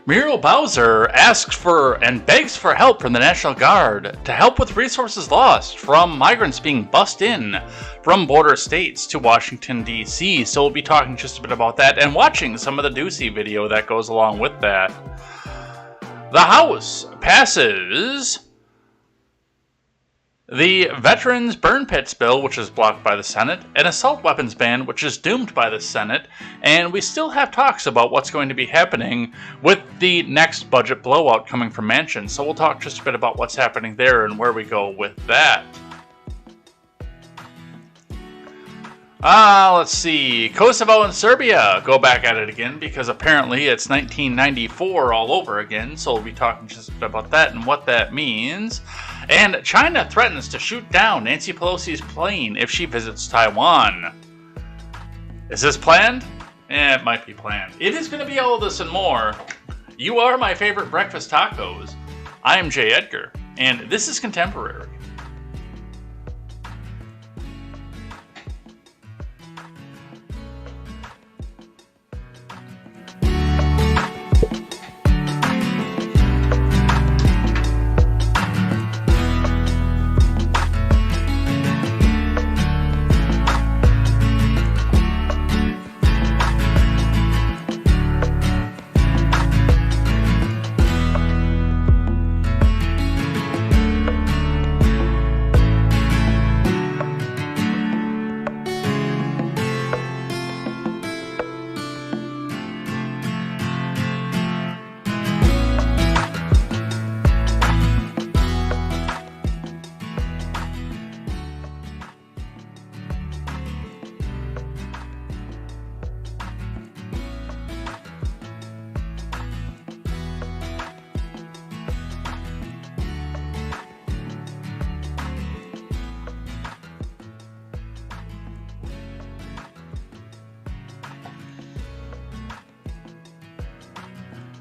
Muriel Bowser asks for and begs for help from the National Guard to help with resources lost from migrants being bussed in from border states to Washington, D.C. So we'll be talking just a bit about that and watching some of the Ducey video that goes along with that. The House passes the Veterans Burn Pits bill, which is blocked by the Senate, an assault weapons ban, which is doomed by the Senate, and we still have talks about what's going to be happening with the next budget blowout coming from Manchin. So we'll talk just a bit about what's happening there and where we go with that. Let's see. Kosovo and Serbia go back at it again because apparently it's 1994 all over again. So we'll be talking just a bit about that and what that means. And China threatens to shoot down Nancy Pelosi's plane if she visits Taiwan. Is this planned? It might be planned. It is going to be all this and more. You are my favorite breakfast tacos. I am Jay Edgar, and this is Contemporary.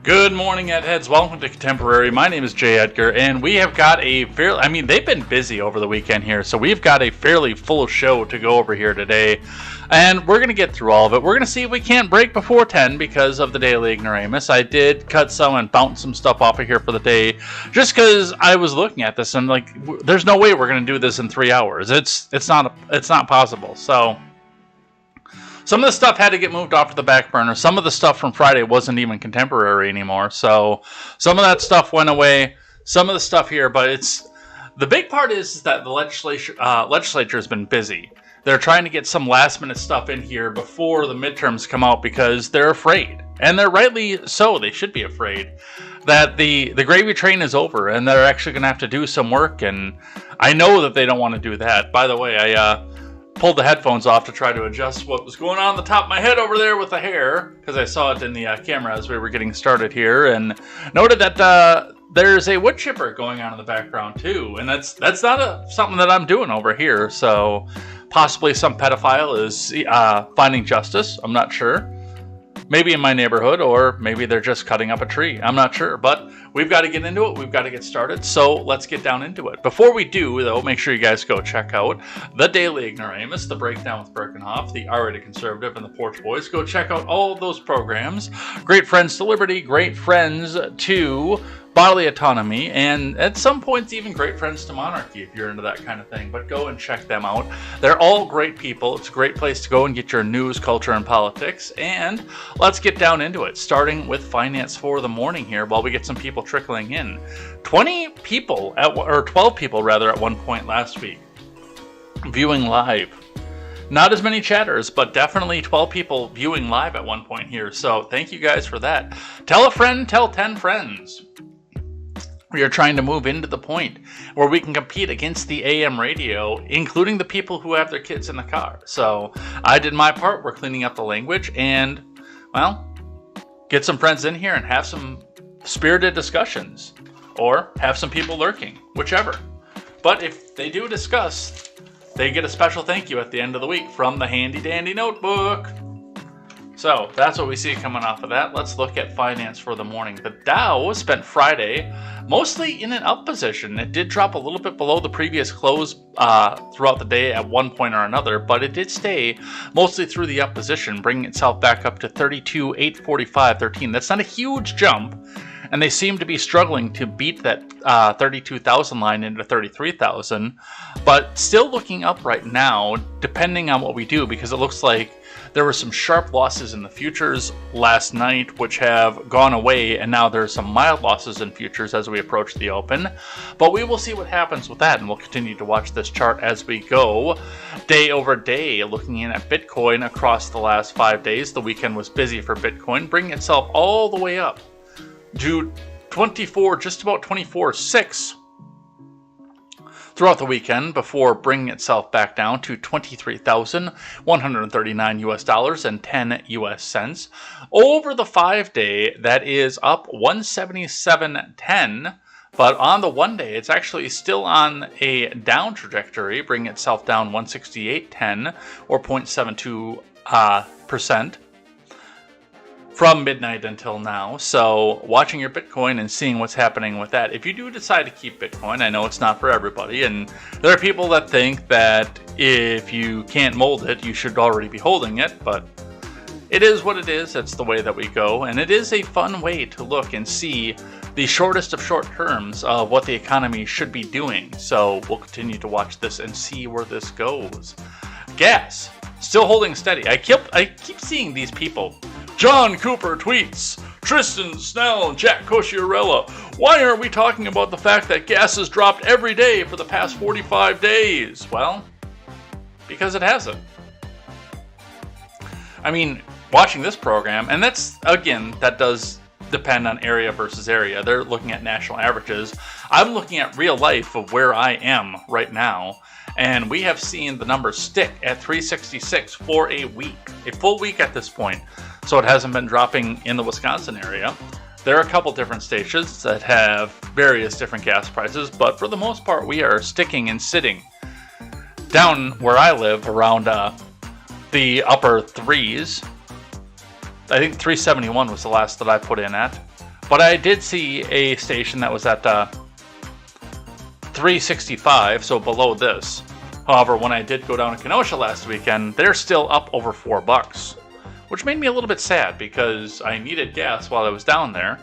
Good morning, Edheads. Welcome to Contemporary. My name is Jay Edgar, and we have got a fairly, they've been busy over the weekend here, so we've got a fairly full show to go over here today, and we're going to get through all of it. We're going to see if we can't break before 10 because of the Daily Ignoramus. I did cut some and bounce some stuff off of here for the day, just because I was looking at this and like, there's no way we're going to do this in 3 hours. It's not possible. So some of the stuff had to get moved off to the back burner. Some of the stuff from Friday wasn't even contemporary anymore. So some of that stuff went away. Some of the stuff here, but the big part is that the legislature has been busy. They're trying to get some last minute stuff in here before the midterms come out because they're afraid. And they're rightly so. They should be afraid that the gravy train is over and they're actually going to have to do some work. And I know that they don't want to do that. By the way, I pulled the headphones off to try to adjust what was going on the top of my head over there with the hair, because I saw it in the camera as we were getting started here, and noted that there's a wood chipper going on in the background too, and that's not something that I'm doing over here. So possibly some pedophile is finding justice. I'm not sure. Maybe in my neighborhood, or maybe they're just cutting up a tree. I'm not sure, but we've got to get into it. We've got to get started, so let's get down into it. Before we do, though, make sure you guys go check out the Daily Ignoramus, the Breakdown with Birkenhoff, the R-Rated Conservative, and the Porch Boys. Go check out all of those programs. Great friends to liberty, great friends to bodily autonomy, and at some points even great friends to monarchy if you're into that kind of thing. But go and check them out. They're all great people. It's a great place to go and get your news, culture, and politics. And let's get down into it, starting with finance for the morning here while we get some people trickling in. 12 people rather at one point last week viewing live. Not as many chatters, but definitely 12 people viewing live at one point here. So thank you guys for that. Tell a friend, tell 10 friends. We are trying to move into the point where we can compete against the AM radio, including the people who have their kids in the car. So I did my part. We're cleaning up the language and, well, get some friends in here and have some spirited discussions, or have some people lurking, whichever. But if they do discuss, they get a special thank you at the end of the week from the handy dandy notebook. So that's what we see coming off of that. Let's look at finance for the morning. The Dow spent Friday mostly in an up position. It did drop a little bit below the previous close throughout the day at one point or another, but it did stay mostly through the up position, bringing itself back up to 32,845.13. That's not a huge jump, and they seem to be struggling to beat that 32,000 line into 33,000, but still looking up right now, depending on what we do, because it looks like there were some sharp losses in the futures last night, which have gone away, and now there's some mild losses in futures as we approach the open. But we will see what happens with that, and we'll continue to watch this chart as we go. Day over day, looking in at Bitcoin across the last 5 days. The weekend was busy for Bitcoin, bringing itself all the way up to just about 24.6 throughout the weekend, before bringing itself back down to $23,139 and 10 US cents. Over the 5-day, that is up 177.10, but on the 1 day, it's actually still on a down trajectory, bringing itself down 168.10 or 0.72%. From midnight until now. So watching your Bitcoin and seeing what's happening with that. If you do decide to keep Bitcoin, I know it's not for everybody, and there are people that think that if you can't mold it, you should already be holding it, but it is what it is. That's the way that we go, and it is a fun way to look and see the shortest of short terms of what the economy should be doing. So we'll continue to watch this and see where this goes. Gas still holding steady. I keep seeing these people. John Cooper tweets, Tristan Snell, Jack Cosciarella, why aren't we talking about the fact that gas has dropped every day for the past 45 days? Well, because it hasn't. I mean, watching this program, and that's, again, that does depend on area versus area. They're looking at national averages. I'm looking at real life of where I am right now, and we have seen the numbers stick at 366 for a week, a full week at this point. So it hasn't been dropping in the Wisconsin area. There are a couple different stations that have various different gas prices, but for the most part, we are sticking and sitting down where I live around the upper threes. I think 371 was the last that I put in at. But I did see a station that was at 365, so below this. However, when I did go down to Kenosha last weekend, they're still up over $4, which made me a little bit sad because I needed gas while I was down there.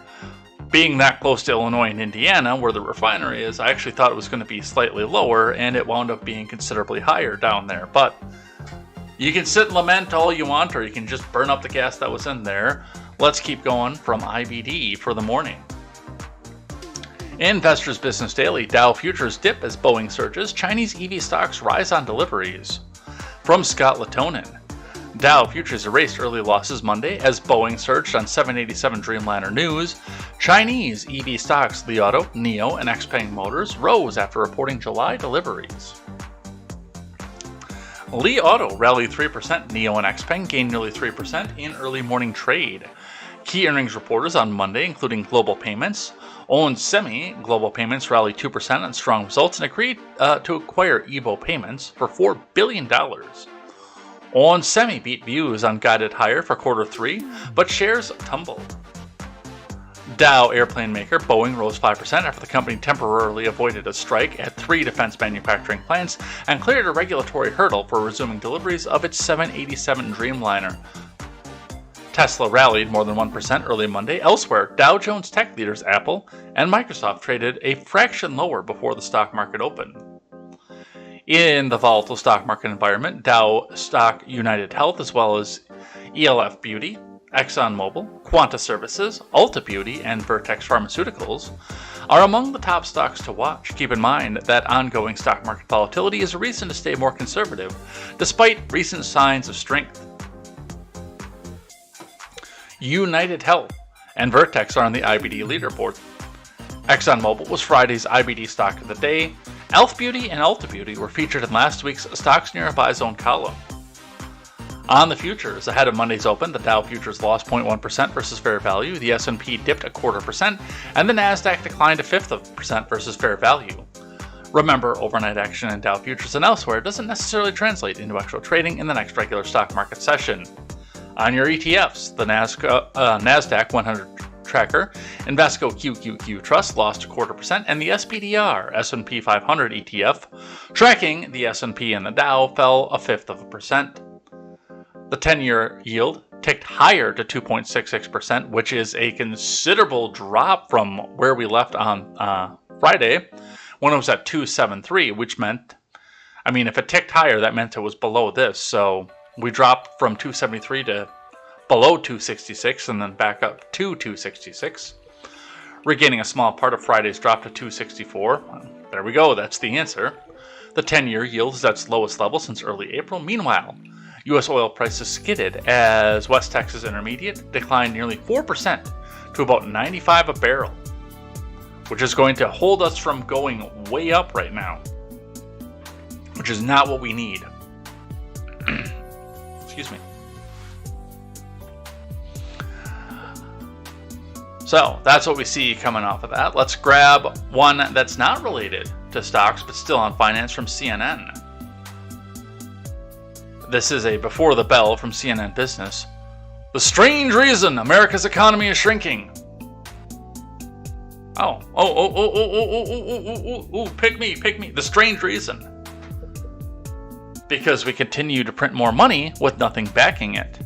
Being that close to Illinois and Indiana, where the refinery is, I actually thought it was going to be slightly lower, and it wound up being considerably higher down there. But you can sit and lament all you want, or you can just burn up the gas that was in there. Let's keep going from IBD for the morning. Investors Business Daily, Dow Futures dip as Boeing surges, Chinese EV stocks rise on deliveries. From Scott Latonin, Dow Futures erased early losses Monday as Boeing surged on 787 Dreamliner news. Chinese EV stocks Li Auto, NIO, and XPeng Motors rose after reporting July deliveries. Li Auto rallied 3%, NIO and XPeng gained nearly 3% in early morning trade. Key earnings reporters on Monday, including Global Payments. Semi Global Payments rallied 2% on strong results and agreed to acquire Evo Payments for $4 billion. Semi beat views on guided higher for quarter 3, but shares tumbled. Dow airplane maker Boeing rose 5% after the company temporarily avoided a strike at 3 defense manufacturing plants and cleared a regulatory hurdle for resuming deliveries of its 787 Dreamliner. Tesla rallied more than 1% early Monday. Elsewhere, Dow Jones tech leaders Apple and Microsoft traded a fraction lower before the stock market opened. In the volatile stock market environment, Dow stock United Health, as well as ELF Beauty, ExxonMobil, Quanta Services, Ulta Beauty, and Vertex Pharmaceuticals are among the top stocks to watch. Keep in mind that ongoing stock market volatility is a reason to stay more conservative, despite recent signs of strength. United Health and Vertex are on the IBD leaderboard. ExxonMobil was Friday's IBD stock of the day. ELF Beauty and Ulta Beauty were featured in last week's Stocks Near a Buy Zone column. On the futures, ahead of Monday's open, the Dow futures lost 0.1% versus fair value, the S&P dipped 0.25%, and the Nasdaq declined 0.1% versus fair value. Remember, overnight action in Dow futures and elsewhere doesn't necessarily translate into actual trading in the next regular stock market session. On your ETFs, the NASDAQ 100 tracker, Invesco QQQ Trust lost 0.25%, and the SPDR S&P 500 ETF, tracking the S&P and the Dow, fell 0.1%. The 10-year yield ticked higher to 2.66%, which is a considerable drop from where we left on Friday, when it was at 2.73, which meant, if it ticked higher, that meant it was below this. So we dropped from 2.73 to below 2.66 and then back up to 2.66, regaining a small part of Friday's drop to 2.64. There we go, that's the answer. The 10-year yield is at its lowest level since early April. Meanwhile, U.S. oil prices skidded as West Texas Intermediate declined nearly 4% to about 95 a barrel, which is going to hold us from going way up right now, which is not what we need. Excuse me. So that's what we see coming off of that. Let's grab one that's not related to stocks, but still on finance from CNN. This is a before the bell from CNN Business. The strange reason America's economy is shrinking. Pick me. The strange reason. Because we continue to print more money with nothing backing it.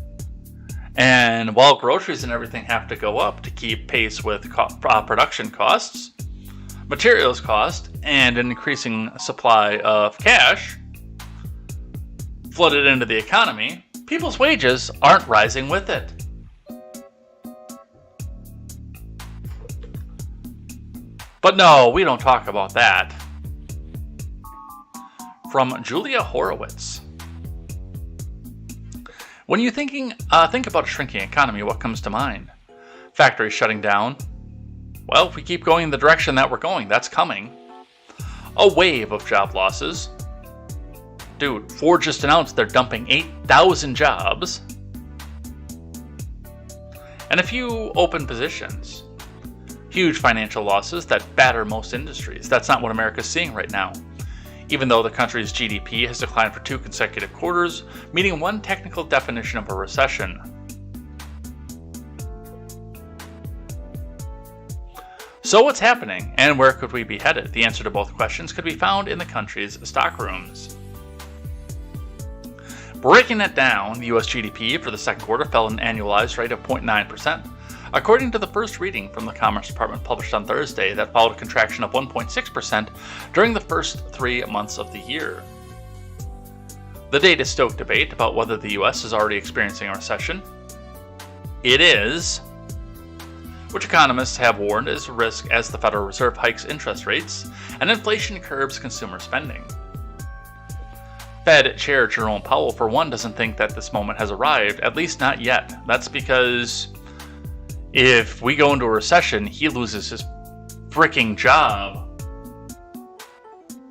And while groceries and everything have to go up to keep pace with production costs, materials cost, and an increasing supply of cash flooded into the economy, people's wages aren't rising with it. But no, we don't talk about that. From Julia Horowitz. When you think about a shrinking economy, what comes to mind? Factories shutting down? Well, if we keep going in the direction that we're going, that's coming. A wave of job losses. Dude, Ford just announced they're dumping 8,000 jobs. And a few open positions. Huge financial losses that batter most industries. That's not what America's seeing right now. Even though the country's GDP has declined for 2 consecutive quarters, meeting one technical definition of a recession. So what's happening, and where could we be headed? The answer to both questions could be found in the country's stockrooms. Breaking it down, the U.S. GDP for the second quarter fell at an annualized rate of 0.9%. According to the first reading from the Commerce Department published on Thursday, that followed a contraction of 1.6% during the first 3 months of the year. The data stoked debate about whether the U.S. is already experiencing a recession. It is, which economists have warned is a risk as the Federal Reserve hikes interest rates and inflation curbs consumer spending. Fed Chair Jerome Powell, for one, doesn't think that this moment has arrived, at least not yet. That's because if we go into a recession, he loses his freaking job.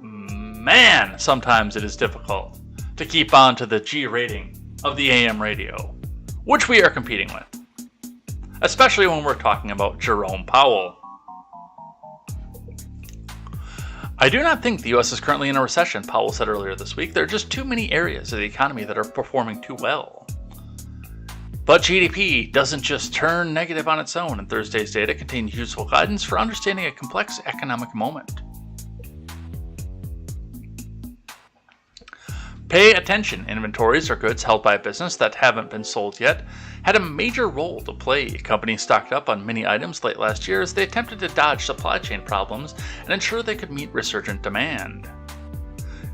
Man, sometimes it is difficult to keep on to the G rating of the AM radio, which we are competing with, especially when we're talking about Jerome Powell. I do not think the U.S. is currently in a recession, Powell said earlier this week. There are just too many areas of the economy that are performing too well. But GDP doesn't just turn negative on its own, and Thursday's data contained useful guidance for understanding a complex economic moment. Pay attention. Inventories or goods held by a business that haven't been sold yet had a major role to play. Companies stocked up on many items late last year as they attempted to dodge supply chain problems and ensure they could meet resurgent demand.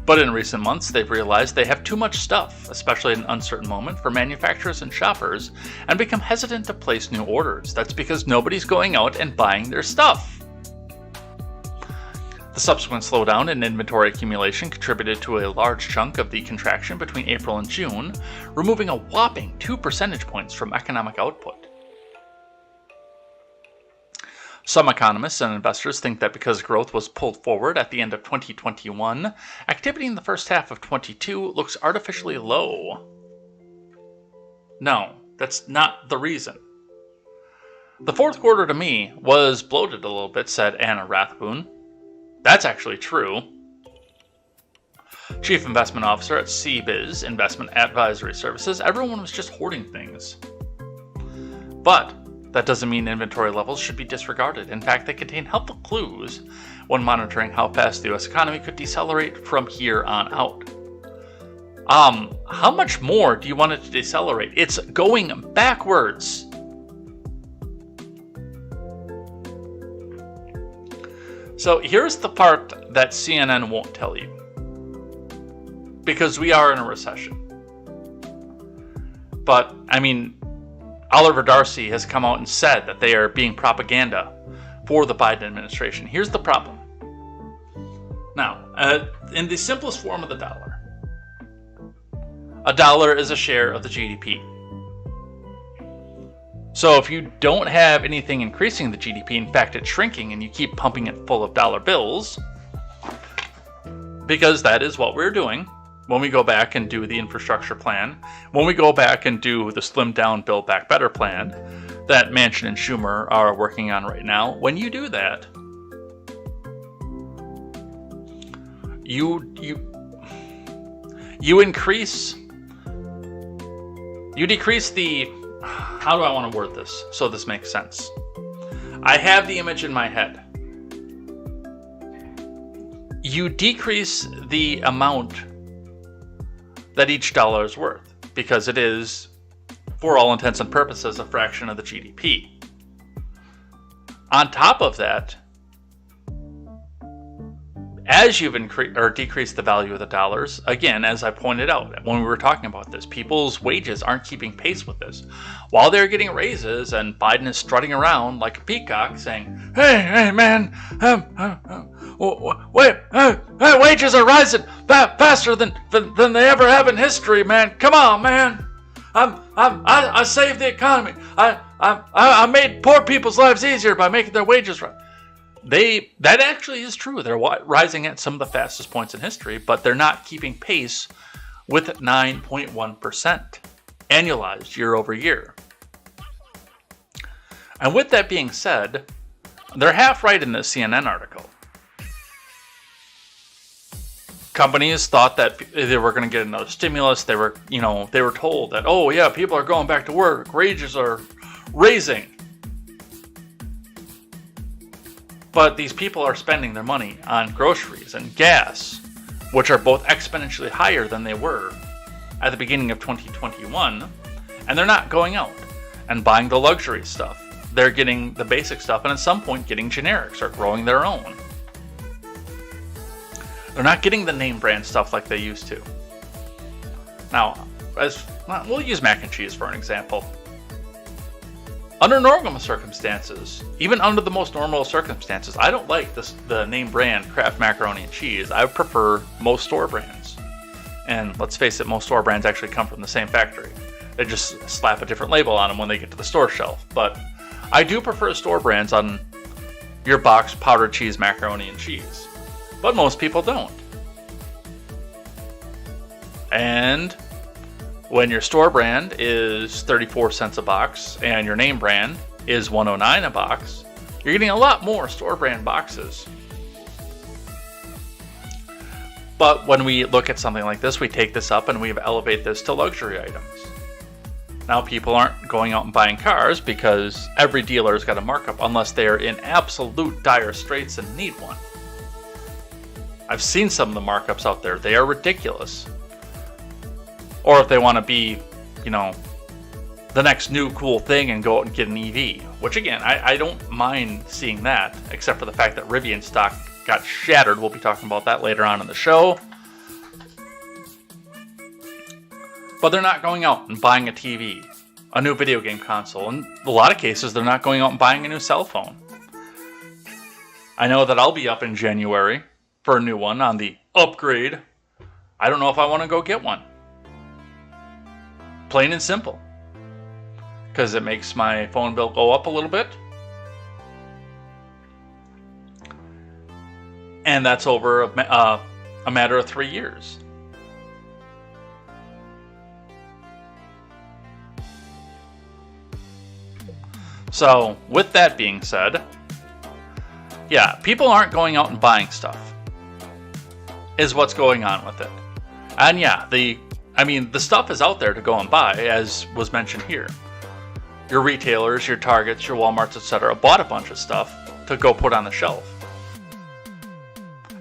But in recent months, they've realized they have too much stuff, especially at an uncertain moment for manufacturers and shoppers, and become hesitant to place new orders. That's because nobody's going out and buying their stuff. The subsequent slowdown in inventory accumulation contributed to a large chunk of the contraction between April and June, removing a whopping 2 percentage points from economic output. Some economists and investors think that because growth was pulled forward at the end of 2021, activity in the first half of 2022 looks artificially low. No, that's not the reason. The fourth quarter to me was bloated a little bit, said Anna Rathbun. That's actually true. chief investment officer at CBiz Investment Advisory Services, everyone was just hoarding things. But that doesn't mean inventory levels should be disregarded. In fact, they contain helpful clues when monitoring how fast the U.S. economy could decelerate from here on out. How much more do you want it to decelerate? It's going backwards. So here's the part that CNN won't tell you. Because we are in a recession. But, I mean, Oliver Darcy has come out and said that they are being propaganda for the Biden administration. Here's the problem. Now, in the simplest form of the dollar, a dollar is a share of the GDP. So if you don't have anything increasing the GDP, in fact it's shrinking, and you keep pumping it full of dollar bills, because that is what we're doing when we go back and do the infrastructure plan, when we go back and do the slimmed down Build Back Better plan that Manchin and Schumer are working on right now, when you do that, you decrease the, how do I want to word this so this makes sense? I have the image in my head. You decrease the amount that each dollar is worth, because it is, for all intents and purposes, a fraction of the GDP. On top of that, as you've decreased the value of the dollars, again, as I pointed out when we were talking about this, people's wages aren't keeping pace with this. While they're getting raises and Biden is strutting around like a peacock saying, hey man, wages are rising faster than they ever have in history, man. Come on, man. I saved the economy. I made poor people's lives easier by making their wages rise. That actually is true. They're rising at some of the fastest points in history, but they're not keeping pace with 9.1% annualized year over year. And with that being said, they're half right in this CNN article. Companies thought that they were going to get another stimulus. They were told that, oh yeah, people are going back to work, wages are raising. But these people are spending their money on groceries and gas, which are both exponentially higher than they were at the beginning of 2021, and they're not going out and buying the luxury stuff. They're getting the basic stuff, and at some point getting generics or growing their own. They're not getting the name brand stuff like they used to. Now, we'll use mac and cheese for an example. Under normal circumstances, even under the most normal circumstances, I don't like the name brand Kraft macaroni and cheese. I prefer most store brands. And let's face it, most store brands actually come from the same factory. They just slap a different label on them when they get to the store shelf. But I do prefer store brands on your boxed powdered cheese macaroni and cheese. But most people don't. And when your store brand is 34 cents a box and your name brand is $1.09 a box, you're getting a lot more store brand boxes. But when we look at something like this, we take this up and we elevate this to luxury items. Now people aren't going out and buying cars because every dealer's got a markup unless they are in absolute dire straits and need one. I've seen some of the markups out there. They are ridiculous. Or if they want to be, the next new cool thing and go out and get an EV. Which again, I don't mind seeing that, except for the fact that Rivian stock got shattered. We'll be talking about that later on in the show. But they're not going out and buying a TV, a new video game console. In a lot of cases, they're not going out and buying a new cell phone. I know that I'll be up in January for a new one on the upgrade. I don't know if I want to go get one. Plain and simple. Because it makes my phone bill go up a little bit. And that's over a matter of 3 years. So, with that being said, yeah, people aren't going out and buying stuff. is what's going on with it. And yeah, the stuff is out there to go and buy, as was mentioned here. Your retailers, your Targets, your Walmarts, etc. bought a bunch of stuff to go put on the shelf.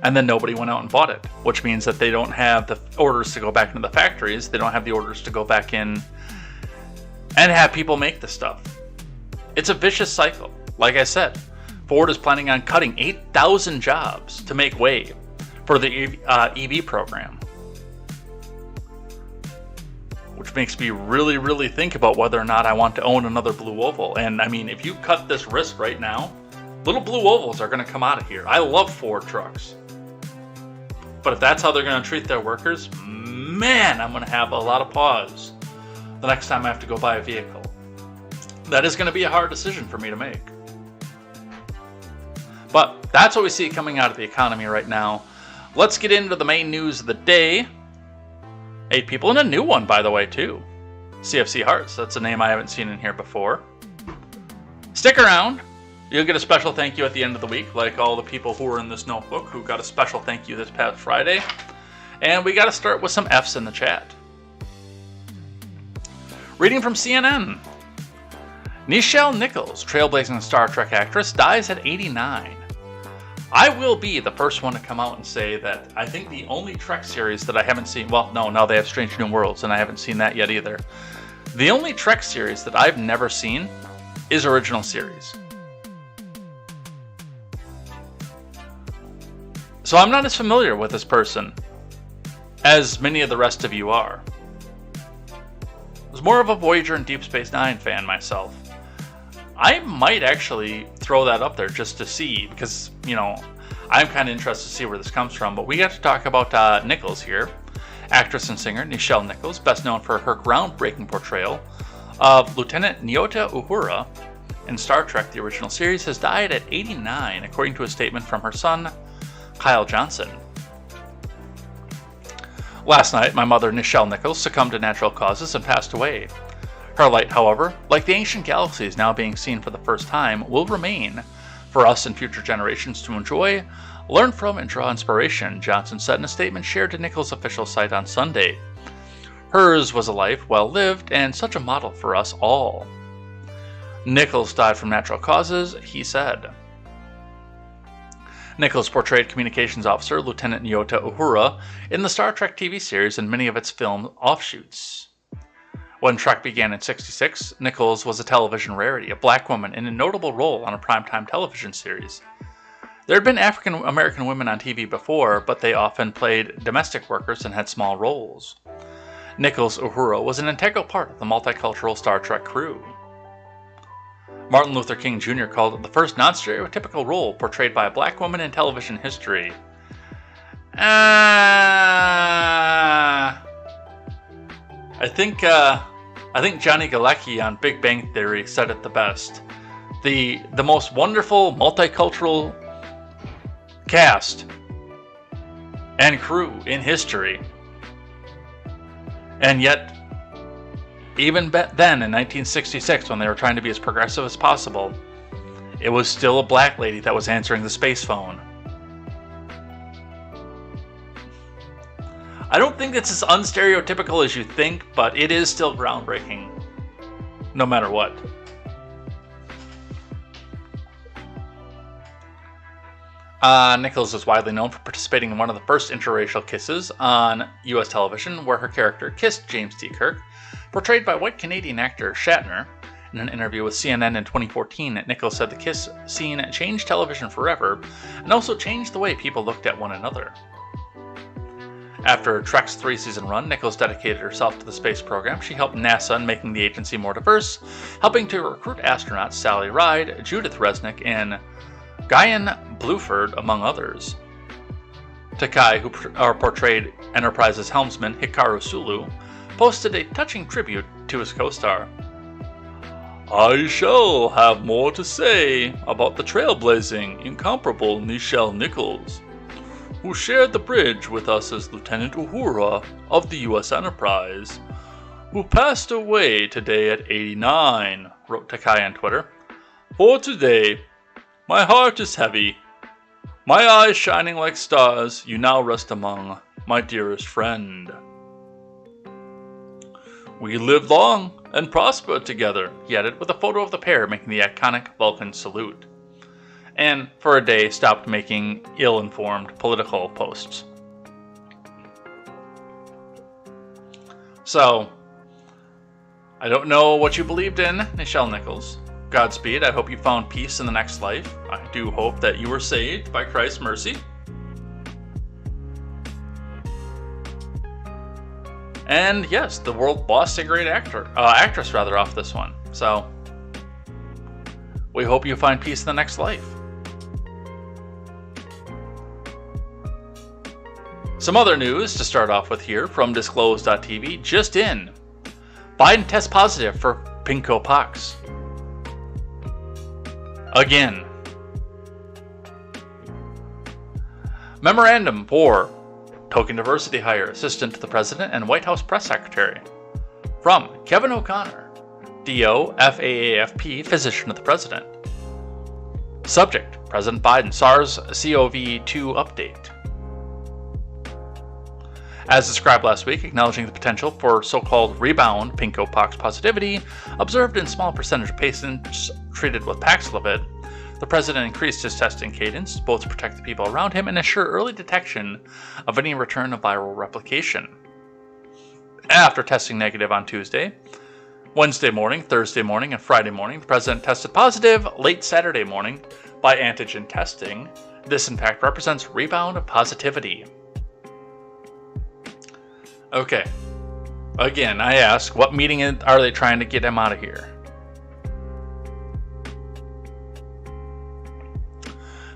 And then nobody went out and bought it, which means that they don't have the orders to go back into the factories. They don't have the orders to go back in and have people make the stuff. It's a vicious cycle. Like I said, Ford is planning on cutting 8,000 jobs to make way for the EV program. Which makes me really, really think about whether or not I want to own another blue oval. And I mean, if you cut this risk right now, little blue ovals are going to come out of here. I love Ford trucks. But if that's how they're going to treat their workers, man, I'm going to have a lot of pause the next time I have to go buy a vehicle. That is going to be a hard decision for me to make. But that's what we see coming out of the economy right now. Let's get into the main news of the day. 8 people, and a new one, by the way, too. CFC Hearts, that's a name I haven't seen in here before. Stick around. You'll get a special thank you at the end of the week, like all the people who were in this notebook who got a special thank you this past Friday. And we got to start with some F's in the chat. Reading from CNN. Nichelle Nichols, trailblazing Star Trek actress, dies at 89. I will be the first one to come out and say that I think the only Trek series that I haven't seen, well, no, now they have Strange New Worlds, and I haven't seen that yet either. The only Trek series that I've never seen is original series. So I'm not as familiar with this person as many of the rest of you are. I was more of a Voyager and Deep Space Nine fan myself. I might actually throw that up there just to see, because, you know, I'm kind of interested to see where this comes from. But we got to talk about Nichols here. Actress and singer Nichelle Nichols, best known for her groundbreaking portrayal of Lieutenant Nyota Uhura in Star Trek, the original series, has died at 89, according to a statement from her son, Kyle Johnson. Last night, my mother, Nichelle Nichols, succumbed to natural causes and passed away. Her light, however, like the ancient galaxies now being seen for the first time, will remain for us and future generations to enjoy, learn from, and draw inspiration, Johnson said in a statement shared to Nichols' official site on Sunday. Hers was a life well lived and such a model for us all. Nichols died from natural causes, he said. Nichols portrayed communications officer Lieutenant Nyota Uhura in the Star Trek TV series and many of its film offshoots. When Trek began in '66, Nichols was a television rarity, a black woman in a notable role on a primetime television series. There had been African American women on TV before, but they often played domestic workers and had small roles. Nichols Uhura was an integral part of the multicultural Star Trek crew. Martin Luther King Jr. called it the first non-stereotypical role portrayed by a black woman in television history. I think Johnny Galecki on Big Bang Theory said it the best. The most wonderful multicultural cast and crew in history. And yet, even then in 1966, when they were trying to be as progressive as possible, it was still a black lady that was answering the space phone. I don't think it's as unstereotypical as you think, but it is still groundbreaking, no matter what. Nichols is widely known for participating in one of the first interracial kisses on U.S. television, where her character kissed James T. Kirk, portrayed by white Canadian actor Shatner. In an interview with CNN in 2014, Nichols said the kiss scene changed television forever, and also changed the way people looked at one another. After Trek's 3-season run, Nichols dedicated herself to the space program. She helped NASA in making the agency more diverse, helping to recruit astronauts Sally Ride, Judith Resnick, and Guyan Bluford, among others. Takai, who portrayed Enterprise's helmsman Hikaru Sulu, posted a touching tribute to his co-star. I shall have more to say about the trailblazing, incomparable Nichelle Nichols, who shared the bridge with us as Lieutenant Uhura of the U.S. Enterprise, who passed away today at 89, wrote Takai on Twitter. For today, my heart is heavy. My eyes shining like stars, you now rest among, my dearest friend. We live long and prosper together, he added, with a photo of the pair making the iconic Vulcan salute. And for a day stopped making ill-informed political posts. So, I don't know what you believed in, Nichelle Nichols. Godspeed, I hope you found peace in the next life. I do hope that you were saved by Christ's mercy. And yes, the world lost a great actress off this one. So, we hope you find peace in the next life. Some other news to start off with here from Disclose.tv, just in. Biden tests positive for Pinko Pox. Again. Memorandum for token diversity hire, assistant to the president and White House press secretary. From Kevin O'Connor, DO, FAAFP, physician of the president. Subject, President Biden, SARS-CoV-2 update. As described last week, acknowledging the potential for so-called rebound Pinko Pox positivity observed in small percentage of patients treated with Paxlovid, the president increased his testing cadence both to protect the people around him and ensure early detection of any return of viral replication. After testing negative on Tuesday, Wednesday morning, Thursday morning, and Friday morning, the president tested positive late Saturday morning by antigen testing. This, in fact, represents rebound positivity. Okay. Again, I ask, what meeting are they trying to get him out of here?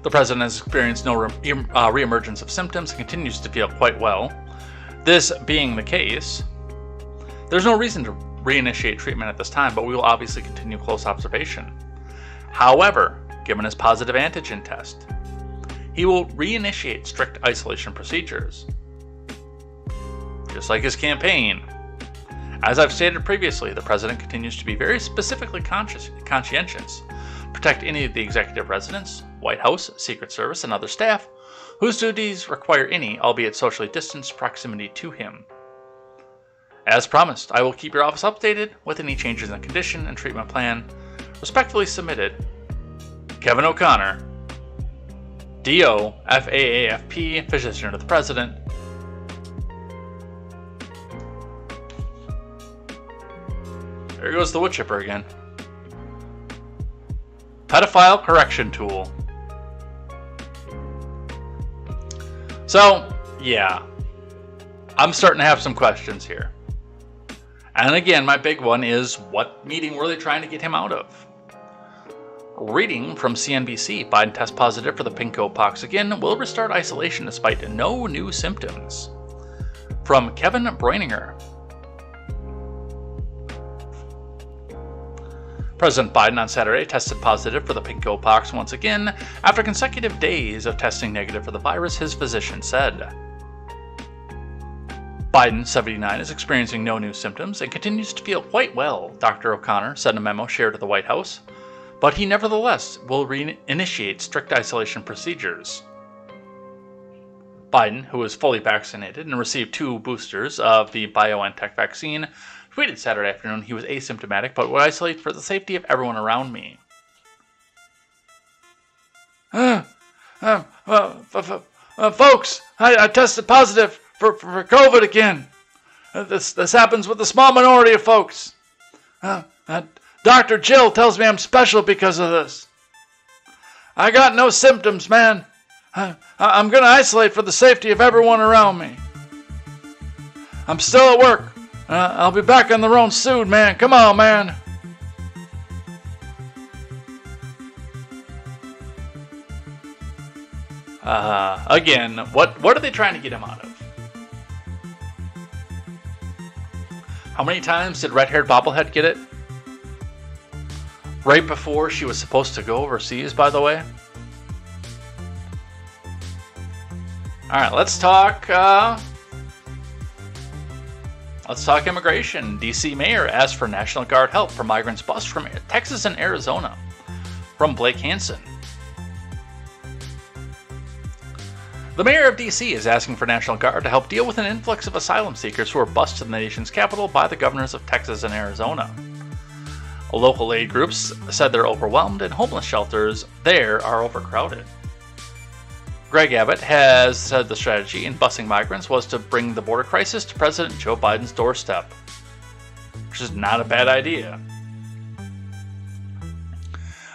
The president has experienced no reemergence of symptoms and continues to feel quite well. This being the case, there's no reason to reinitiate treatment at this time, but we will obviously continue close observation. However, given his positive antigen test, he will reinitiate strict isolation procedures. Just like his campaign. As I've stated previously, the president continues to be very specifically conscientious, protect any of the executive residents, White House, Secret Service, and other staff whose duties require any, albeit socially distanced, proximity to him. As promised, I will keep your office updated with any changes in the condition and treatment plan. Respectfully submitted, Kevin O'Connor, DO, FAAFP, physician of the president. There goes the wood chipper again. Pedophile correction tool. So, yeah. I'm starting to have some questions here. And again, my big one is, what meeting were they trying to get him out of? Reading from CNBC, Biden tests positive for the Pinko Pox again, will restart isolation despite no new symptoms. From Kevin Breininger. President Biden on Saturday tested positive for the Pinko Pox once again after consecutive days of testing negative for the virus, his physician said. Biden, 79, is experiencing no new symptoms and continues to feel quite well, Dr. O'Connor said in a memo shared at the White House, but he nevertheless will reinitiate strict isolation procedures. Biden, who is fully vaccinated and received 2 boosters of the BioNTech vaccine, tweeted Saturday afternoon he was asymptomatic but would isolate for the safety of everyone around me. Folks, I tested positive for COVID again. This happens with a small minority of folks. Dr. Jill tells me I'm special because of this. I got no symptoms, man. I'm going to isolate for the safety of everyone around me. I'm still at work. I'll be back on the road soon, man. Come on, man. Again, what are they trying to get him out of? How many times did red-haired bobblehead get it? Right before she was supposed to go overseas, by the way. Alright, let's talk immigration. D.C. mayor asked for National Guard help for migrants bused from Texas and Arizona. From Blake Hansen. The mayor of D.C. is asking for National Guard to help deal with an influx of asylum seekers who are bused in the nation's capital by the governors of Texas and Arizona. Local aid groups said they're overwhelmed and homeless shelters there are overcrowded. Greg Abbott has said the strategy in busing migrants was to bring the border crisis to President Joe Biden's doorstep, which is not a bad idea.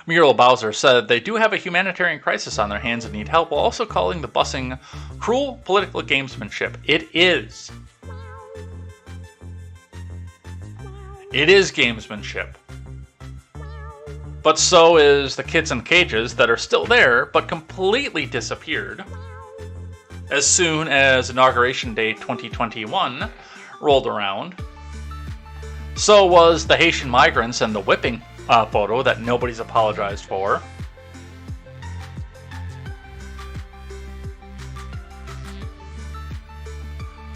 Muriel Bowser said they do have a humanitarian crisis on their hands and need help, while also calling the busing cruel political gamesmanship. It is. It is gamesmanship. But so is the kids in cages that are still there, but completely disappeared as soon as Inauguration Day 2021 rolled around. So was the Haitian migrants and the whipping photo that nobody's apologized for.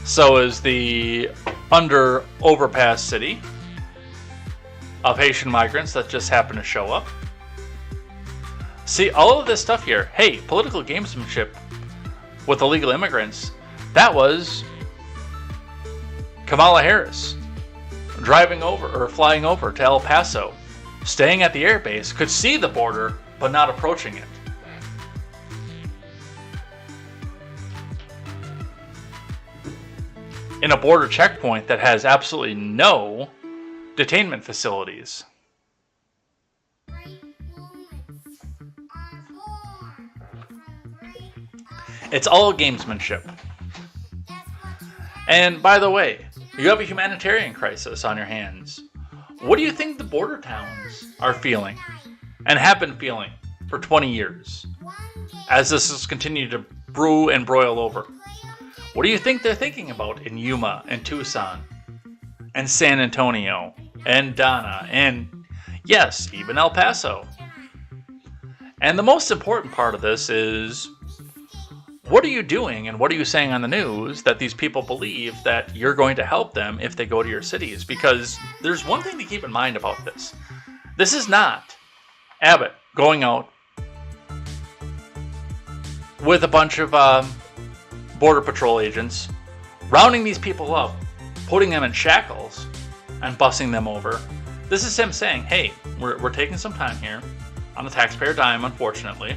So is the under overpass city of Haitian migrants that just happen to show up. See, all of this stuff here, hey, political gamesmanship with illegal immigrants, that was Kamala Harris driving over or flying over to El Paso, staying at the airbase, could see the border but not approaching it. In a border checkpoint that has absolutely no detainment facilities. It's all gamesmanship. And by the way, you have a humanitarian crisis on your hands. What do you think the border towns are feeling and have been feeling for 20 years as this has continued to brew and broil over? What do you think they're thinking about in Yuma and Tucson and San Antonio and Donna and, yes, even El Paso? And the most important part of this is, what are you doing and what are you saying on the news that these people believe that you're going to help them if they go to your cities? Because there's one thing to keep in mind about this. This is not Abbott going out with a bunch of Border Patrol agents, rounding these people up, putting them in shackles, and busing them over. This is him saying, hey, we're taking some time here on the taxpayer dime, unfortunately.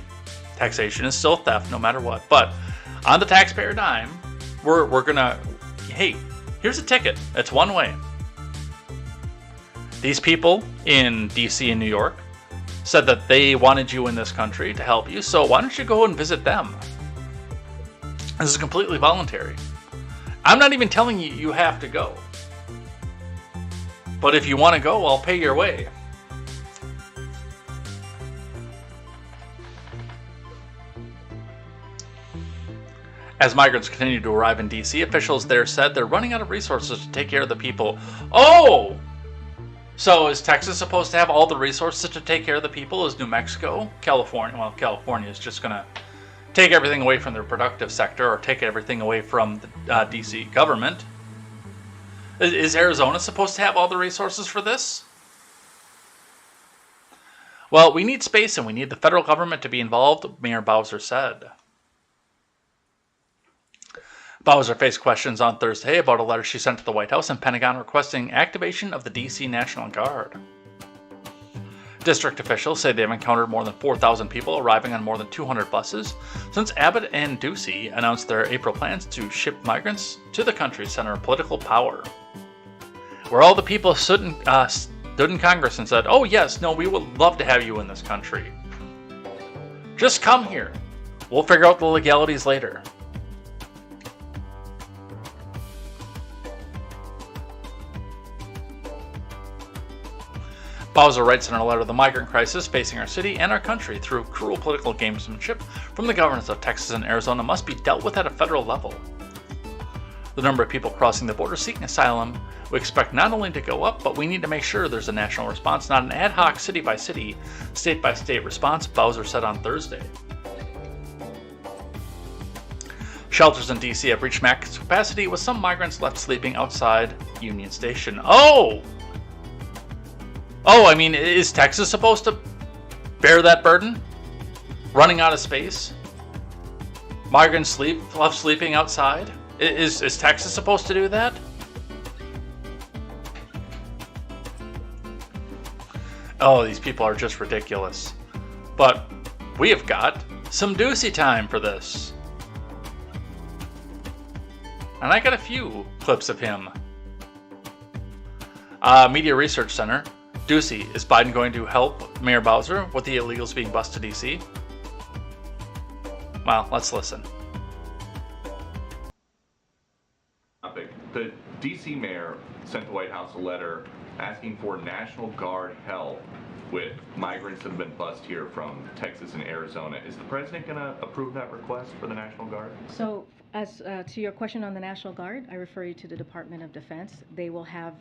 Taxation is still theft no matter what. But on the taxpayer dime, we're gonna, hey, here's a ticket. It's one way. These people in DC and New York said that they wanted you in this country to help you, so why don't you go and visit them? This is completely voluntary. I'm not even telling you you have to go. But if you want to go, I'll pay your way. As migrants continue to arrive in DC, officials there said they're running out of resources to take care of the people. Oh! So is Texas supposed to have all the resources to take care of the people? Is New Mexico? California? Well, California is just going to take everything away from their productive sector or take everything away from the DC government. Is Arizona supposed to have all the resources for this? Well, we need space and we need the federal government to be involved, Mayor Bowser said. Bowser faced questions on Thursday about a letter she sent to the White House and Pentagon requesting activation of the DC National Guard. District officials say they've encountered more than 4,000 people arriving on more than 200 buses since Abbott and Ducey announced their April plans to ship migrants to the country's center of political power, where all the people stood in Congress and said, oh yes, no, we would love to have you in this country. Just come here. We'll figure out the legalities later. Bowser writes in a letter, the migrant crisis facing our city and our country through cruel political gamesmanship from the governors of Texas and Arizona must be dealt with at a federal level. The number of people crossing the border seeking asylum we expect not only to go up, but we need to make sure there's a national response, not an ad hoc city-by-city, state-by-state response, Bowser said on Thursday. Shelters in D.C. have reached max capacity with some migrants left sleeping outside Union Station. Oh, I mean, is Texas supposed to bear that burden? Running out of space? Migrants left sleeping outside? Is Texas supposed to do that? Oh, these people are just ridiculous. But we have got some Ducey time for this. And I got a few clips of him. Media Research Center. Ducey, is Biden going to help Mayor Bowser with the illegals being bused to D.C.? Well, let's listen. The D.C. mayor sent the White House a letter asking for National Guard help with migrants that have been bused here from Texas and Arizona. Is the president going to approve that request for the National Guard? So, as to your question on the National Guard, I refer you to the Department of Defense. They will have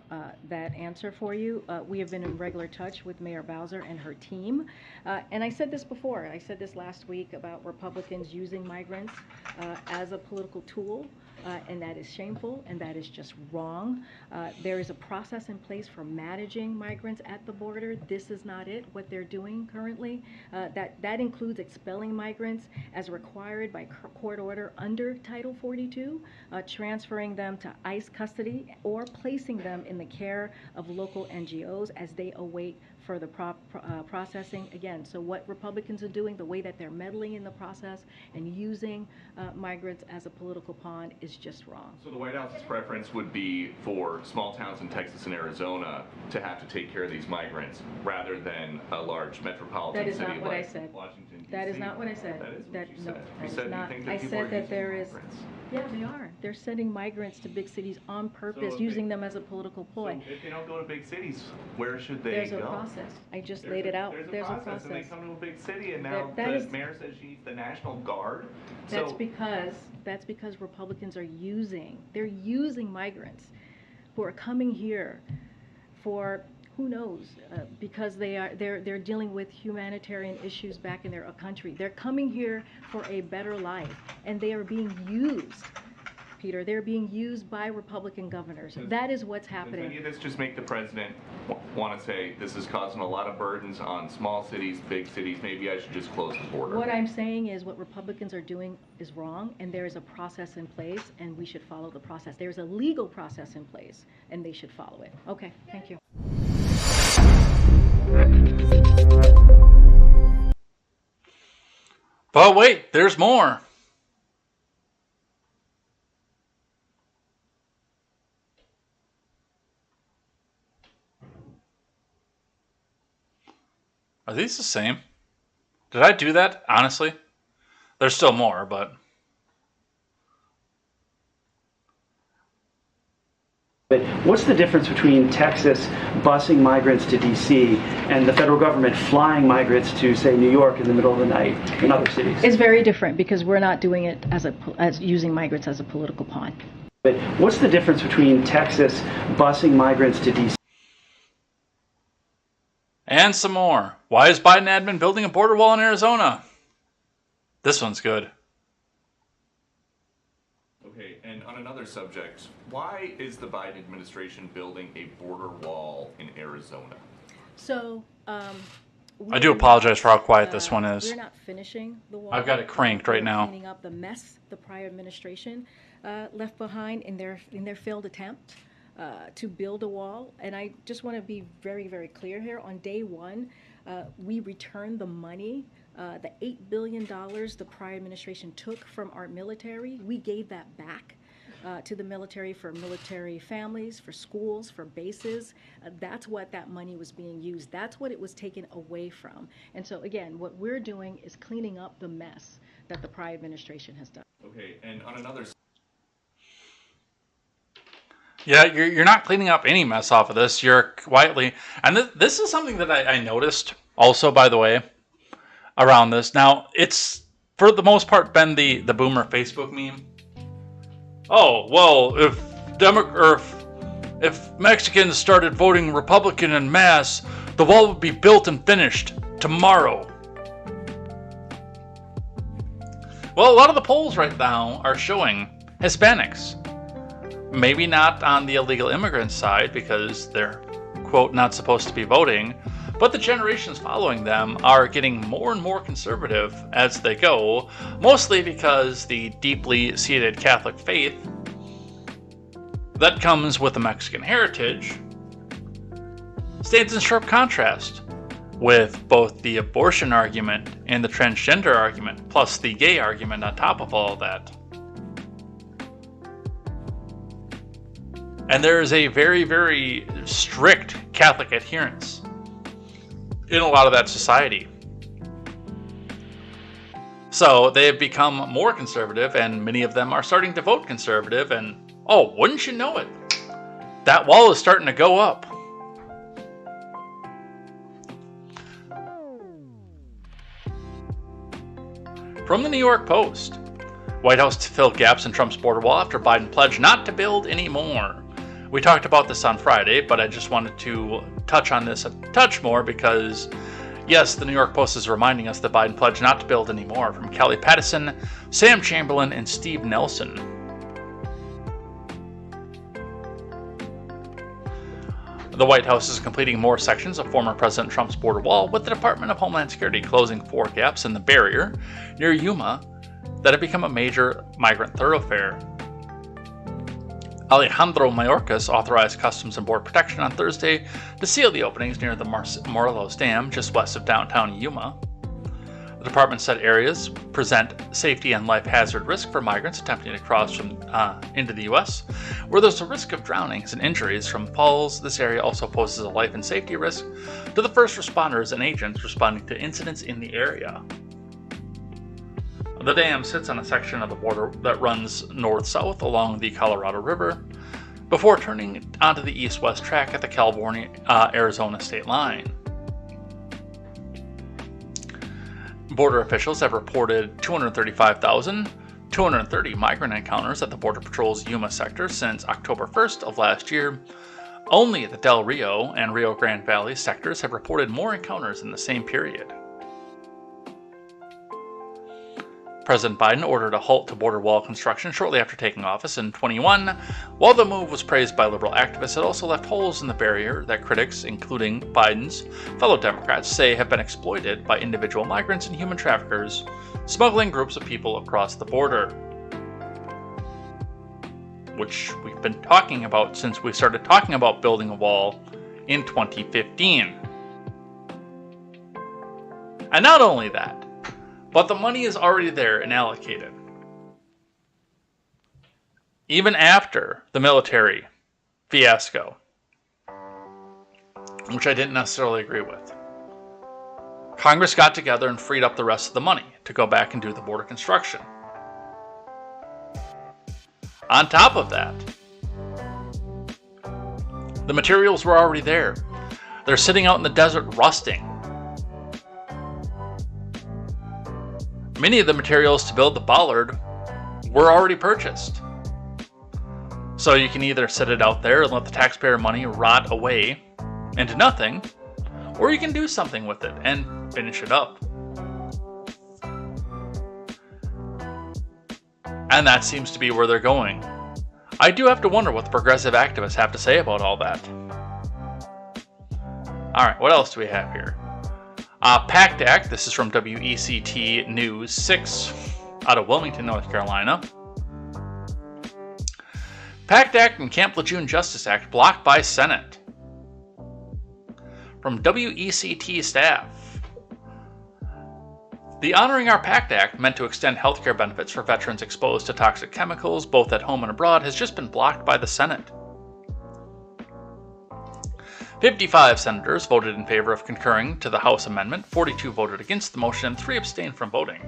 that answer for you. We have been in regular touch with Mayor Bowser and her team. And I said this before. I said this last week about Republicans using migrants as a political tool. And that is shameful, and that is just wrong. There is a process in place for managing migrants at the border. This is not it, what they're doing currently. That includes expelling migrants as required by court order under Title 42, transferring them to ICE custody, or placing them in the care of local NGOs as they await further processing. Again, so what Republicans are doing, the way that they're meddling in the process and using migrants as a political pawn is just wrong. So the White House's preference would be for small towns in Texas and Arizona to have to take care of these migrants rather than a large metropolitan city like Washington, D.C. That is not what I said. That is what you No, said. that You is said not. you think that I people said are that using there is. migrants. Yeah, they are. They're sending migrants to big cities on purpose, So using them as a political ploy. So if they don't go to big cities, where should they There's go? a process. I just laid it out. There's a process. And they come to a big city, and now That the is- mayor says she needs the National Guard. That's So because Republicans are using migrants who are coming here for who knows, because they're dealing with humanitarian issues back in their country. They're coming here for a better life, and they are being used. Peter, they're being used by Republican governors. That is what's Does happening. any of this just make the president want to say this is causing a lot of burdens on small cities, big cities? Maybe I should just close the border. What I'm saying is what Republicans are doing is wrong, and there is a process in place, and we should follow the process. There's a legal process in place, and they should follow it. Okay, thank you. But wait, there's more. Are these the same? Did I do that? Honestly? There's still more, but... But what's the difference between Texas busing migrants to D.C. and the federal government flying migrants to, say, New York in the middle of the night and other cities? It's very different because we're not doing it as using migrants as a political pawn. But what's the difference between Texas busing migrants to D.C.? And some more. Why is Biden admin building a border wall in Arizona? This one's good. Okay, and on another subject, why is the Biden administration building a border wall in Arizona? So, I do apologize for how quiet this one is. We're not finishing the wall. I've got it cranked right now. Cleaning up the mess the prior administration left behind in their failed attempt to build a wall. And I just want to be very, very clear here. On day one, we returned the money, the $8 billion the prior administration took from our military. We gave that back to the military for military families, for schools, for bases. That's what that money was being used. That's what it was taken away from. And so, again, what we're doing is cleaning up the mess that the prior administration has done. Okay, and on another... Yeah, you're not cleaning up any mess off of this. You're quietly... And this is something that I noticed also, by the way, around this. Now, it's, for the most part, been the boomer Facebook meme. Oh, well, if Mexicans started voting Republican en masse, the wall would be built and finished tomorrow. Well, a lot of the polls right now are showing Hispanics. Maybe not on the illegal immigrant side because they're, quote, not supposed to be voting, But the generations following them are getting more and more conservative as they go, mostly because the deeply seated Catholic faith that comes with a Mexican heritage stands in sharp contrast with both the abortion argument and the transgender argument, plus the gay argument on top of all that. And there is a very, very strict Catholic adherence in a lot of that society. So they have become more conservative, and many of them are starting to vote conservative, and oh, wouldn't you know it, that wall is starting to go up. From the New York Post, White House to fill gaps in Trump's border wall after Biden pledged not to build any more. We talked about this on Friday, but I just wanted to touch on this a touch more because, yes, the New York Post is reminding us that Biden pledged not to build any more, from Kelly Pattison, Sam Chamberlain, and Steve Nelson. The White House is completing more sections of former President Trump's border wall, with the Department of Homeland Security closing 4 gaps in the barrier near Yuma that have become a major migrant thoroughfare. Alejandro Mayorkas authorized Customs and Border Protection on Thursday to seal the openings near the Morelos Dam just west of downtown Yuma. The department said areas present safety and life hazard risk for migrants attempting to cross into the U.S. Where there's a risk of drownings and injuries from falls, this area also poses a life and safety risk to the first responders and agents responding to incidents in the area. The dam sits on a section of the border that runs north-south along the Colorado River before turning onto the east-west track at the California-Arizona state line. Border officials have reported 235,230 migrant encounters at the Border Patrol's Yuma sector since October 1st of last year. Only the Del Rio and Rio Grande Valley sectors have reported more encounters in the same period. President Biden ordered a halt to border wall construction shortly after taking office in 2021. While the move was praised by liberal activists, it also left holes in the barrier that critics, including Biden's fellow Democrats, say have been exploited by individual migrants and human traffickers, smuggling groups of people across the border. Which we've been talking about since we started talking about building a wall in 2015. And not only that, but the money is already there and allocated. Even after the military fiasco, which I didn't necessarily agree with, Congress got together and freed up the rest of the money to go back and do the border construction. On top of that, the materials were already there. They're sitting out in the desert rusting. Many of the materials to build the bollard were already purchased. So you can either set it out there and let the taxpayer money rot away into nothing, or you can do something with it and finish it up. And that seems to be where they're going. I do have to wonder what the progressive activists have to say about all that. Alright, what else do we have here? PACT Act, this is from WECT News 6 out of Wilmington, North Carolina. PACT Act and Camp Lejeune Justice Act blocked by Senate. From WECT staff. The Honoring Our PACT Act, meant to extend healthcare benefits for veterans exposed to toxic chemicals, both at home and abroad, has just been blocked by the Senate. 55 senators voted in favor of concurring to the House amendment, 42 voted against the motion, and 3 abstained from voting.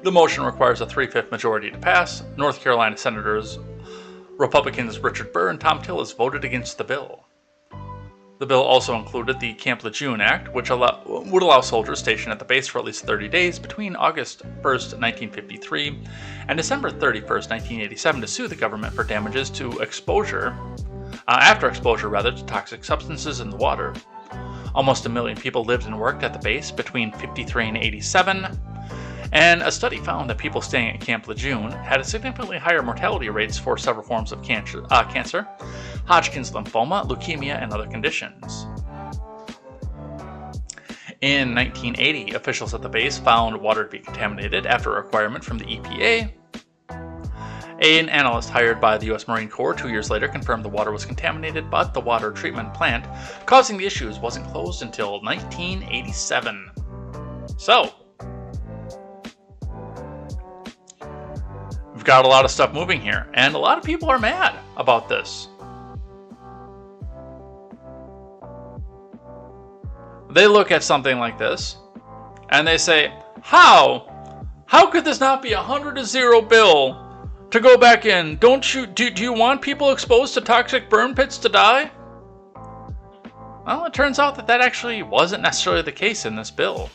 The motion requires a 3/5 majority to pass. North Carolina Senators Republicans Richard Burr and Tom Tillis voted against the bill. The bill also included the Camp Lejeune Act, which would allow soldiers stationed at the base for at least 30 days between August 1st, 1953 and December 31st, 1987 to sue the government for damages to after exposure to toxic substances in the water. Almost 1 million people lived and worked at the base between 53 and 87, and a study found that people staying at Camp Lejeune had a significantly higher mortality rates for several forms of cancer, Hodgkin's lymphoma, leukemia, and other conditions. In 1980, officials at the base found water to be contaminated after a requirement from the EPA. An analyst hired by the U.S. Marine Corps 2 years later confirmed the water was contaminated, but the water treatment plant causing the issues wasn't closed until 1987. So, we've got a lot of stuff moving here, and a lot of people are mad about this. They look at something like this, and they say, How? How could this not be a 100-0 bill to go back in? Do you want people exposed to toxic burn pits to die? Well, it turns out that actually wasn't necessarily the case in this bill.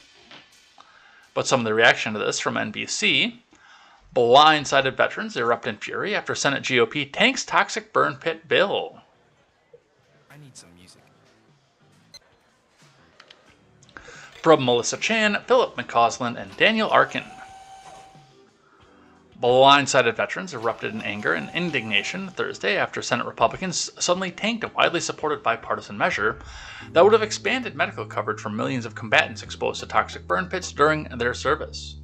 But some of the reaction to this from NBC: blindsided veterans erupt in fury after Senate GOP tanks toxic burn pit bill. I need some music. From Melissa Chan, Philip McCausland, and Daniel Arkin. Blindsided veterans erupted in anger and indignation Thursday after Senate Republicans suddenly tanked a widely supported bipartisan measure that would have expanded medical coverage for millions of combatants exposed to toxic burn pits during their service.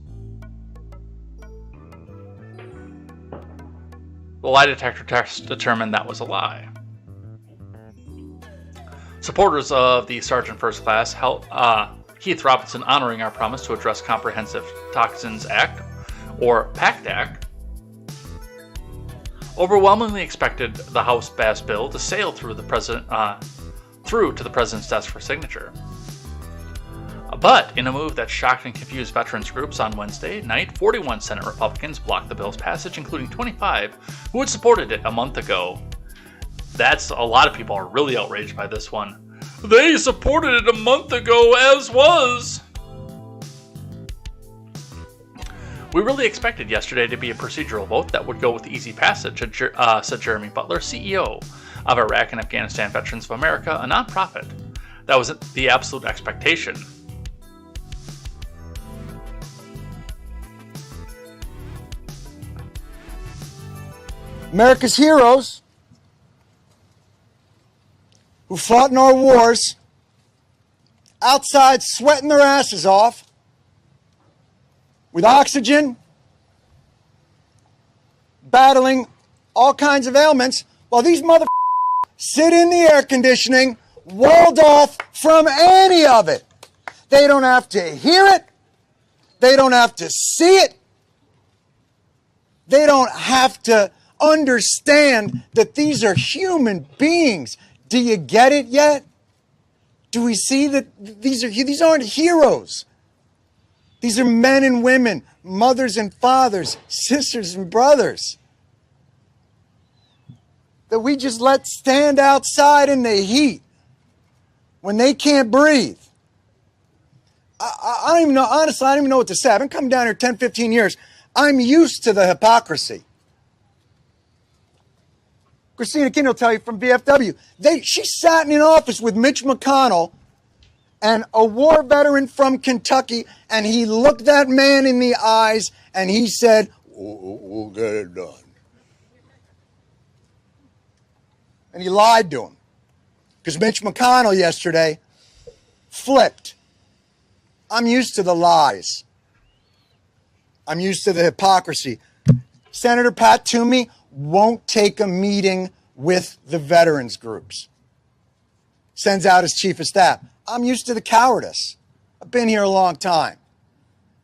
The lie detector test determined that was a lie. Supporters of the Sergeant First Class Heath Robinson honoring our promise to address Comprehensive Toxins Act, or PACT Act, overwhelmingly expected the House-passed bill to sail through to the president's desk for signature. But in a move that shocked and confused veterans groups on Wednesday night, 41 Senate Republicans blocked the bill's passage, including 25 who had supported it a month ago. That's a lot of people are really outraged by this one. They supported it a month ago as was. We really expected yesterday to be a procedural vote that would go with easy passage, said Jeremy Butler, CEO of Iraq and Afghanistan Veterans of America, a nonprofit. That was the absolute expectation. America's heroes who fought in our wars outside sweating their asses off with oxygen, battling all kinds of ailments, while these motherfuckers sit in the air conditioning, walled off from any of it. They don't have to hear it. They don't have to see it. They don't have to understand that these are human beings. Do you get it yet? Do we see that these aren't heroes? These are men and women, mothers and fathers, sisters and brothers that we just let stand outside in the heat when they can't breathe. I don't even know, honestly, I don't even know what to say. I've been coming down here 10, 15 years. I'm used to the hypocrisy. Christina King will tell you from VFW. She sat in an office with Mitch McConnell and a war veteran from Kentucky, and he looked that man in the eyes and he said, "We'll get it done." And he lied to him. Because Mitch McConnell yesterday flipped. I'm used to the lies. I'm used to the hypocrisy. Senator Pat Toomey won't take a meeting with the veterans groups. Sends out his chief of staff. I'm used to the cowardice. I've been here a long time.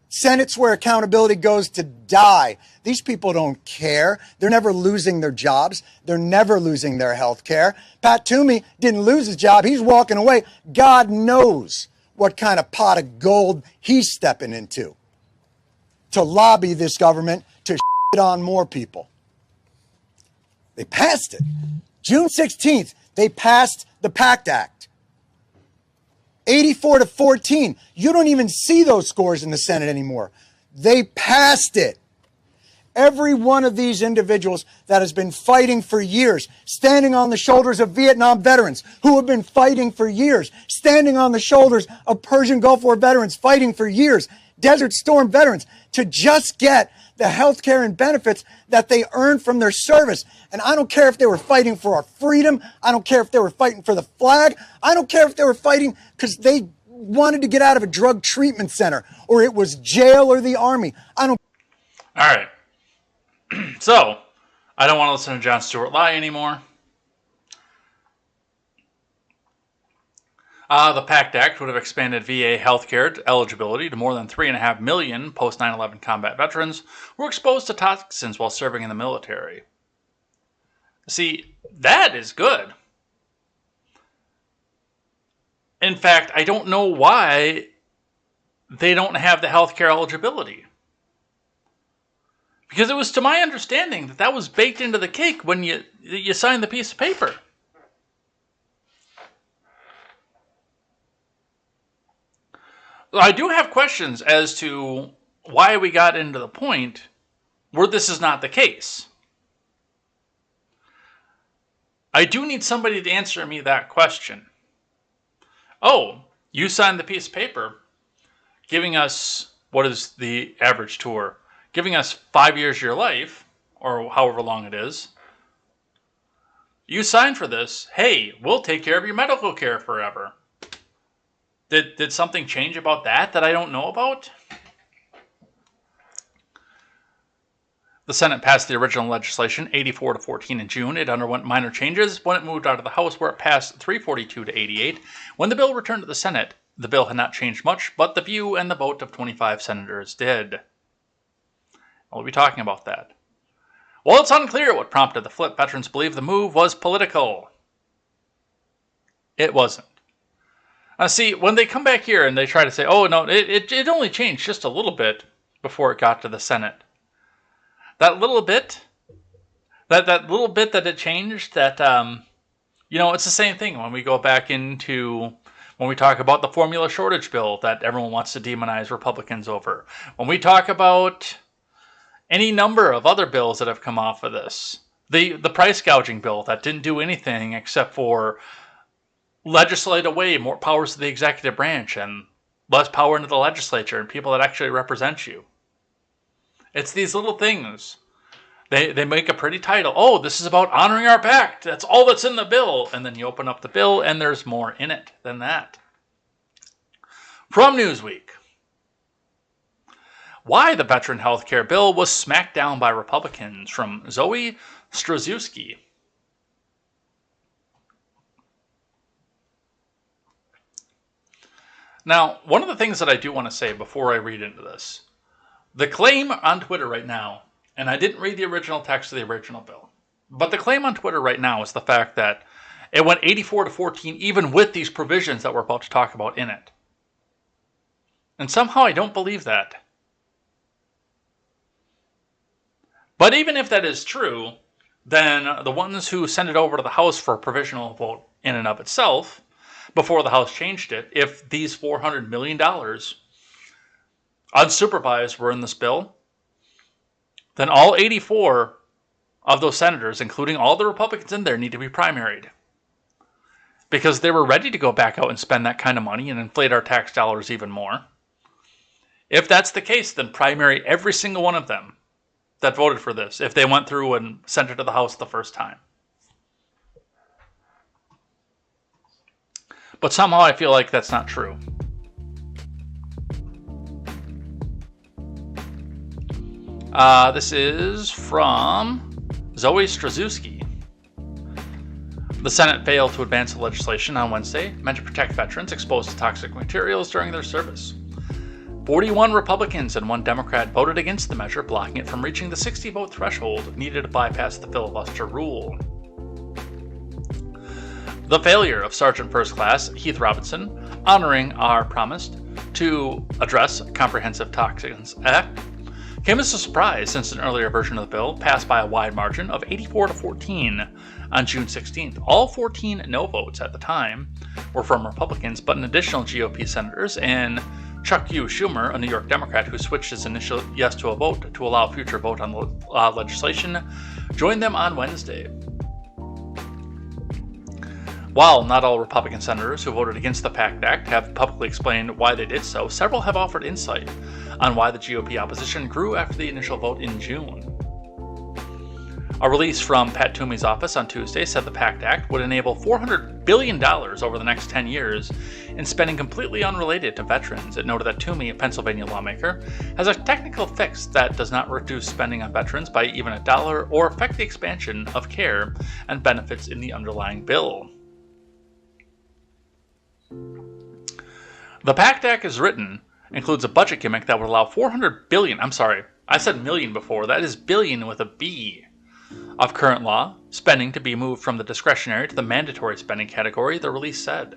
Senate's where accountability goes to die. These people don't care. They're never losing their jobs. They're never losing their health care. Pat Toomey didn't lose his job. He's walking away. God knows what kind of pot of gold he's stepping into to lobby this government to shit on more people. They passed it. June 16th, they passed the PACT Act. 84-14. You don't even see those scores in the Senate anymore. They passed it. Every one of these individuals that has been fighting for years, standing on the shoulders of Vietnam veterans who have been fighting for years, standing on the shoulders of Persian Gulf War veterans fighting for years, Desert Storm veterans, to just get the health care and benefits that they earned from their service. And I don't care if they were fighting for our freedom. I don't care if they were fighting for the flag. I don't care if they were fighting because they wanted to get out of a drug treatment center, or it was jail or the army. I don't. All right. So, I don't want to listen to Jon Stewart lie anymore. The PACT Act would have expanded VA healthcare eligibility to more than 3.5 million post 9/11 combat veterans who were exposed to toxins while serving in the military. See, that is good. In fact, I don't know why they don't have the healthcare eligibility. Because it was to my understanding that was baked into the cake when you signed the piece of paper. I do have questions as to why we got into the point where this is not the case. I do need somebody to answer me that question. Oh, you signed the piece of paper giving us, what is the average tour? Giving us 5 years of your life, or however long it is. You signed for this. Hey, we'll take care of your medical care forever. Did something change about that I don't know about? The Senate passed the original legislation 84-14 in June. It underwent minor changes when it moved out of the House, where it passed 342-88. When the bill returned to the Senate, the bill had not changed much, but the view and the vote of 25 senators did. We'll be talking about that. Well, it's unclear what prompted the flip. Veterans believe the move was political. It wasn't. See, when they come back here and they try to say, oh, no, it only changed just a little bit before it got to the Senate. That little bit, that little bit that it changed, that, it's the same thing when we go back into, when we talk about the formula shortage bill that everyone wants to demonize Republicans over. When we talk about any number of other bills that have come off of this. The price gouging bill that didn't do anything except for legislate away more powers to the executive branch and less power into the legislature and people that actually represent you. It's these little things. They make a pretty title. Oh, this is about honoring our pact. That's all that's in the bill. And then you open up the bill and there's more in it than that. From Newsweek. Why the veteran health care bill was smacked down by Republicans, from Zoe Strzelecki. Now, one of the things that I do want to say before I read into this, the claim on Twitter right now, and I didn't read the original text of the original bill, but the claim on Twitter right now is the fact that it went 84-14 even with these provisions that we're about to talk about in it. And somehow I don't believe that. But even if that is true, then the ones who sent it over to the House for a provisional vote in and of itself, before the House changed it, if these $400 million unsupervised were in this bill, then all 84 of those senators, including all the Republicans in there, need to be primaried. Because they were ready to go back out and spend that kind of money and inflate our tax dollars even more. If that's the case, then primary every single one of them that voted for this, if they went through and sent it to the House the first time. But somehow I feel like that's not true. This is from Zoe Strzelecki. The Senate failed to advance the legislation on Wednesday meant to protect veterans exposed to toxic materials during their service. 41 Republicans and 1 Democrat voted against the measure, blocking it from reaching the 60-vote threshold needed to bypass the filibuster rule. The failure of Sergeant First Class Heath Robinson honoring our promise to address Comprehensive Toxins Act came as a surprise, since an earlier version of the bill passed by a wide margin of 84-14 on June 16th. All 14 no votes at the time were from Republicans, but an additional GOP senators and Chuck Schumer, a New York Democrat who switched his initial yes to a vote to allow future vote on the legislation, joined them on Wednesday. While not all Republican senators who voted against the PACT Act have publicly explained why they did so, several have offered insight on why the GOP opposition grew after the initial vote in June. A release from Pat Toomey's office on Tuesday said the PACT Act would enable $400 billion over the next 10 years in spending completely unrelated to veterans. It noted that Toomey, a Pennsylvania lawmaker, has a technical fix that does not reduce spending on veterans by even $1 or affect the expansion of care and benefits in the underlying bill. The PACT Act as written includes a budget gimmick that would allow $400 billion, I'm sorry, I said million before, that is billion with a B, of current law spending to be moved from the discretionary to the mandatory spending category, the release said.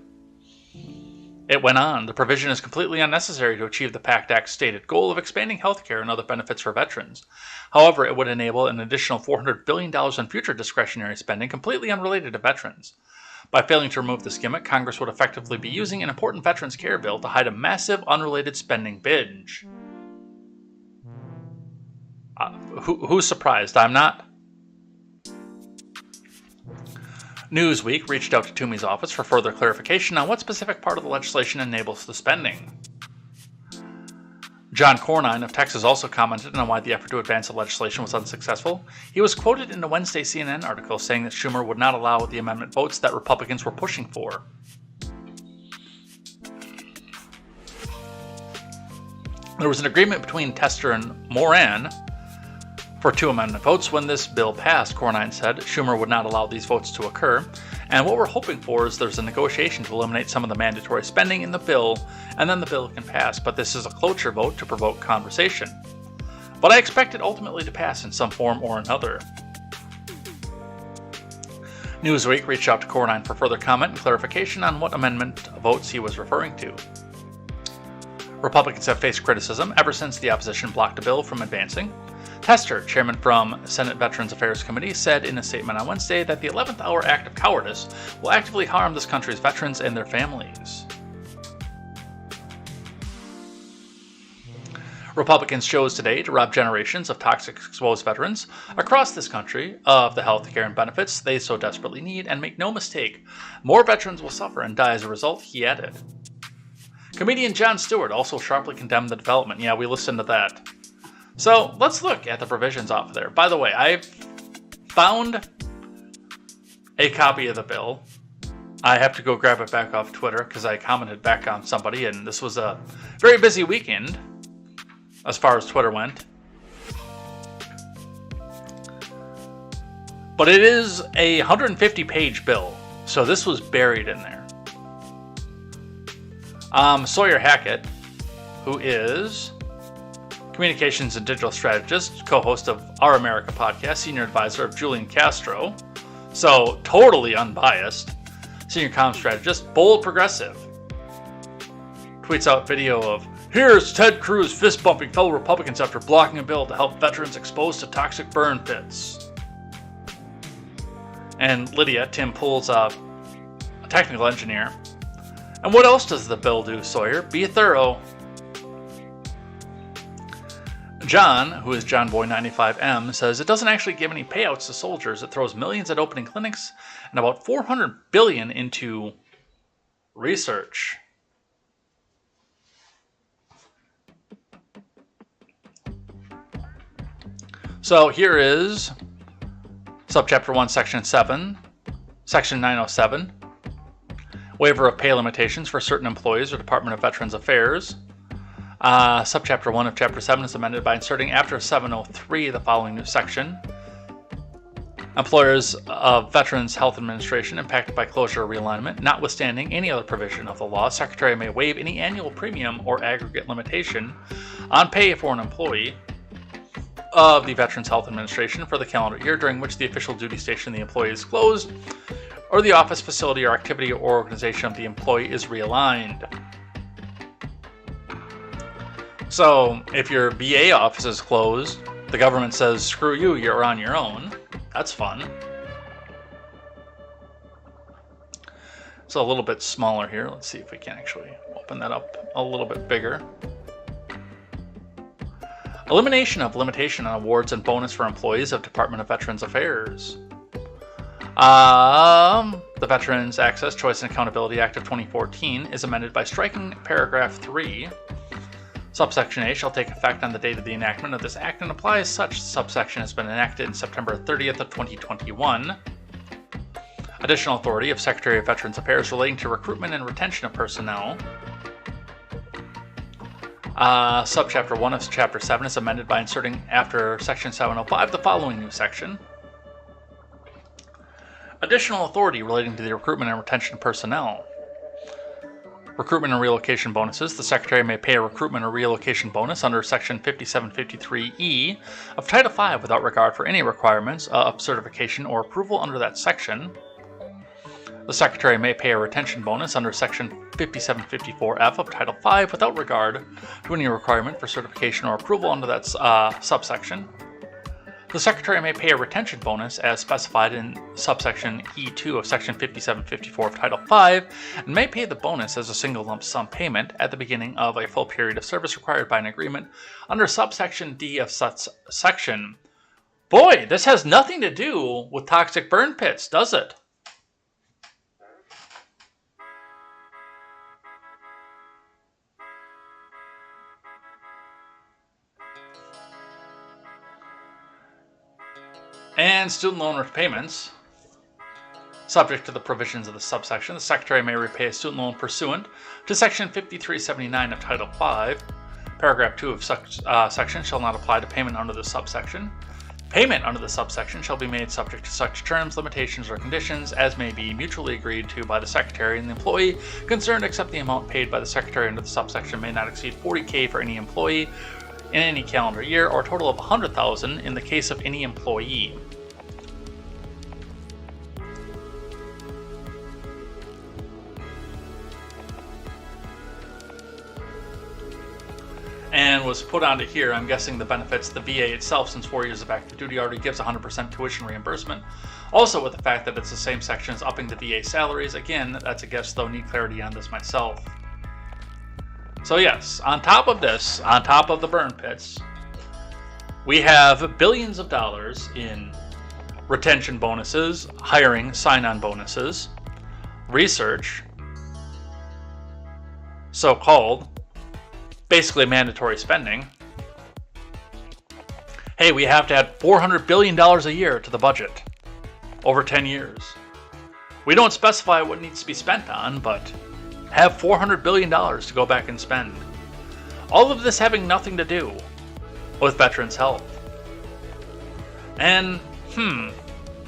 It went on, the provision is completely unnecessary to achieve the PACT Act's stated goal of expanding health care and other benefits for veterans. However, it would enable an additional $400 billion in future discretionary spending completely unrelated to veterans. By failing to remove this gimmick, Congress would effectively be using an important veterans care bill to hide a massive unrelated spending binge. Who's surprised? I'm not. Newsweek reached out to Toomey's office for further clarification on what specific part of the legislation enables the spending. John Cornyn of Texas also commented on why the effort to advance the legislation was unsuccessful. He was quoted in a Wednesday CNN article saying that Schumer would not allow the amendment votes that Republicans were pushing for. There was an agreement between Tester and Moran for 2 amendment votes when this bill passed, Cornyn said. Schumer would not allow these votes to occur, and what we're hoping for is there's a negotiation to eliminate some of the mandatory spending in the bill, and then the bill can pass, but this is a cloture vote to provoke conversation. But I expect it ultimately to pass in some form or another. Newsweek reached out to Cornyn for further comment and clarification on what amendment votes he was referring to. Republicans have faced criticism ever since the opposition blocked a bill from advancing. Tester, chairman from Senate Veterans Affairs Committee, said in a statement on Wednesday that the 11th hour act of cowardice will actively harm this country's veterans and their families. Republicans chose today to rob generations of toxic exposed veterans across this country of the health care and benefits they so desperately need, and make no mistake, more veterans will suffer and die as a result, he added. Comedian Jon Stewart also sharply condemned the development. Yeah, we listened to that. So let's look at the provisions off of there. By the way, I found a copy of the bill. I have to go grab it back off Twitter because I commented back on somebody, and this was a very busy weekend as far as Twitter went. But it is a 150-page bill, so this was buried in there. Sawyer Hackett, who is communications and digital strategist, co-host of Our America podcast, senior advisor of Julian Castro, so totally unbiased, senior comm strategist, bold progressive, tweets out video of, here's Ted Cruz fist-bumping fellow Republicans after blocking a bill to help veterans exposed to toxic burn pits. And Lydia, Tim Poole's a technical engineer. And what else does the bill do, Sawyer? Be thorough. John, who is JohnBoy95M, says it doesn't actually give any payouts to soldiers. It throws millions at opening clinics and about $400 billion into research. So here is Subchapter 1, Section 7, Section 907, waiver of pay limitations for certain employees or Department of Veterans Affairs. Subchapter 1 of Chapter 7 is amended by inserting after 703 the following new section. Employers of Veterans Health Administration impacted by closure or realignment, notwithstanding any other provision of the law, Secretary may waive any annual premium or aggregate limitation on pay for an employee of the Veterans Health Administration for the calendar year during which the official duty station of the employee is closed, or the office, facility, or activity or organization of the employee is realigned. So, if your VA office is closed, the government says, screw you, you're on your own. That's fun. It's a little bit smaller here. Let's see if we can actually open that up a little bit bigger. Elimination of limitation on awards and bonus for employees of Department of Veterans Affairs. The Veterans Access, Choice, and Accountability Act of 2014 is amended by striking paragraph 3. Subsection A shall take effect on the date of the enactment of this act and apply as such. Subsection has been enacted in September 30th of 2021. Additional authority of Secretary of Veterans Affairs relating to recruitment and retention of personnel. Subchapter 1 of Chapter 7 is amended by inserting after Section 705 the following new section. Additional authority relating to the recruitment and retention of personnel. Recruitment and relocation bonuses. The Secretary may pay a recruitment or relocation bonus under Section 5753E of Title V without regard for any requirements of certification or approval under that section. The Secretary may pay a retention bonus under Section 5754F of Title V without regard to any requirement for certification or approval under that subsection. The Secretary may pay a retention bonus as specified in subsection E2 of Section 5754 of Title V, and may pay the bonus as a single lump sum payment at the beginning of a full period of service required by an agreement under subsection D of such section. Boy, this has nothing to do with toxic burn pits, does it? And student loan repayments. Subject to the provisions of the subsection, the Secretary may repay a student loan pursuant to Section 5379 of Title V. Paragraph 2 of such section shall not apply to payment under the subsection. Payment under the subsection shall be made subject to such terms, limitations, or conditions as may be mutually agreed to by the Secretary and the employee concerned, except the amount paid by the Secretary under the subsection may not exceed $40,000 for any employee in any calendar year, or a total of $100,000 in the case of any employee. And was put onto here, I'm guessing the benefits, the VA itself, since 4 years of active duty, already gives 100% tuition reimbursement. Also with the fact that it's the same section as upping the VA salaries. Again, that's a guess, though, need clarity on this myself. So yes, on top of this, on top of the burn pits, we have billions of dollars in retention bonuses, hiring, sign-on bonuses, research, so-called, basically mandatory spending. Hey, we have to add $400 billion a year to the budget over 10 years. We don't specify what needs to be spent on, but have $400 billion to go back and spend. All of this having nothing to do with veterans' health. And,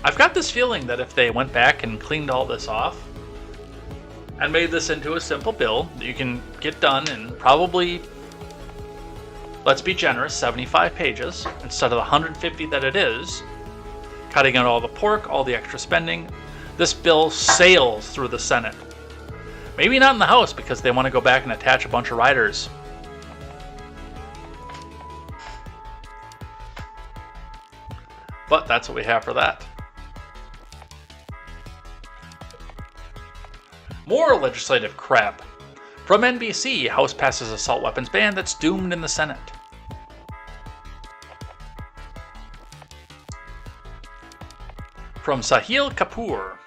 I've got this feeling that if they went back and cleaned all this off and made this into a simple bill that you can get done in probably, let's be generous, 75 pages instead of the 150 that it is, cutting out all the pork, all the extra spending, this bill sails through the Senate. Maybe not in the House because they want to go back and attach a bunch of riders. But that's what we have for that. More legislative crap. From NBC, House passes assault weapons ban that's doomed in the Senate. From Sahil Kapoor.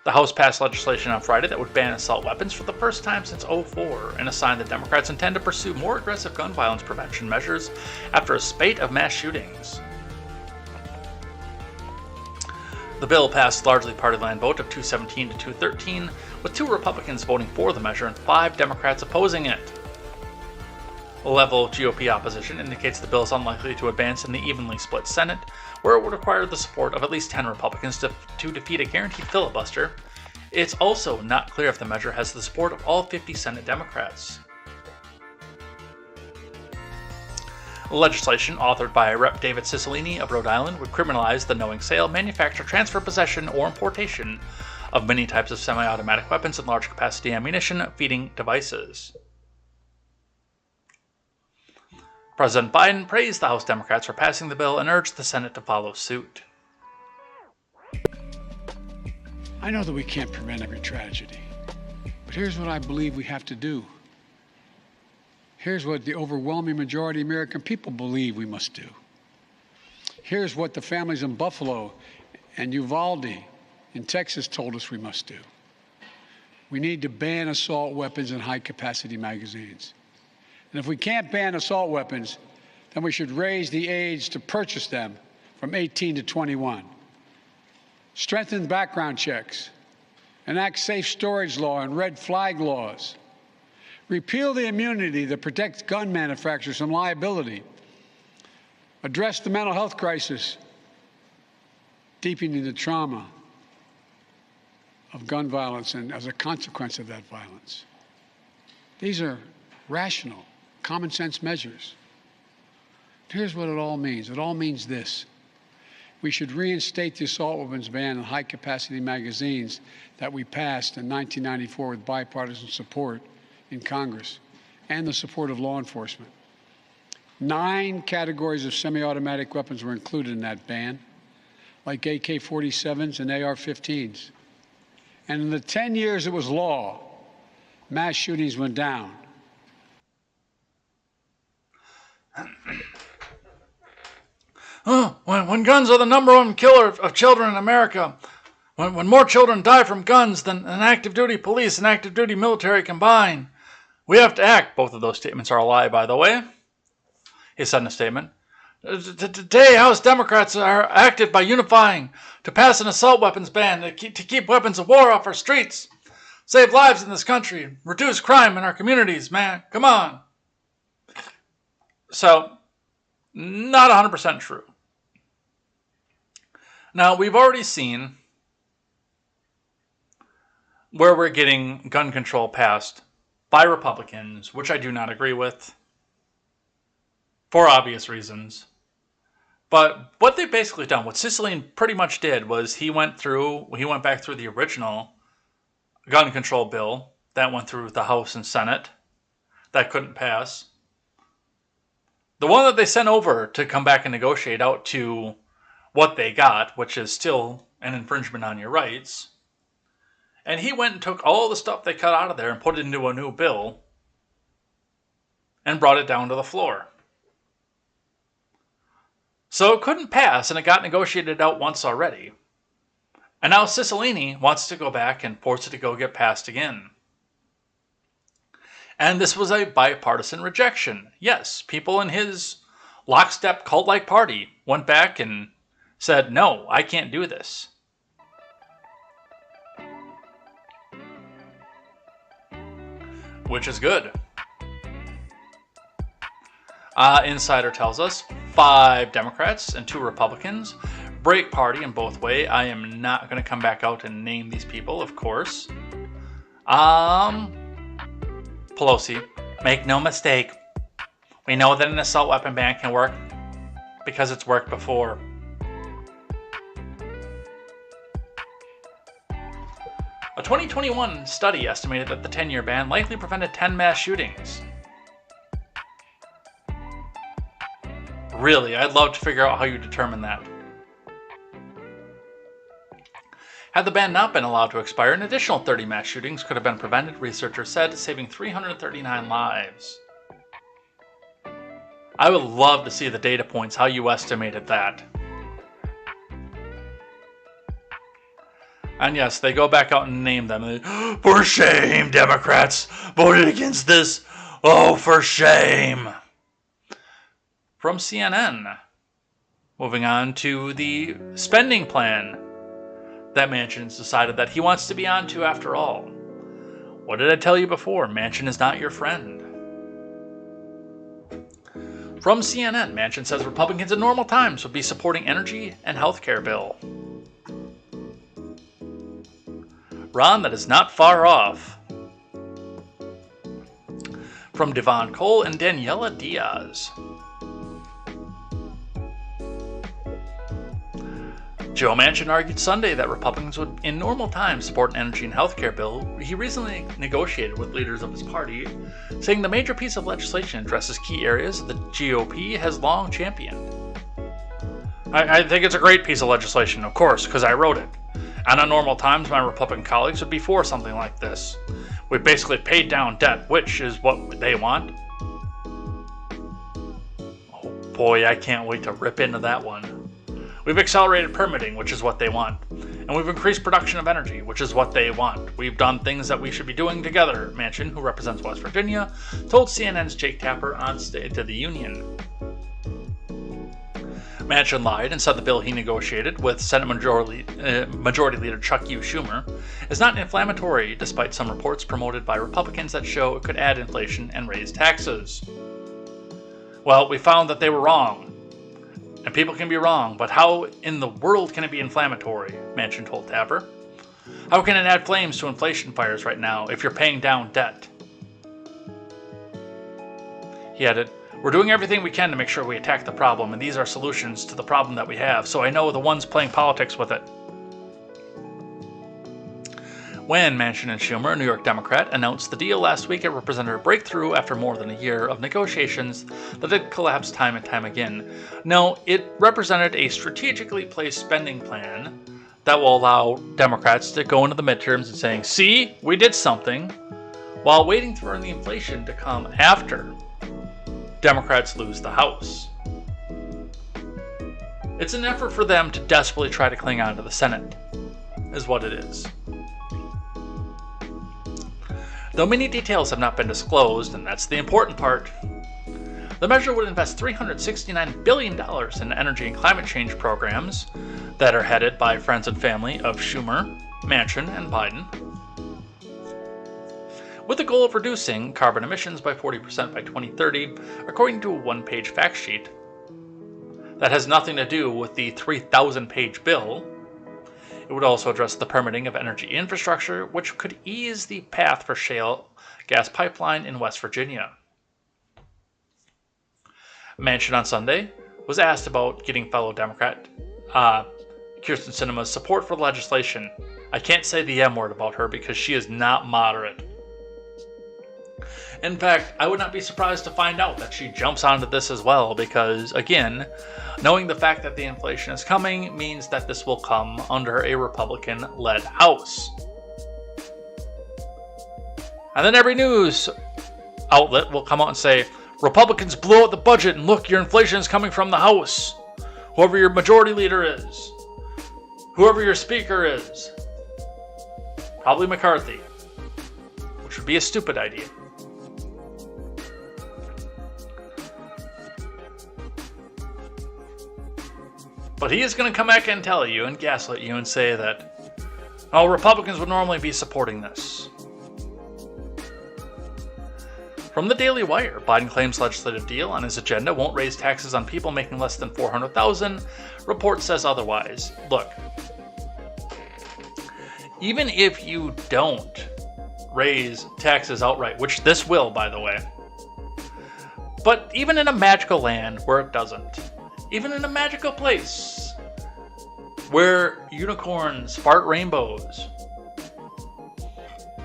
The House passed legislation on Friday that would ban assault weapons for the first time since 2004, and a sign that Democrats intend to pursue more aggressive gun violence prevention measures after a spate of mass shootings. The bill passed largely party line vote of 217 to 213, with 2 Republicans voting for the measure and 5 Democrats opposing it. The level of GOP opposition indicates the bill is unlikely to advance in the evenly split Senate, where it would require the support of at least 10 Republicans to defeat a guaranteed filibuster. It's also not clear if the measure has the support of all 50 Senate Democrats. Legislation authored by Rep. David Cicilline of Rhode Island would criminalize the knowing sale, manufacture, transfer, possession, or importation of many types of semi-automatic weapons and large-capacity ammunition feeding devices. President Biden praised the House Democrats for passing the bill and urged the Senate to follow suit. I know that we can't prevent every tragedy, but here's what I believe we have to do. Here's what the overwhelming majority of American people believe we must do. Here's what the families in Buffalo and Uvalde in Texas told us we must do. We need to ban assault weapons and high-capacity magazines. And if we can't ban assault weapons, then we should raise the age to purchase them from 18 to 21. Strengthen background checks. Enact safe storage law and red flag laws. Repeal the immunity that protects gun manufacturers from liability. Address the mental health crisis, deepening the trauma of gun violence and as a consequence of that violence. These are rational, common sense measures. Here's what it all means. It all means this. We should reinstate the assault weapons ban on high-capacity magazines that we passed in 1994 with bipartisan support in Congress and the support of law enforcement. 9 categories of semi-automatic weapons were included in that ban, like AK-47s and AR-15s. And in the 10 years it was law, mass shootings went down. When guns are the #1 killer of children in America, when more children die from guns than an active duty police and active duty military combine, we have to act. Both of those statements are a lie, by the way. He said in a statement. Today, House Democrats are active by unifying to pass an assault weapons ban to keep weapons of war off our streets, save lives in this country, reduce crime in our communities, man. Come on. So, not 100% true. Now, we've already seen where we're getting gun control passed by Republicans, which I do not agree with, for obvious reasons. But what they've basically done, what Cicilline pretty much did, was he went back through the original gun control bill that went through the House and Senate that couldn't pass. The one that they sent over to come back and negotiate out to what they got, which is still an infringement on your rights. And he went and took all the stuff they cut out of there and put it into a new bill and brought it down to the floor. So it couldn't pass, and it got negotiated out once already. And now Cicilline wants to go back and force it to go get passed again. And this was a bipartisan rejection. Yes, people in his lockstep cult-like party went back and said, no, I can't do this. Which is good. Insider tells us 5 Democrats and 2 Republicans break party in both ways. I am not going to come back out and name these people, of course. Pelosi, make no mistake. We know that an assault weapon ban can work because it's worked before. A 2021 study estimated that the 10-year ban likely prevented 10 mass shootings. Really, I'd love to figure out how you determine that. Had the ban not been allowed to expire, an additional 30 mass shootings could have been prevented, researchers said, saving 339 lives. I would love to see the data points, how you estimated that. And yes, they go back out and name them. For shame, Democrats voted against this. Oh, for shame. From CNN. Moving on to the spending plan that Manchin's decided that he wants to be on to after all. What did I tell you before? Manchin is not your friend. From CNN, Manchin says Republicans in normal times would be supporting energy and healthcare bill. Ron, that is not far off. From Devon Cole and Daniela Diaz. Joe Manchin argued Sunday that Republicans would, in normal times, support an energy and healthcare bill he recently negotiated with leaders of his party, saying the major piece of legislation addresses key areas the GOP has long championed. I think it's a great piece of legislation, of course, because I wrote it. And on normal times, my Republican colleagues would be for something like this. We basically paid down debt, which is what they want. Oh boy, I can't wait to rip into that one. We've accelerated permitting, which is what they want. And we've increased production of energy, which is what they want. We've done things that we should be doing together, Manchin, who represents West Virginia, told CNN's Jake Tapper on State of the Union. Manchin lied and said the bill he negotiated with Senate Majority Leader Chuck Schumer is not inflammatory, despite some reports promoted by Republicans that show it could add inflation and raise taxes. Well, we found that they were wrong. And people can be wrong, but how in the world can it be inflammatory? Manchin told Tapper. How can it add flames to inflation fires right now if you're paying down debt? He added, we're doing everything we can to make sure we attack the problem, and these are solutions to the problem that we have, so I know the ones playing politics with it. When Manchin and Schumer, a New York Democrat, announced the deal last week, it represented a breakthrough after more than a year of negotiations that had collapsed time and time again. No, it represented a strategically placed spending plan that will allow Democrats to go into the midterms and saying, see, we did something, while waiting for the inflation to come after Democrats lose the House. It's an effort for them to desperately try to cling on to the Senate, is what it is. Though many details have not been disclosed, and that's the important part, the measure would invest $369 billion in energy and climate change programs that are headed by friends and family of Schumer, Manchin, and Biden, with the goal of reducing carbon emissions by 40% by 2030, according to a one-page fact sheet that has nothing to do with the 3,000-page bill. It would also address the permitting of energy infrastructure, which could ease the path for shale gas pipeline in West Virginia. Manchin on Sunday was asked about getting fellow Democrat Kyrsten Sinema's support for the legislation. I can't say the M word about her because she is not moderate. In fact, I would not be surprised to find out that she jumps onto this as well because, again, knowing the fact that the inflation is coming means that this will come under a Republican-led House. And then every news outlet will come out and say, Republicans blew out the budget and look, your inflation is coming from the House. Whoever your majority leader is. Whoever your speaker is. Probably McCarthy. Which would be a stupid idea. But he is going to come back and tell you and gaslight you and say that, oh, Republicans would normally be supporting this. From the Daily Wire, Biden claims legislative deal on his agenda won't raise taxes on people making less than $400,000. Report says otherwise. Look, even if you don't raise taxes outright, which this will, by the way, but even in a magical land where it doesn't, even in a magical place where unicorns fart rainbows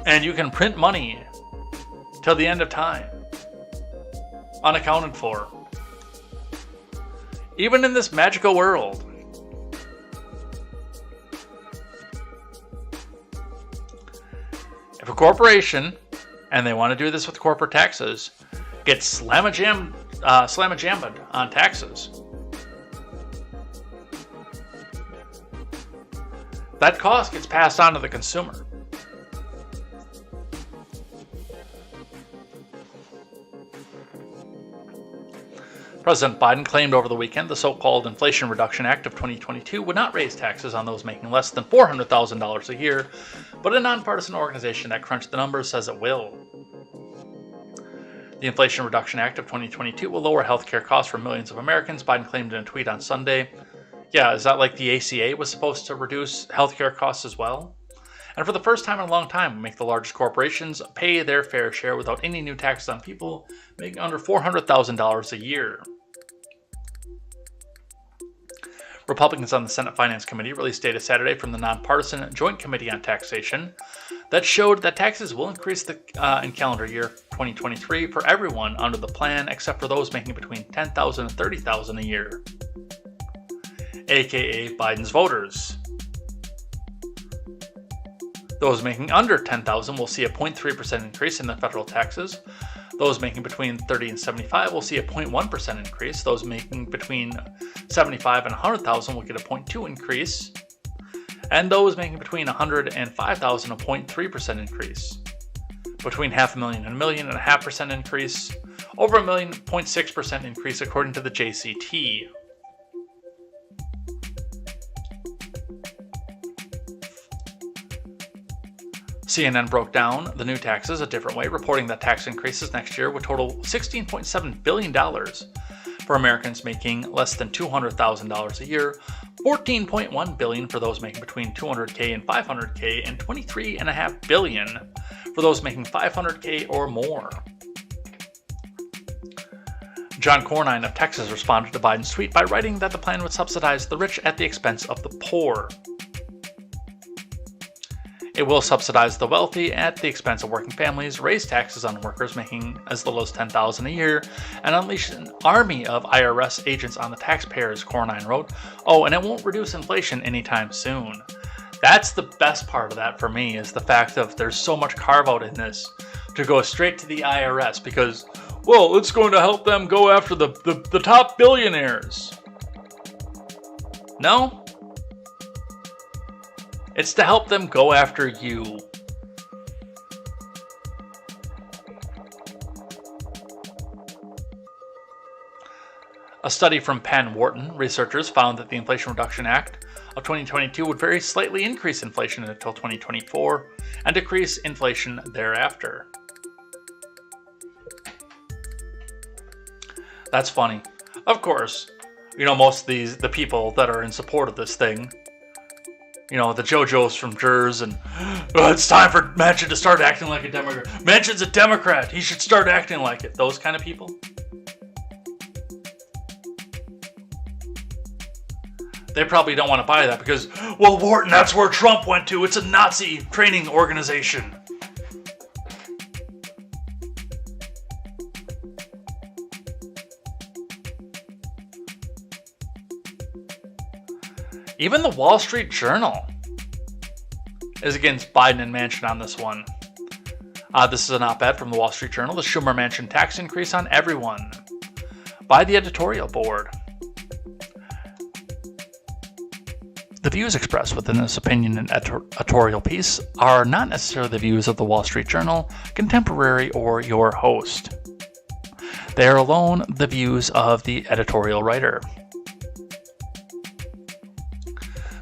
and you can print money till the end of time, unaccounted for. Even in this magical world, if a corporation, and they want to do this with corporate taxes, gets slam-a-jammed on taxes, that cost gets passed on to the consumer. President Biden claimed over the weekend the so-called Inflation Reduction Act of 2022 would not raise taxes on those making less than $400,000 a year, but a nonpartisan organization that crunched the numbers says it will. The Inflation Reduction Act of 2022 will lower healthcare costs for millions of Americans, Biden claimed in a tweet on Sunday. Yeah, is that like the ACA was supposed to reduce healthcare costs as well? And for the first time in a long time, make the largest corporations pay their fair share without any new taxes on people making under $400,000 a year. Republicans on the Senate Finance Committee released data Saturday from the nonpartisan Joint Committee on Taxation that showed that taxes will increase in calendar year 2023 for everyone under the plan except for those making between $10,000 and $30,000 a year, aka Biden's voters. Those making under $10,000 will see a 0.3% increase in the federal taxes. Those making between $30,000 and $75,000 will see a 0.1% increase. Those making between $75,000 and $100,000 will get a 0.2% increase. and those making between $100,000 and $5,000 a 0.3% increase. Between $500,000 and $1 million, a 0.5% increase. Over $1 million, 0.6% increase according to the JCT. CNN broke down the new taxes a different way, reporting that tax increases next year would total $16.7 billion for Americans making less than $200,000 a year, $14.1 billion for those making between $200K and $500K, and $23.5 billion for those making $500K or more. John Cornyn of Texas responded to Biden's tweet by writing that the plan would subsidize the rich at the expense of the poor. It will subsidize the wealthy at the expense of working families, raise taxes on workers making as little as $10,000 a year, and unleash an army of IRS agents on the taxpayers, Cornyn wrote. Oh, and it won't reduce inflation anytime soon. That's the best part of that for me, is the fact of there's so much carve-out in this to go straight to the IRS because, well, it's going to help them go after the top billionaires. No? It's to help them go after you. A study from Penn Wharton researchers found that the Inflation Reduction Act of 2022 would very slightly increase inflation until 2024 and decrease inflation thereafter. That's funny. Of course, most of the people that are in support of this thing, the JoJo's from Jers and it's time for Manchin to start acting like a Democrat. Manchin's a Democrat. He should start acting like it. Those kind of people. They probably don't want to buy that because, well, Wharton, that's where Trump went to. It's a Nazi training organization. Even the Wall Street Journal is against Biden and Manchin on this one. This is an op-ed from the Wall Street Journal. The Schumer-Manchin tax increase on everyone. By the editorial board. The views expressed within this opinion and editorial piece are not necessarily the views of the Wall Street Journal, Contemporary, or your host. They are alone the views of the editorial writer.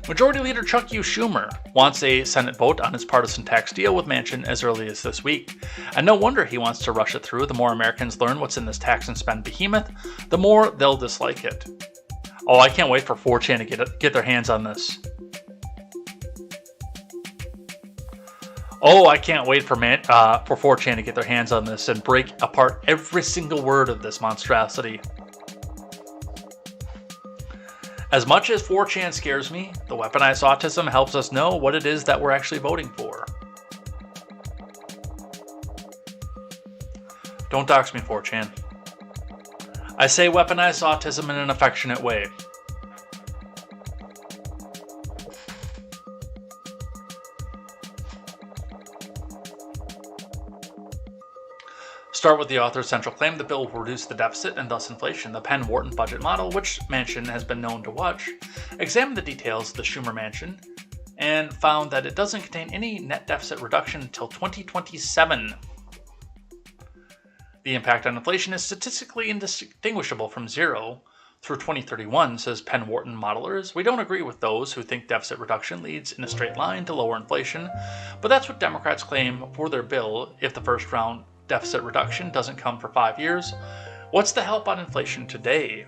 Majority Leader Chuck U. Schumer wants a Senate vote on his partisan tax deal with Manchin as early as this week. And no wonder he wants to rush it through. The more Americans learn what's in this tax and spend behemoth, the more they'll dislike it. Oh, I can't wait for 4chan to get their hands on this. Oh, I can't wait for 4chan to get their hands on this and break apart every single word of this monstrosity. As much as 4chan scares me, the weaponized autism helps us know what it is that we're actually voting for. Don't dox me, 4chan. I say weaponized autism in an affectionate way. Start with the author's central claim: the bill will reduce the deficit and thus inflation. The Penn-Wharton budget model, which Manchin has been known to watch, examined the details of the Schumer-Manchin and found that it doesn't contain any net deficit reduction until 2027. The impact on inflation is statistically indistinguishable from zero through 2031, says Penn-Wharton modelers. We don't agree with those who think deficit reduction leads in a straight line to lower inflation, but that's what Democrats claim for their bill if the first round deficit reduction doesn't come for 5 years. What's the help on inflation today?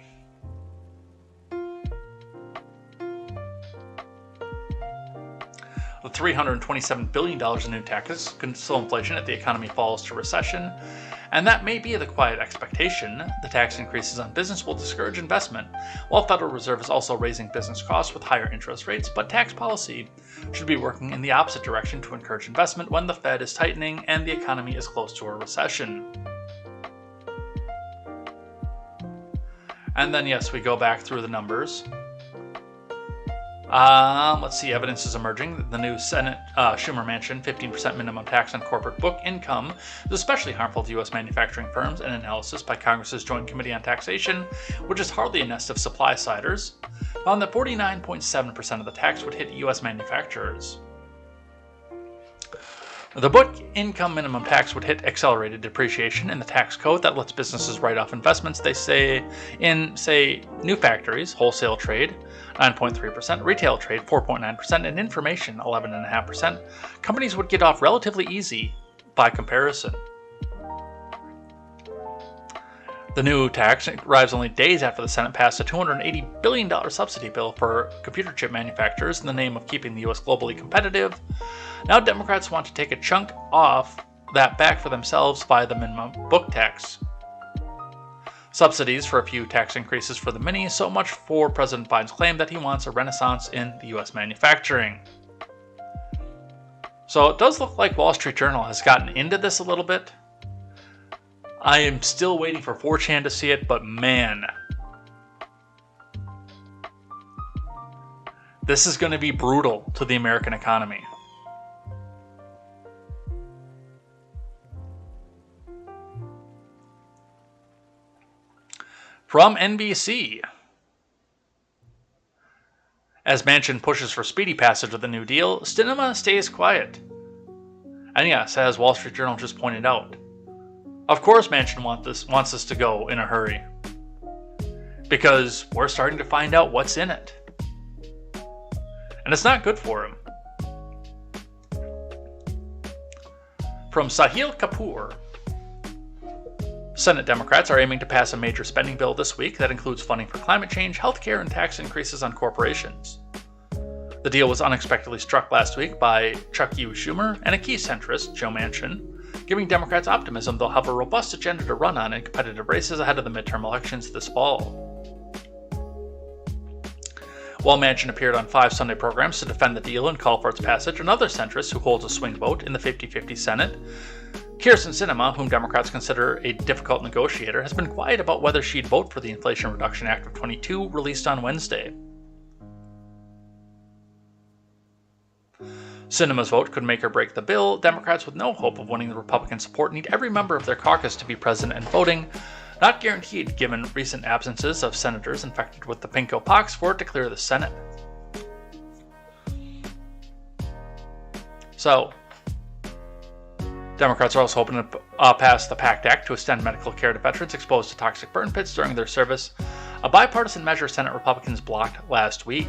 The $327 billion in new taxes can slow inflation if the economy falls to recession, and that may be the quiet expectation. The tax increases on business will discourage investment, while Federal Reserve is also raising business costs with higher interest rates, but tax policy should be working in the opposite direction to encourage investment when the Fed is tightening and the economy is close to a recession. And then, yes, we go back through the numbers. Let's see, evidence is emerging. The new Senate Schumer Manchin 15% minimum tax on corporate book income is especially harmful to U.S. manufacturing firms. An analysis by Congress's Joint Committee on Taxation, which is hardly a nest of supply-siders, found that 49.7% of the tax would hit U.S. manufacturers. The book income minimum tax would hit accelerated depreciation in the tax code that lets businesses write off investments they say in, new factories, wholesale trade, 9.3%, retail trade, 4.9%, and information, 11.5%. Companies would get off relatively easy by comparison. The new tax arrives only days after the Senate passed a $280 billion subsidy bill for computer chip manufacturers in the name of keeping the U.S. globally competitive. Now Democrats want to take a chunk off that back for themselves via the minimum book tax. Subsidies for a few tax increases for the many, so much for President Biden's claim that he wants a renaissance in the U.S. manufacturing. So it does look like Wall Street Journal has gotten into this a little bit. I am still waiting for 4chan to see it, but man, this is going to be brutal to the American economy. From NBC, as Manchin pushes for speedy passage of the New Deal, Sinema stays quiet. And yes, as Wall Street Journal just pointed out, of course Manchin wants this to go in a hurry, because we're starting to find out what's in it. And it's not good for him. From Sahil Kapoor, Senate Democrats are aiming to pass a major spending bill this week that includes funding for climate change, healthcare, and tax increases on corporations. The deal was unexpectedly struck last week by Chuck U. Schumer and a key centrist, Joe Manchin, giving Democrats optimism they'll have a robust agenda to run on in competitive races ahead of the midterm elections this fall. While Manchin appeared on 5 Sunday programs to defend the deal and call for its passage, another centrist who holds a swing vote in the 50-50 Senate, Kyrsten Sinema, whom Democrats consider a difficult negotiator, has been quiet about whether she'd vote for the Inflation Reduction Act of 22 released on Wednesday. Sinema's vote could make or break the bill. Democrats with no hope of winning the Republican support need every member of their caucus to be present and voting, not guaranteed given recent absences of senators infected with the pinko pox for it to clear the Senate. So, Democrats are also hoping to pass the PACT Act to extend medical care to veterans exposed to toxic burn pits during their service, a bipartisan measure Senate Republicans blocked last week.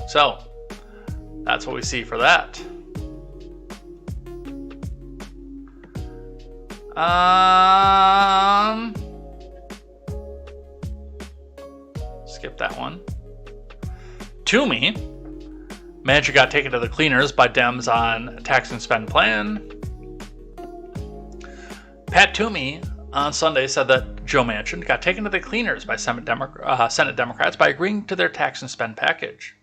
So, that's what we see for that. Skip that one. Toomey, Manchin got taken to the cleaners by Dems on tax and spend plan. Pat Toomey on Sunday said that Joe Manchin got taken to the cleaners by Senate Democrats by agreeing to their tax and spend package.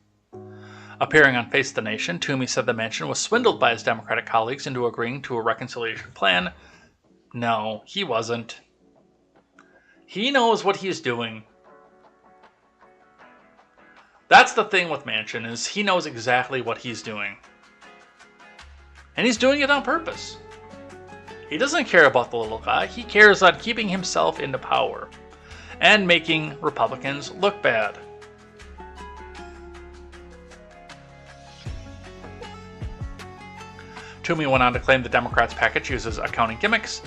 Appearing on Face the Nation, Toomey said that Manchin was swindled by his Democratic colleagues into agreeing to a reconciliation plan. No, he wasn't. He knows what he's doing. That's the thing with Manchin, is he knows exactly what he's doing. And he's doing it on purpose. He doesn't care about the little guy. He cares on keeping himself into power and making Republicans look bad. Toomey went on to claim the Democrats' package uses accounting gimmicks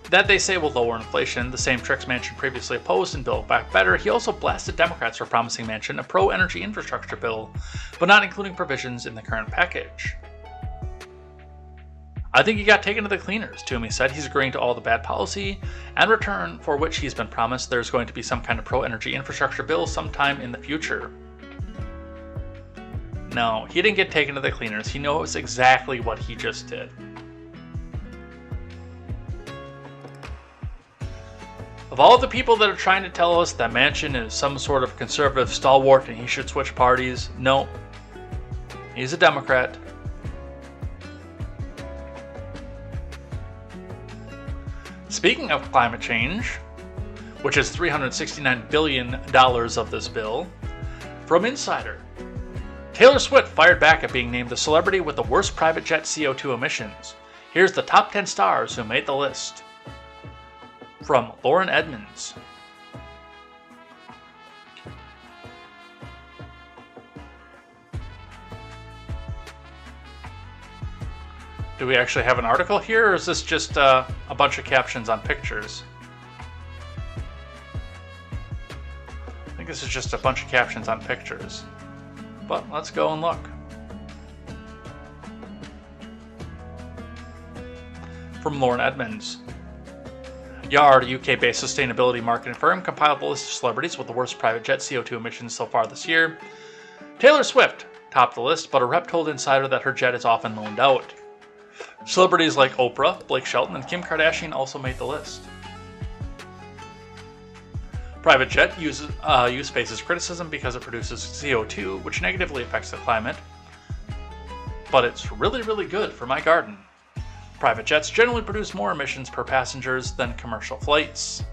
that they say will lower inflation, the same tricks Manchin previously opposed in Build Back Better. He also blasted Democrats for promising Manchin a pro-energy infrastructure bill, but not including provisions in the current package. I think he got taken to the cleaners, Toomey said. He's agreeing to all the bad policy, and return for which he's been promised there's going to be some kind of pro-energy infrastructure bill sometime in the future. No, he didn't get taken to the cleaners. He knows exactly what he just did. Of all the people that are trying to tell us that Manchin is some sort of conservative stalwart and he should switch parties, no. He's a Democrat. Speaking of climate change, which is $369 billion of this bill, From Insider, Taylor Swift fired back at being named the celebrity with the worst private jet CO2 emissions. Here's the top 10 stars who made the list. From Lauren Edmonds. Do we actually have an article here, or is this just a bunch of captions on pictures? I think this is just a bunch of captions on pictures. But let's go and look. From Lauren Edmonds. Yard, a UK-based sustainability marketing firm, compiled a list of celebrities with the worst private jet CO2 emissions so far this year. Taylor Swift topped the list, but a rep told Insider that her jet is often loaned out. Celebrities like Oprah, Blake Shelton, and Kim Kardashian also made the list. Private jet use faces criticism because it produces CO2, which negatively affects the climate. But it's really, really good for my garden. Private jets generally produce more emissions per passengers than commercial flights.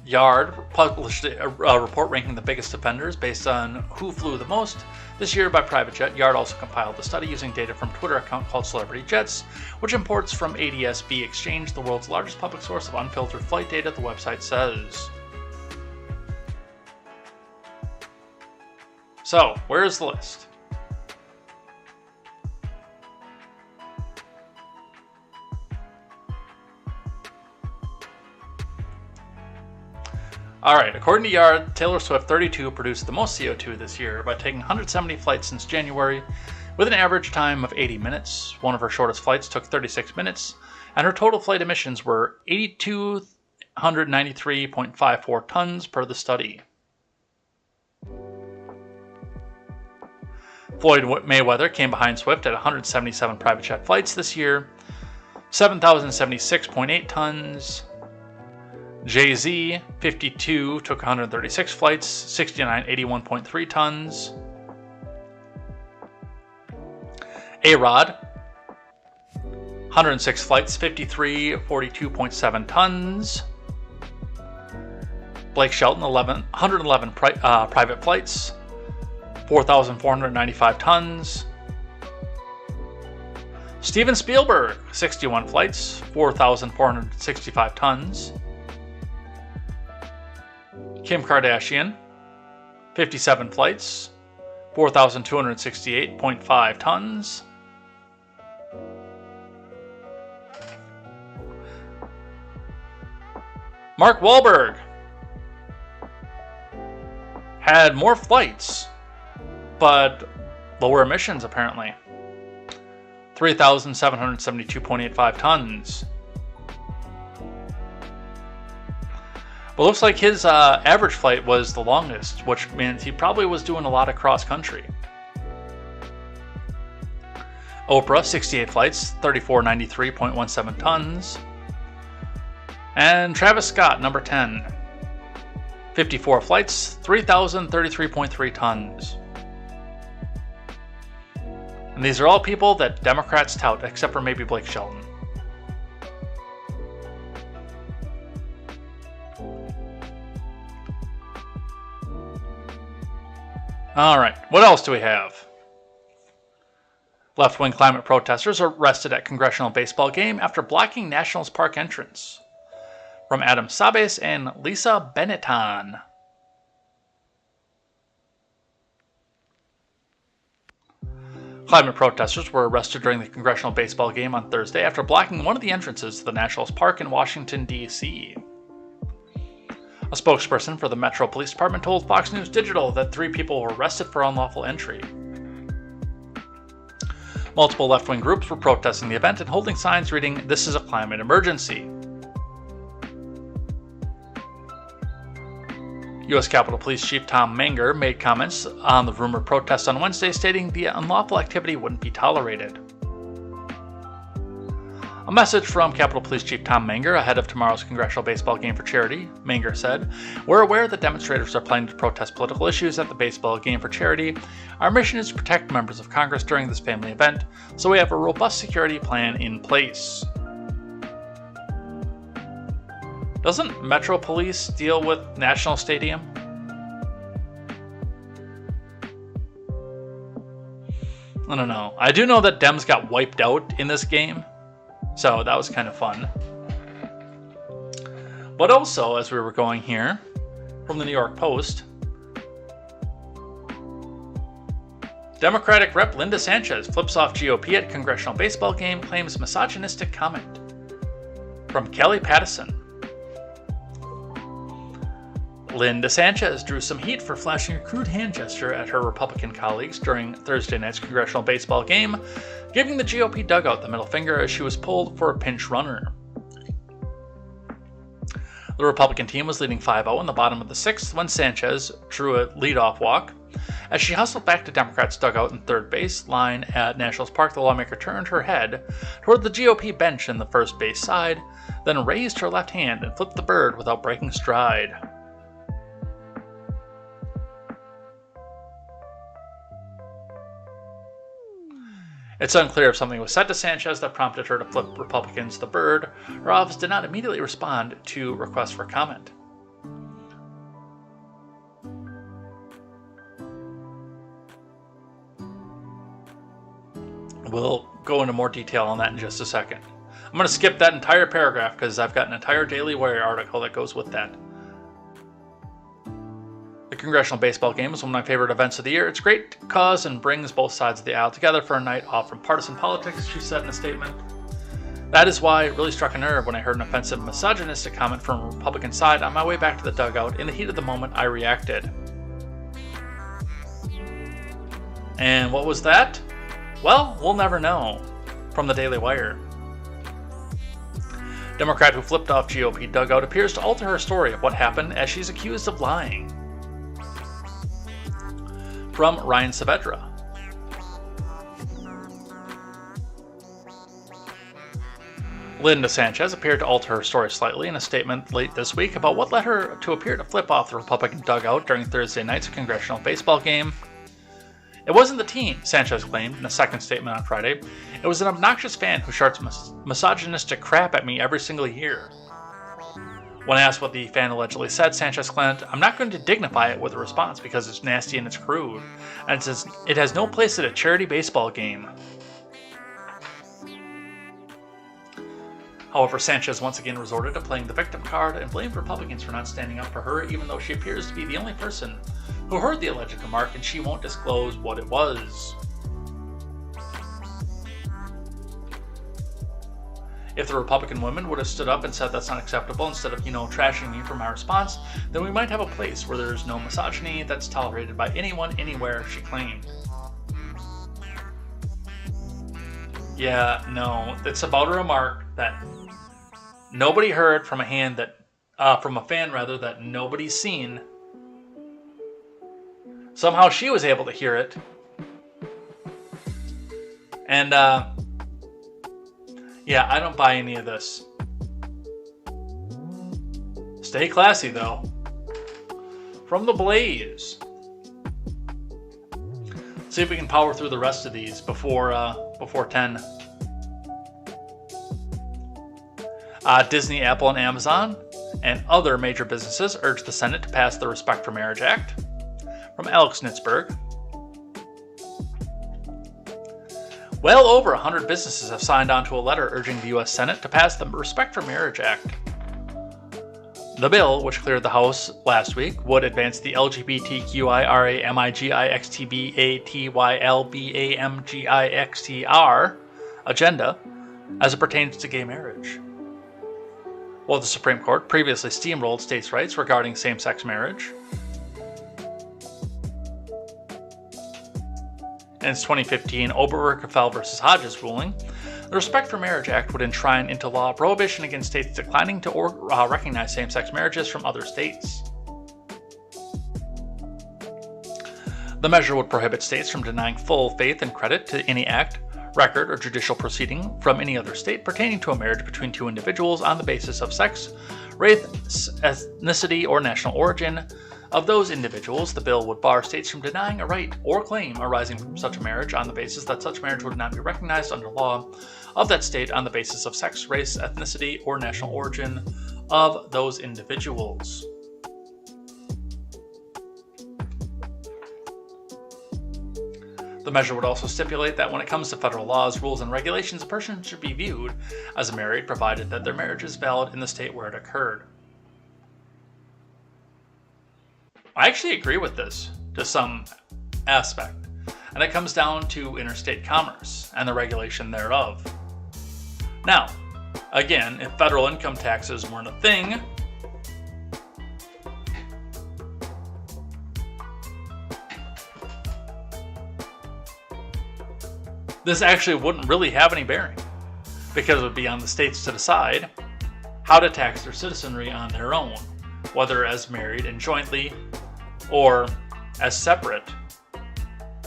Yard published a report ranking the biggest offenders based on who flew the most this year by private jet. Yard also compiled the study using data from Twitter account called Celebrity Jets, which imports from ADS-B Exchange, the world's largest public source of unfiltered flight data, the website says. So, where is the list? Alright, according to Yard, Taylor Swift 32 produced the most CO2 this year by taking 170 flights since January, with an average time of 80 minutes. One of her shortest flights took 36 minutes, and her total flight emissions were 8,293.54 tons per the study. Floyd Mayweather came behind Swift at 177 private jet flights this year, 7,076.8 tons. Jay-Z, 52, took 136 flights, 6981.3 tons. A-Rod, 106 flights, 5342.7 tons. Blake Shelton, 111 private flights, 4,495 tons. Steven Spielberg, 61 flights, 4,465 tons. Kim Kardashian, 57 flights, 4,268.5 tons. Mark Wahlberg had more flights, but lower emissions apparently. 3,772.85 tons. But looks like his average flight was the longest, which means he probably was doing a lot of cross country. Oprah, 68 flights, 3,493.17 tons. And Travis Scott, number 10, 54 flights, 3,033.3 tons. And these are all people that Democrats tout, except for maybe Blake Shelton. Alright, what else do we have? Left-wing climate protesters are arrested at congressional baseball game after blocking Nationals Park entrance. From Adam Sabes and Lisa Benetton. Climate protesters were arrested during the congressional baseball game on Thursday after blocking one of the entrances to the Nationals Park in Washington, D.C. A spokesperson for the Metro Police Department told Fox News Digital that 3 people were arrested for unlawful entry. Multiple left-wing groups were protesting the event and holding signs reading, "This is a climate emergency." U.S. Capitol Police Chief Tom Menger made comments on the rumored protest on Wednesday, stating the unlawful activity wouldn't be tolerated. A message from Capitol Police Chief Tom Menger ahead of tomorrow's congressional baseball game for charity. Menger said, "We're aware that demonstrators are planning to protest political issues at the baseball game for charity. Our mission is to protect members of Congress during this family event, so we have a robust security plan in place." Doesn't Metro Police deal with National Stadium? I don't know. I do know that Dems got wiped out in this game, so that was kind of fun. But also, as we were going here, from the New York Post, Democratic Rep Linda Sanchez flips off GOP at congressional baseball game, claims misogynistic comment. From Kelly Pattison. Linda Sanchez drew some heat for flashing a crude hand gesture at her Republican colleagues during Thursday night's congressional baseball game, giving the GOP dugout the middle finger as she was pulled for a pinch runner. The Republican team was leading 5-0 in the bottom of the sixth when Sanchez drew a leadoff walk. As she hustled back to Democrats' dugout in third base line at Nationals Park, the lawmaker turned her head toward the GOP bench in the first base side, then raised her left hand and flipped the bird without breaking stride. It's unclear if something was said to Sanchez that prompted her to flip Republicans the bird. Her office did not immediately respond to requests for comment. We'll go into more detail on that in just a second. I'm going to skip that entire paragraph because I've got an entire Daily Wire article that goes with that. The congressional baseball game is one of my favorite events of the year. It's a great cause and brings both sides of the aisle together for a night off from partisan politics, she said in a statement. That is why it really struck a nerve when I heard an offensive misogynistic comment from a Republican side. On my way back to the dugout, in the heat of the moment, I reacted. And what was that? Well, we'll never know. From the Daily Wire. Democrat who flipped off GOP dugout appears to alter her story of what happened as she's accused of lying. From Ryan Saavedra. Linda Sanchez appeared to alter her story slightly in a statement late this week about what led her to appear to flip off the Republican dugout during Thursday night's congressional baseball game. It wasn't the team, Sanchez claimed in a second statement on Friday. It was an obnoxious fan who shouts misogynistic crap at me every single year. When asked what the fan allegedly said, Sanchez claimed, I'm not going to dignify it with a response because it's nasty and it's crude, and it has no place at a charity baseball game. However, Sanchez once again resorted to playing the victim card and blamed Republicans for not standing up for her, even though she appears to be the only person who heard the alleged remark and she won't disclose what it was. If the Republican women would have stood up and said that's not acceptable instead of, trashing me for my response, then we might have a place where there's no misogyny that's tolerated by anyone, anywhere, she claimed. Yeah, no, it's about a remark that nobody heard from a fan that nobody's seen. Somehow she was able to hear it. And, yeah, I don't buy any of this. Stay classy, though. From the Blaze. See if we can power through the rest of these before 10. Disney, Apple, and Amazon and other major businesses urge the Senate to pass the Respect for Marriage Act. From Alex Nitzberg. Well over 100 businesses have signed on to a letter urging the U.S. Senate to pass the Respect for Marriage Act. The bill, which cleared the House last week, would advance the LGBTQIRAMIGIXTBATYLBAMGIXTR agenda as it pertains to gay marriage. While the Supreme Court previously steamrolled states' rights regarding same-sex marriage, in its 2015 Obergefell v. Hodges ruling, the Respect for Marriage Act would enshrine into law prohibition against states declining to recognize same-sex marriages from other states. The measure would prohibit states from denying full faith and credit to any act, record, or judicial proceeding from any other state pertaining to a marriage between two individuals on the basis of sex, race, ethnicity, or national origin, of those individuals, the bill would bar states from denying a right or claim arising from such a marriage on the basis that such marriage would not be recognized under law of that state on the basis of sex, race, ethnicity, or national origin of those individuals. The measure would also stipulate that when it comes to federal laws, rules, and regulations, a person should be viewed as married provided that their marriage is valid in the state where it occurred. I actually agree with this to some aspect, and it comes down to interstate commerce and the regulation thereof. Now, again, if federal income taxes weren't a thing, this actually wouldn't really have any bearing, because it would be on the states to decide how to tax their citizenry on their own, whether as married and jointly or as separate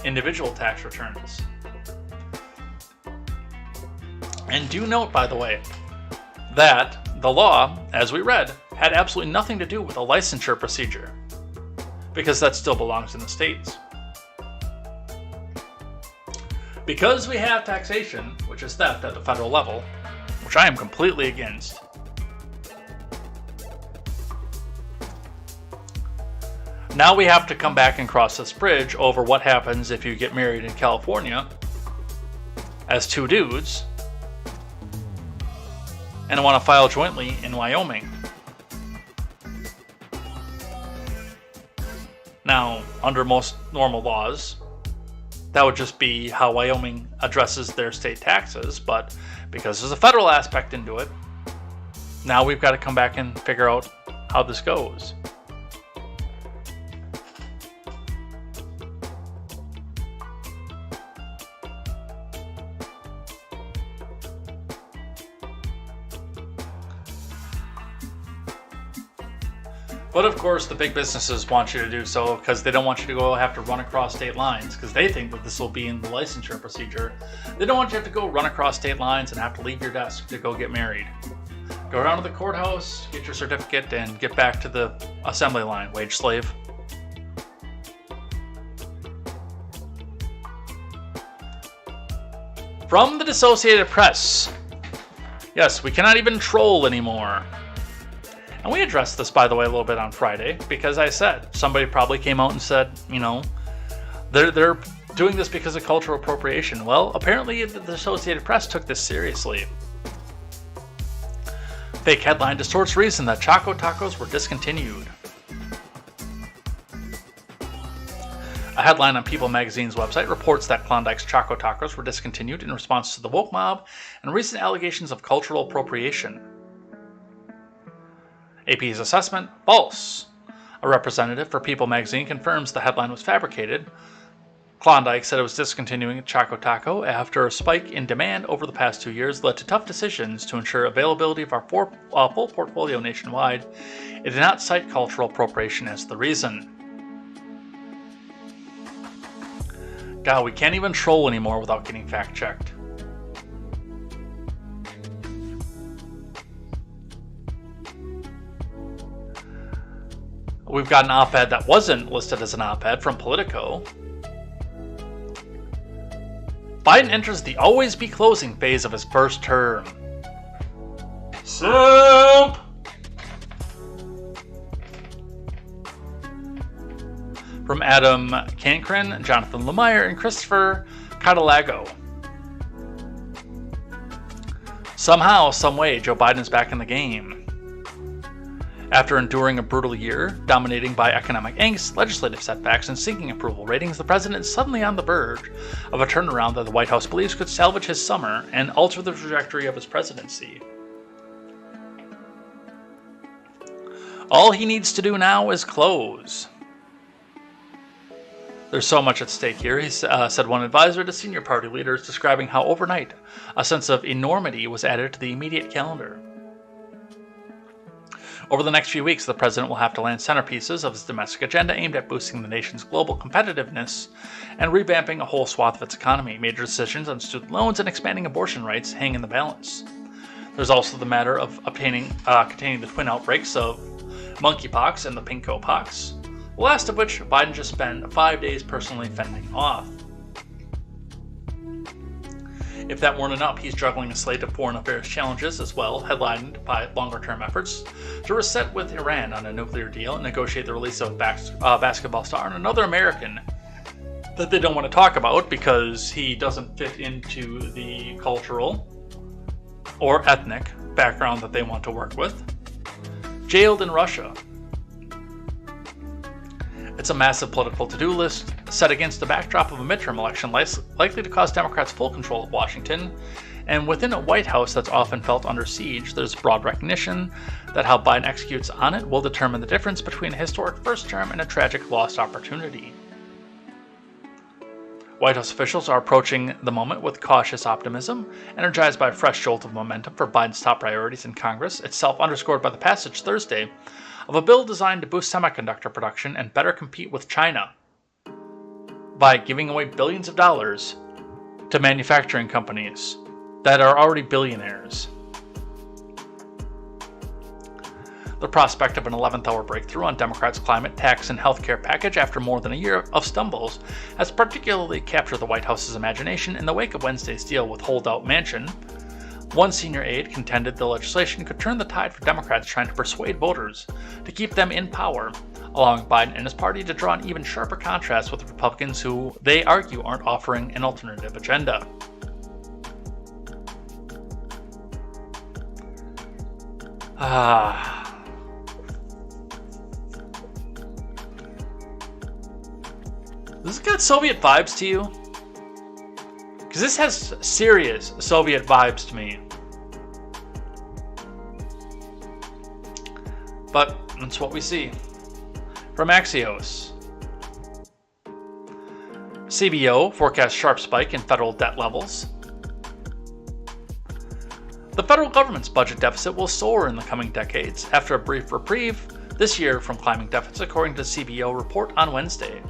individual tax returns. And do note, by the way, that the law, as we read, had absolutely nothing to do with a licensure procedure, because that still belongs in the states. Because we have taxation, which is theft at the federal level, which I am completely against, now we have to come back and cross this bridge over what happens if you get married in California as two dudes and want to file jointly in Wyoming. Now, under most normal laws, that would just be how Wyoming addresses their state taxes, but because there's a federal aspect into it, now we've got to come back and figure out how this goes. But of course, the big businesses want you to do so because they don't want you to go have to run across state lines, because they think that this will be in the licensure procedure. They don't want you to have to go run across state lines and have to leave your desk to go get married. Go down to the courthouse, get your certificate, and get back to the assembly line, wage slave. From the Associated Press. Yes, we cannot even troll anymore. And we addressed this, by the way, a little bit on Friday, because I said, somebody probably came out and said, they're doing this because of cultural appropriation. Well, apparently the Associated Press took this seriously. Fake headline distorts reason that Choco Tacos were discontinued. A headline on People magazine's website reports that Klondike's Choco Tacos were discontinued in response to the woke mob and recent allegations of cultural appropriation. AP's assessment, false. A representative for People magazine confirms the headline was fabricated. Klondike said it was discontinuing Choco Taco after a spike in demand over the past 2 years led to tough decisions to ensure availability of our full portfolio nationwide. It did not cite cultural appropriation as the reason. God, we can't even troll anymore without getting fact-checked. We've got an op-ed that wasn't listed as an op-ed from Politico. Biden enters the always be closing phase of his first term. Simp! From Adam Cancrin, Jonathan Lemire, and Christopher Catalago. Somehow, someway, Joe Biden's back in the game. After enduring a brutal year, dominating by economic angst, legislative setbacks, and sinking approval ratings, the president is suddenly on the verge of a turnaround that the White House believes could salvage his summer and alter the trajectory of his presidency. All he needs to do now is close. There's so much at stake here, said one advisor to senior party leaders, describing how overnight a sense of enormity was added to the immediate calendar. Over the next few weeks, the president will have to land centerpieces of his domestic agenda aimed at boosting the nation's global competitiveness and revamping a whole swath of its economy. Major decisions on student loans and expanding abortion rights hang in the balance. There's also the matter of containing the twin outbreaks of monkeypox and the pinko pox, the last of which Biden just spent 5 days personally fending off. If that weren't enough, he's juggling a slate of foreign affairs challenges as well, headlined by longer-term efforts to reset with Iran on a nuclear deal and negotiate the release of a basketball star and another American that they don't want to talk about because he doesn't fit into the cultural or ethnic background that they want to work with. Jailed in Russia. It's a massive political to-do list set against the backdrop of a midterm election likely to cause Democrats full control of Washington. And within a White House that's often felt under siege, there's broad recognition that how Biden executes on it will determine the difference between a historic first term and a tragic lost opportunity. White House officials are approaching the moment with cautious optimism, energized by a fresh jolt of momentum for Biden's top priorities in Congress, itself underscored by the passage Thursday of a bill designed to boost semiconductor production and better compete with China by giving away billions of dollars to manufacturing companies that are already billionaires. The prospect of an 11th hour breakthrough on Democrats' climate, tax, and healthcare package after more than a year of stumbles has particularly captured the White House's imagination in the wake of Wednesday's deal with holdout Manchin. One senior aide contended the legislation could turn the tide for Democrats trying to persuade voters to keep them in power, allowing Biden and his party to draw an even sharper contrast with the Republicans who, they argue, aren't offering an alternative agenda. Does this got Soviet vibes to you? Because this has serious Soviet vibes to me. But that's what we see. From Axios. CBO forecasts sharp spike in federal debt levels. The federal government's budget deficit will soar in the coming decades after a brief reprieve this year from climbing deficits, according to the CBO report on Wednesday.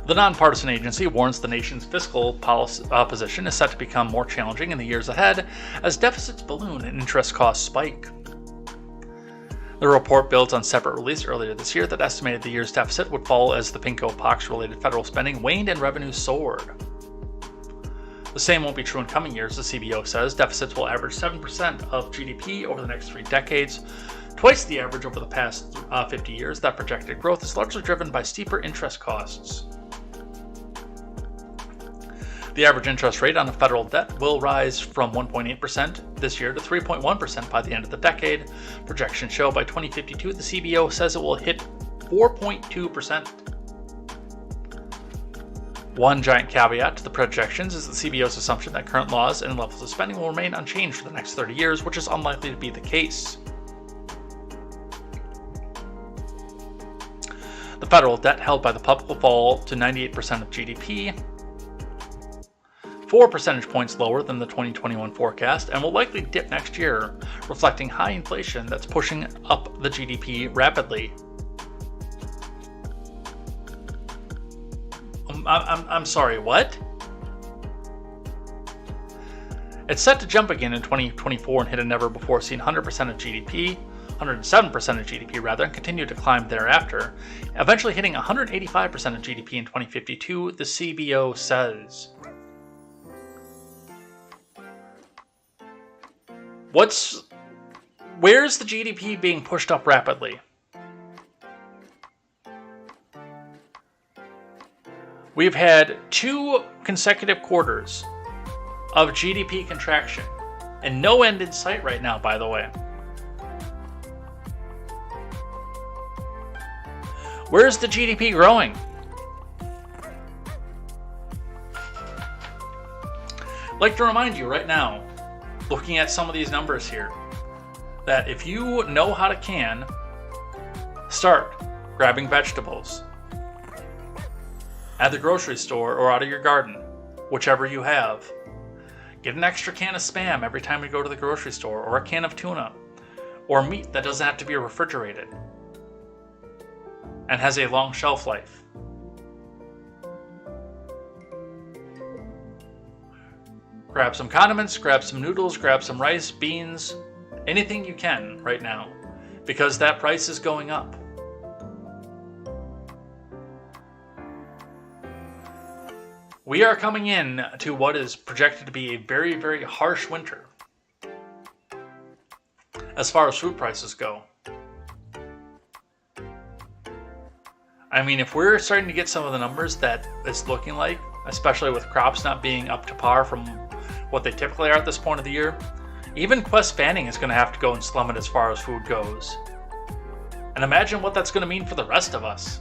The nonpartisan agency warns the nation's fiscal position is set to become more challenging in the years ahead as deficits balloon and interest costs spike. The report builds on separate release earlier this year that estimated the year's deficit would fall as the pinko pox-related federal spending waned and revenues soared. The same won't be true in coming years, the CBO says. Deficits will average 7% of GDP over the next 3 decades, twice the average over the past 50 years. That projected growth is largely driven by steeper interest costs. The average interest rate on the federal debt will rise from 1.8% this year to 3.1% by the end of the decade. Projections show by 2052, the CBO says it will hit 4.2%. One giant caveat to the projections is the CBO's assumption that current laws and levels of spending will remain unchanged for the next 30 years, which is unlikely to be the case. The federal debt held by the public will fall to 98% of GDP, 4 percentage points lower than the 2021 forecast, and will likely dip next year, reflecting high inflation that's pushing up the GDP rapidly. I'm sorry, what? It's set to jump again in 2024 and hit a never-before-seen 100% of GDP, 107% of GDP rather, and continue to climb thereafter, eventually hitting 185% of GDP in 2052, the CBO says. Where's the GDP being pushed up rapidly? We've had 2 consecutive quarters of GDP contraction, and no end in sight right now, by the way. Where's the GDP growing? I'd like to remind you right now, looking at some of these numbers here, that if you know how to can, start grabbing vegetables at the grocery store or out of your garden, whichever you have. Get an extra can of Spam every time you go to the grocery store, or a can of tuna, or meat that doesn't have to be refrigerated and has a long shelf life. Grab some condiments, grab some noodles, grab some rice, beans, anything you can right now. because that price is going up. We are coming in to what is projected to be a very, very harsh winter as far as food prices go. I mean, if we're starting to get some of the numbers that it's looking like, especially with crops not being up to par from what they typically are at this point of the year, even Quest Fanning is going to have to go and slum it as far as food goes. And imagine what that's going to mean for the rest of us.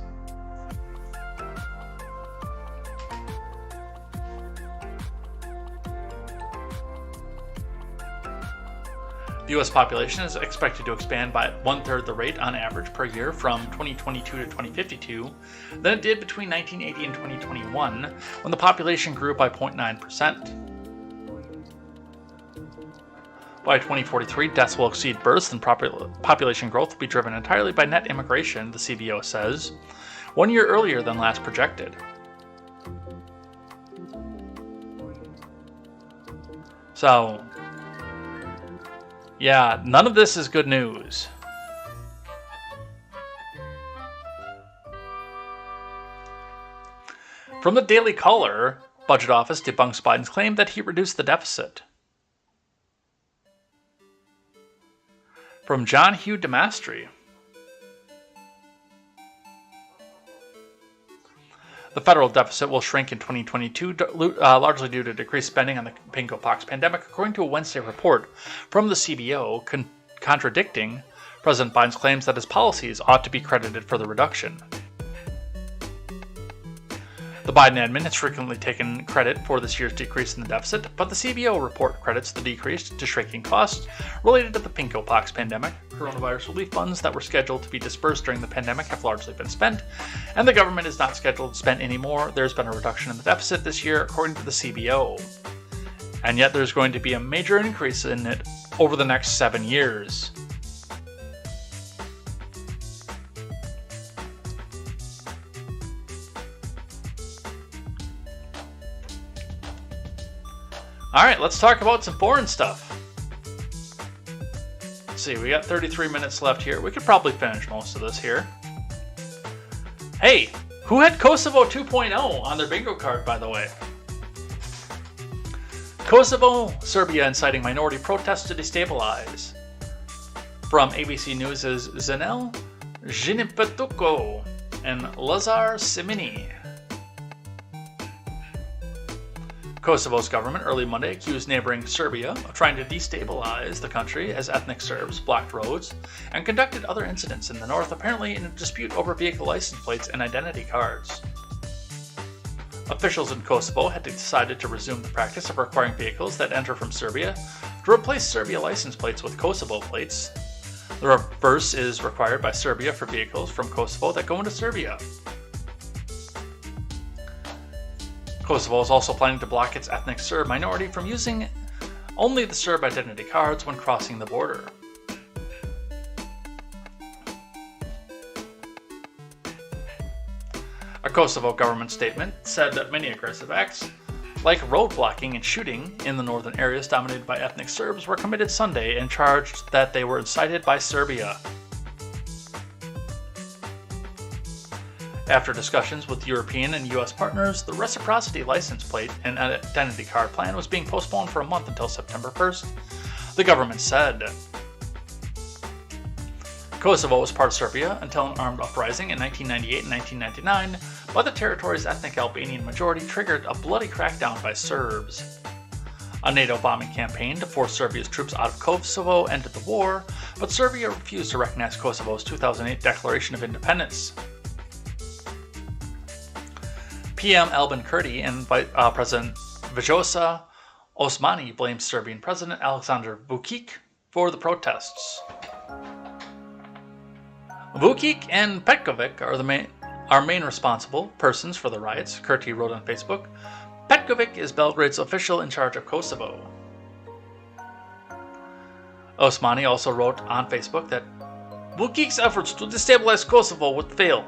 The U.S. population is expected to expand by 1/3 the rate on average per year from 2022 to 2052 than it did between 1980 and 2021, when the population grew by 0.9%. By 2043, deaths will exceed births, and population growth will be driven entirely by net immigration, the CBO says, 1 year earlier than last projected. So, yeah, none of this is good news. From the Daily Caller, Budget Office debunks Biden's claim that he reduced the deficit. From John Hugh DeMastri, the federal deficit will shrink in 2022, largely due to decreased spending on the Pinko-Pox pandemic, according to a Wednesday report from the CBO contradicting President Biden's claims that his policies ought to be credited for the reduction. The Biden admin has frequently taken credit for this year's decrease in the deficit, but the CBO report credits the decrease to shrinking costs related to the Pinko-Pox pandemic. Coronavirus relief funds that were scheduled to be dispersed during the pandemic have largely been spent, and the government is not scheduled to spend any more. There's been a reduction in the deficit this year, according to the CBO. And yet there's going to be a major increase in it over the next 7 years. Alright, let's talk about some foreign stuff. Let's see, we got 33 minutes left here. We could probably finish most of this here. Hey, who had Kosovo 2.0 on their bingo card, by the way? Kosovo, Serbia inciting minority protests to destabilize. From ABC News' Zenel Žinipetuko and Lazar Simini. Kosovo's government early Monday accused neighboring Serbia of trying to destabilize the country as ethnic Serbs blocked roads and conducted other incidents in the north, apparently in a dispute over vehicle license plates and identity cards. Officials in Kosovo had decided to resume the practice of requiring vehicles that enter from Serbia to replace Serbia license plates with Kosovo plates. The reverse is required by Serbia for vehicles from Kosovo that go into Serbia. Kosovo is also planning to block its ethnic Serb minority from using only the Serb identity cards when crossing the border. A Kosovo government statement said that many aggressive acts, like road blocking and shooting in the northern areas dominated by ethnic Serbs, were committed Sunday and charged that they were incited by Serbia. After discussions with European and U.S. partners, the reciprocity license plate and identity card plan was being postponed for a month until September 1st, the government said. Kosovo was part of Serbia until an armed uprising in 1998 and 1999, but the territory's ethnic Albanian majority triggered a bloody crackdown by Serbs. A NATO bombing campaign to force Serbia's troops out of Kosovo ended the war, but Serbia refused to recognize Kosovo's 2008 Declaration of Independence. PM Albin Kurti and President Vjosa Osmani blamed Serbian President Aleksandar Vučić for the protests. Vučić and Petković are main responsible persons for the riots, Kurti wrote on Facebook. Petković is Belgrade's official in charge of Kosovo. Osmani also wrote on Facebook that Vučić's efforts to destabilize Kosovo would fail.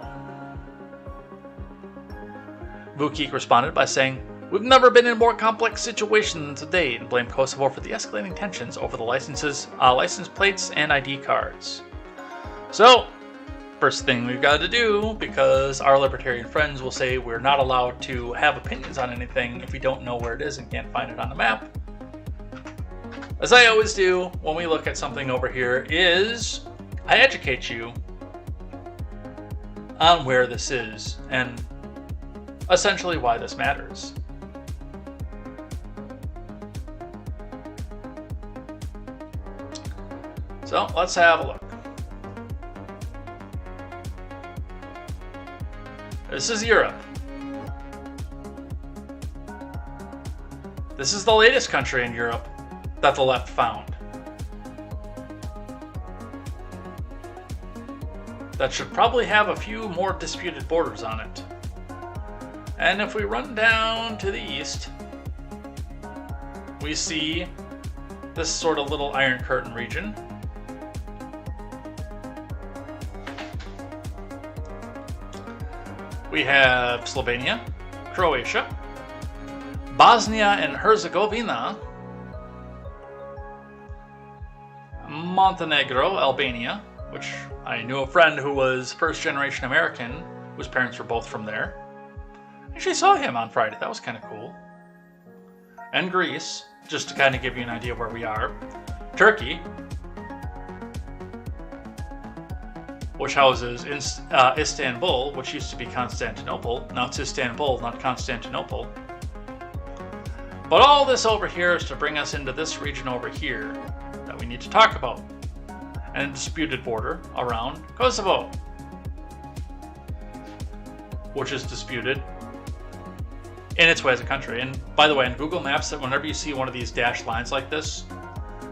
Vučić responded by saying, "We've never been in a more complex situation than today," and blamed Kosovo for the escalating tensions over the license plates and ID cards. So, first thing we've got to do, because our libertarian friends will say we're not allowed to have opinions on anything if we don't know where it is and can't find it on the map, as I always do when we look at something over here, is I educate you on where this is and essentially why this matters. So let's have a look. This is Europe. This is the latest country in Europe that the left found. That should probably have a few more disputed borders on it. And if we run down to the east, we see this sort of little Iron Curtain region. We have Slovenia, Croatia, Bosnia and Herzegovina, Montenegro, Albania, which I knew a friend who was first generation American, whose parents were both from there. I actually saw him on Friday, that was kind of cool. And Greece, just to kind of give you an idea where we are. Turkey, which houses Istanbul, which used to be Constantinople. Now it's Istanbul, not Constantinople. But all this over here is to bring us into this region over here that we need to talk about. And a disputed border around Kosovo, which is disputed in its way as a country. And by the way, in Google Maps, whenever you see one of these dashed lines like this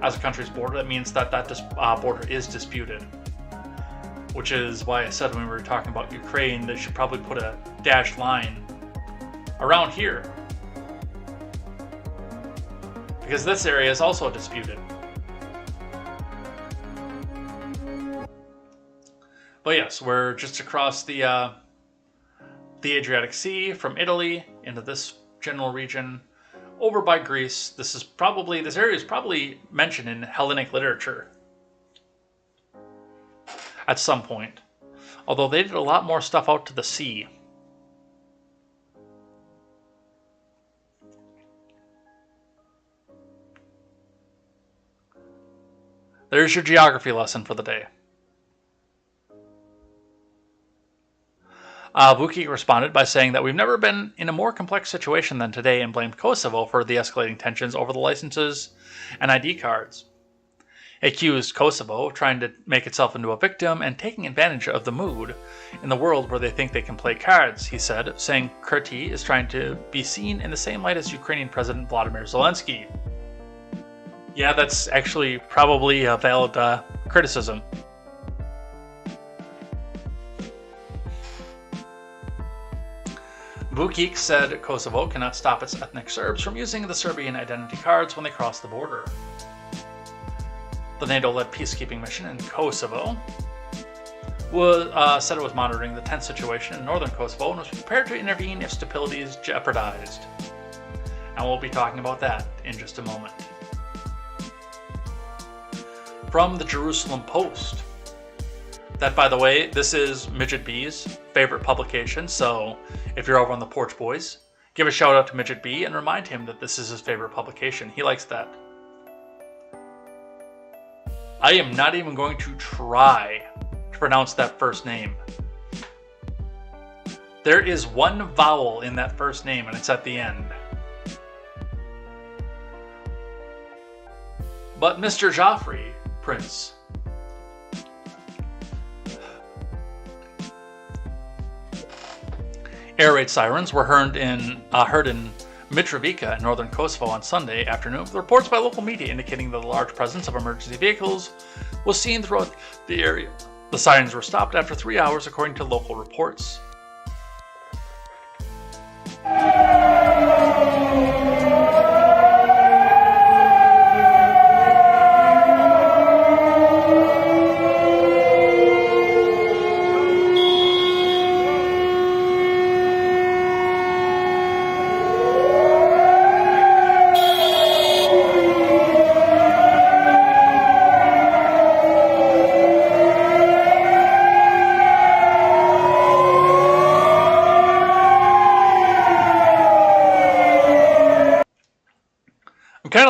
as a country's border, that means that border is disputed. Which is why I said when we were talking about Ukraine, they should probably put a dashed line around here. Because this area is also disputed. But yes, we're just across the Adriatic Sea from Italy into this general region, over by Greece. This area is probably mentioned in Hellenic literature at some point, although they did a lot more stuff out to the sea. There's your geography lesson for the day. Vukic responded by saying that we've never been in a more complex situation than today and blamed Kosovo for the escalating tensions over the licenses and ID cards. He accused Kosovo of trying to make itself into a victim and taking advantage of the mood in the world where they think they can play cards, he said, saying Kurti is trying to be seen in the same light as Ukrainian President Vladimir Zelensky. Yeah, that's actually probably a valid criticism. Vukic said Kosovo cannot stop its ethnic Serbs from using the Serbian identity cards when they cross the border. The NATO-led peacekeeping mission in Kosovo said it was monitoring the tense situation in northern Kosovo and was prepared to intervene if stability is jeopardized. And we'll be talking about that in just a moment. From the Jerusalem Post. That, by the way, this is Midget B's favorite publication, so if you're over on the Porch Boys, give a shout out to Midget B and remind him that this is his favorite publication. He likes that. I am not even going to try to pronounce that first name. There is one vowel in that first name, and it's at the end. But Mr. Joffrey, Prince. Air raid sirens were heard in Mitrovica in northern Kosovo on Sunday afternoon, with reports by local media indicating that a large presence of emergency vehicles was seen throughout the area. The sirens were stopped after 3 hours, according to local reports.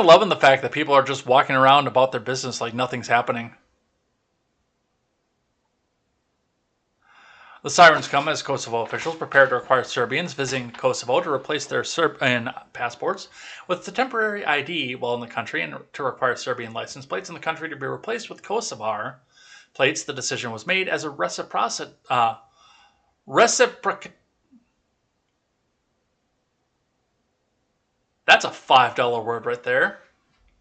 loving the fact that people are just walking around about their business like nothing's happening. The sirens come as Kosovo officials prepare to require Serbians visiting Kosovo to replace their Serbian passports with the temporary ID while in the country and to require Serbian license plates in the country to be replaced with Kosovar plates. The decision was made as a reciprocity. That's a $5 word right there.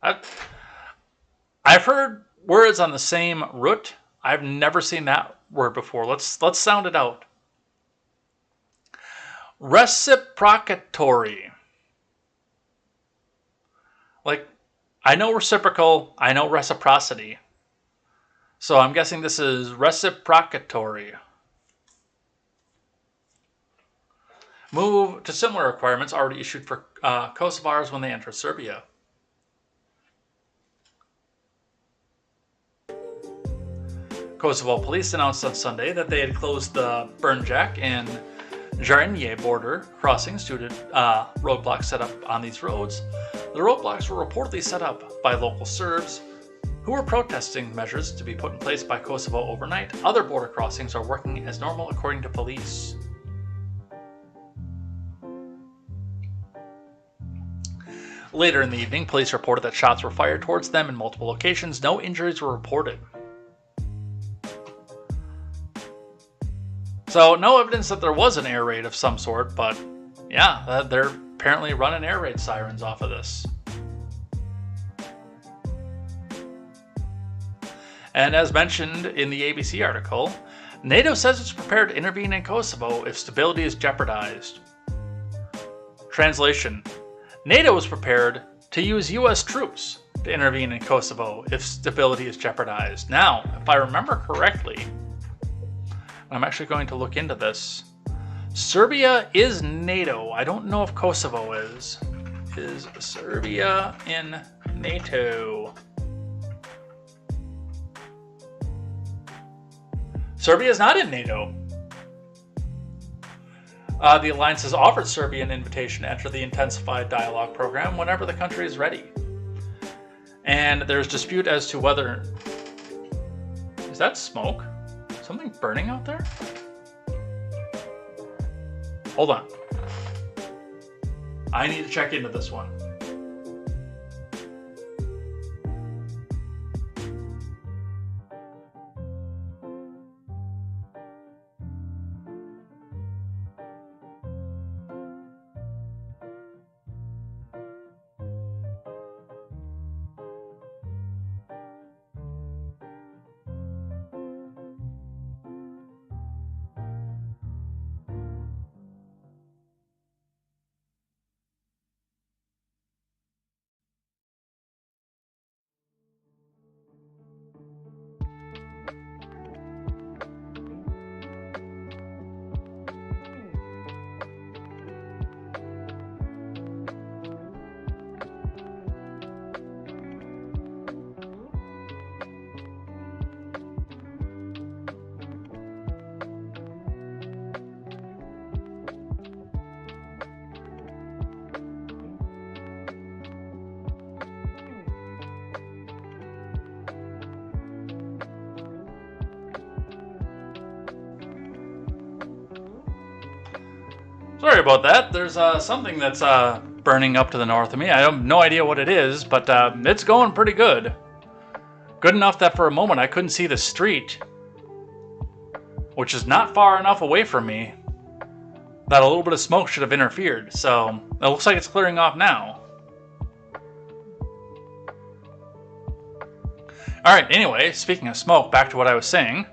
I've heard words on the same root. I've never seen that word before. Let's sound it out. Reciprocatory. Like, I know reciprocal, I know reciprocity. So I'm guessing this is reciprocatory. Move to similar requirements already issued for Kosovars when they enter Serbia. Kosovo police announced on Sunday that they had closed the Brnjac and Jarinje border crossings due to roadblocks set up on these roads. The roadblocks were reportedly set up by local Serbs who were protesting measures to be put in place by Kosovo overnight. Other border crossings are working as normal according to police. Later in the evening, police reported that shots were fired towards them in multiple locations. No injuries were reported. So, no evidence that there was an air raid of some sort, but yeah, they're apparently running air raid sirens off of this. And as mentioned in the ABC article, NATO says it's prepared to intervene in Kosovo if stability is jeopardized. Translation: NATO is prepared to use U.S. troops to intervene in Kosovo if stability is jeopardized. Now, if I remember correctly, I'm actually going to look into this. Serbia is NATO. I don't know if Kosovo is. Is Serbia in NATO? Serbia is not in NATO. The alliance has offered Serbia an invitation to enter the intensified dialogue program whenever the country is ready. And there's dispute as to whether... Is that smoke? Something burning out there? Hold on. I need to check into this one. Sorry about that. There's something that's burning up to the north of me. I have no idea what it is, but it's going pretty good. Good enough that for a moment I couldn't see the street, which is not far enough away from me that a little bit of smoke should have interfered. So it looks like it's clearing off now. Alright, anyway, speaking of smoke, back to what I was saying.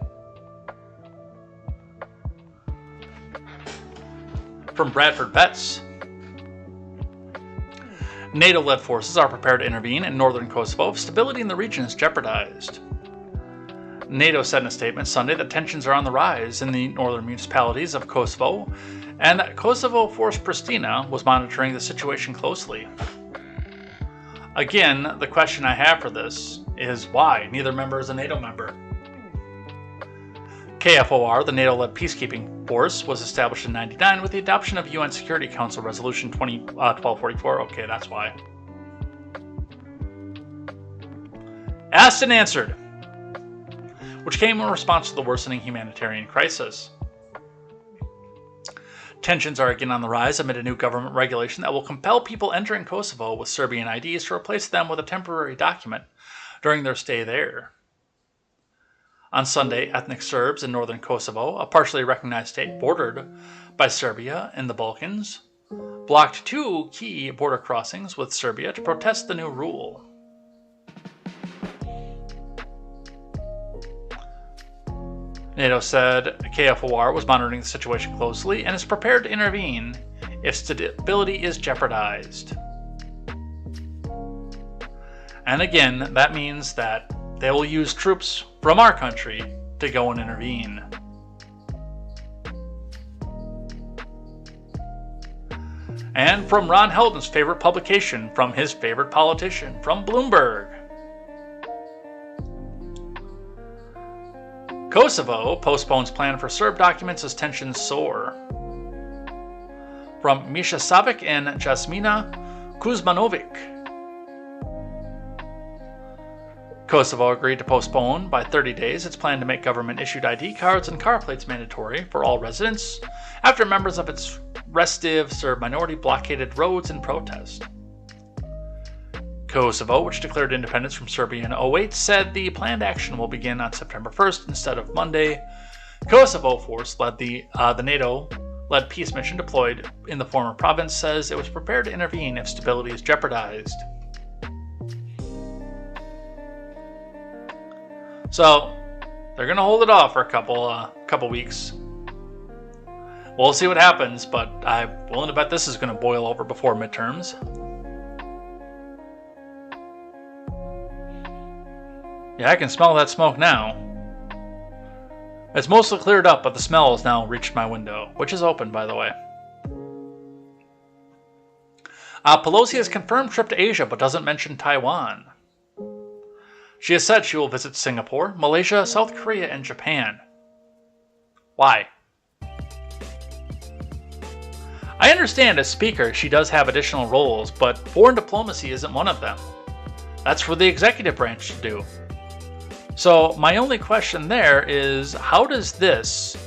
From Bradford Vets. NATO-led forces are prepared to intervene in northern Kosovo if stability in the region is jeopardized. NATO said in a statement Sunday that tensions are on the rise in the northern municipalities of Kosovo and that Kosovo Force Pristina was monitoring the situation closely. Again, the question I have for this is why neither member is a NATO member. KFOR, the NATO-led peacekeeping force, was established in 1999 with the adoption of UN Security Council Resolution 1244. Okay, that's why. asked and answered, which came in response to the worsening humanitarian crisis. Tensions are again on the rise amid a new government regulation that will compel people entering Kosovo with Serbian IDs to replace them with a temporary document during their stay there. On Sunday, ethnic Serbs in northern Kosovo, a partially recognized state bordered by Serbia in the Balkans, blocked 2 key border crossings with Serbia to protest the new rule. NATO said KFOR was monitoring the situation closely and is prepared to intervene if stability is jeopardized. And again, that means that they will use troops from our country to go and intervene. And from Ron Heldon's favorite publication, from his favorite politician, from Bloomberg. Kosovo postpones plan for Serb documents as tensions soar. From Misha Savic and Jasmina Kuzmanovic. Kosovo agreed to postpone by 30 days its plan to make government-issued ID cards and car plates mandatory for all residents after members of its restive Serb minority blockaded roads in protest. Kosovo, which declared independence from Serbia in 2008, said the planned action will begin on September 1st instead of Monday. Kosovo force led the NATO-led peace mission deployed in the former province says it was prepared to intervene if stability is jeopardized. So, they're going to hold it off for a couple weeks. We'll see what happens, but I'm willing to bet this is going to boil over before midterms. Yeah, I can smell that smoke now. It's mostly cleared up, but the smell has now reached my window, which is open, by the way. Pelosi has confirmed trip to Asia, but doesn't mention Taiwan. She has said she will visit Singapore, Malaysia, South Korea, and Japan. Why? I understand as speaker she does have additional roles, but foreign diplomacy isn't one of them. That's for the executive branch to do. So my only question there is, how does this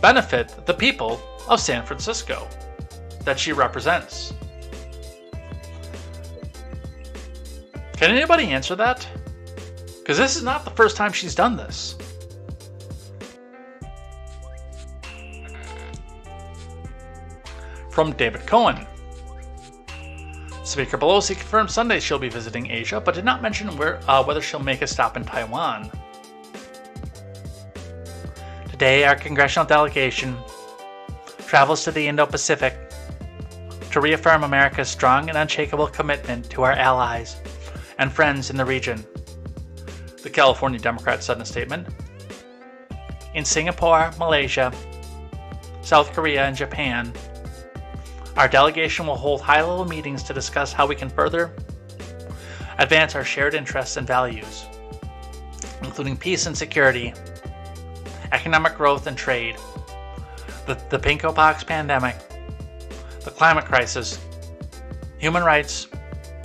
benefit the people of San Francisco that she represents? Can anybody answer that? Because this is not the first time she's done this. From David Cohen. Speaker Pelosi confirmed Sunday she'll be visiting Asia, but did not mention whether she'll make a stop in Taiwan. Today, our congressional delegation travels to the Indo-Pacific to reaffirm America's strong and unshakable commitment to our allies and friends in the region, the California Democrat said in a statement. In Singapore, Malaysia, South Korea, and Japan, our delegation will hold high-level meetings to discuss how we can further advance our shared interests and values, including peace and security, economic growth and trade, the pinkopox pandemic, the climate crisis, human rights,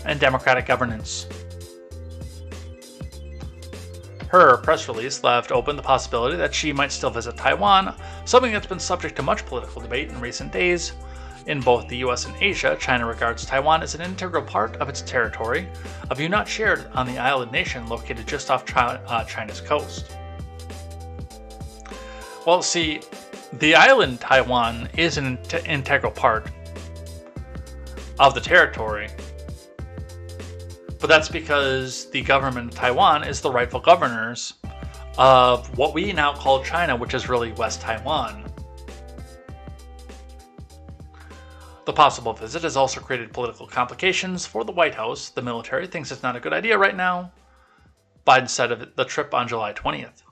and democratic governance. Her press release left open the possibility that she might still visit Taiwan, something that's been subject to much political debate in recent days. In both the US and Asia, China regards Taiwan as an integral part of its territory, a view not shared on the island nation located just off China's coast. Well, see, the island Taiwan is an integral part of the territory, but that's because the government of Taiwan is the rightful governors of what we now call China, which is really West Taiwan. The possible visit has also created political complications for the White House. The military thinks it's not a good idea right now. Biden said of the trip on July 20th.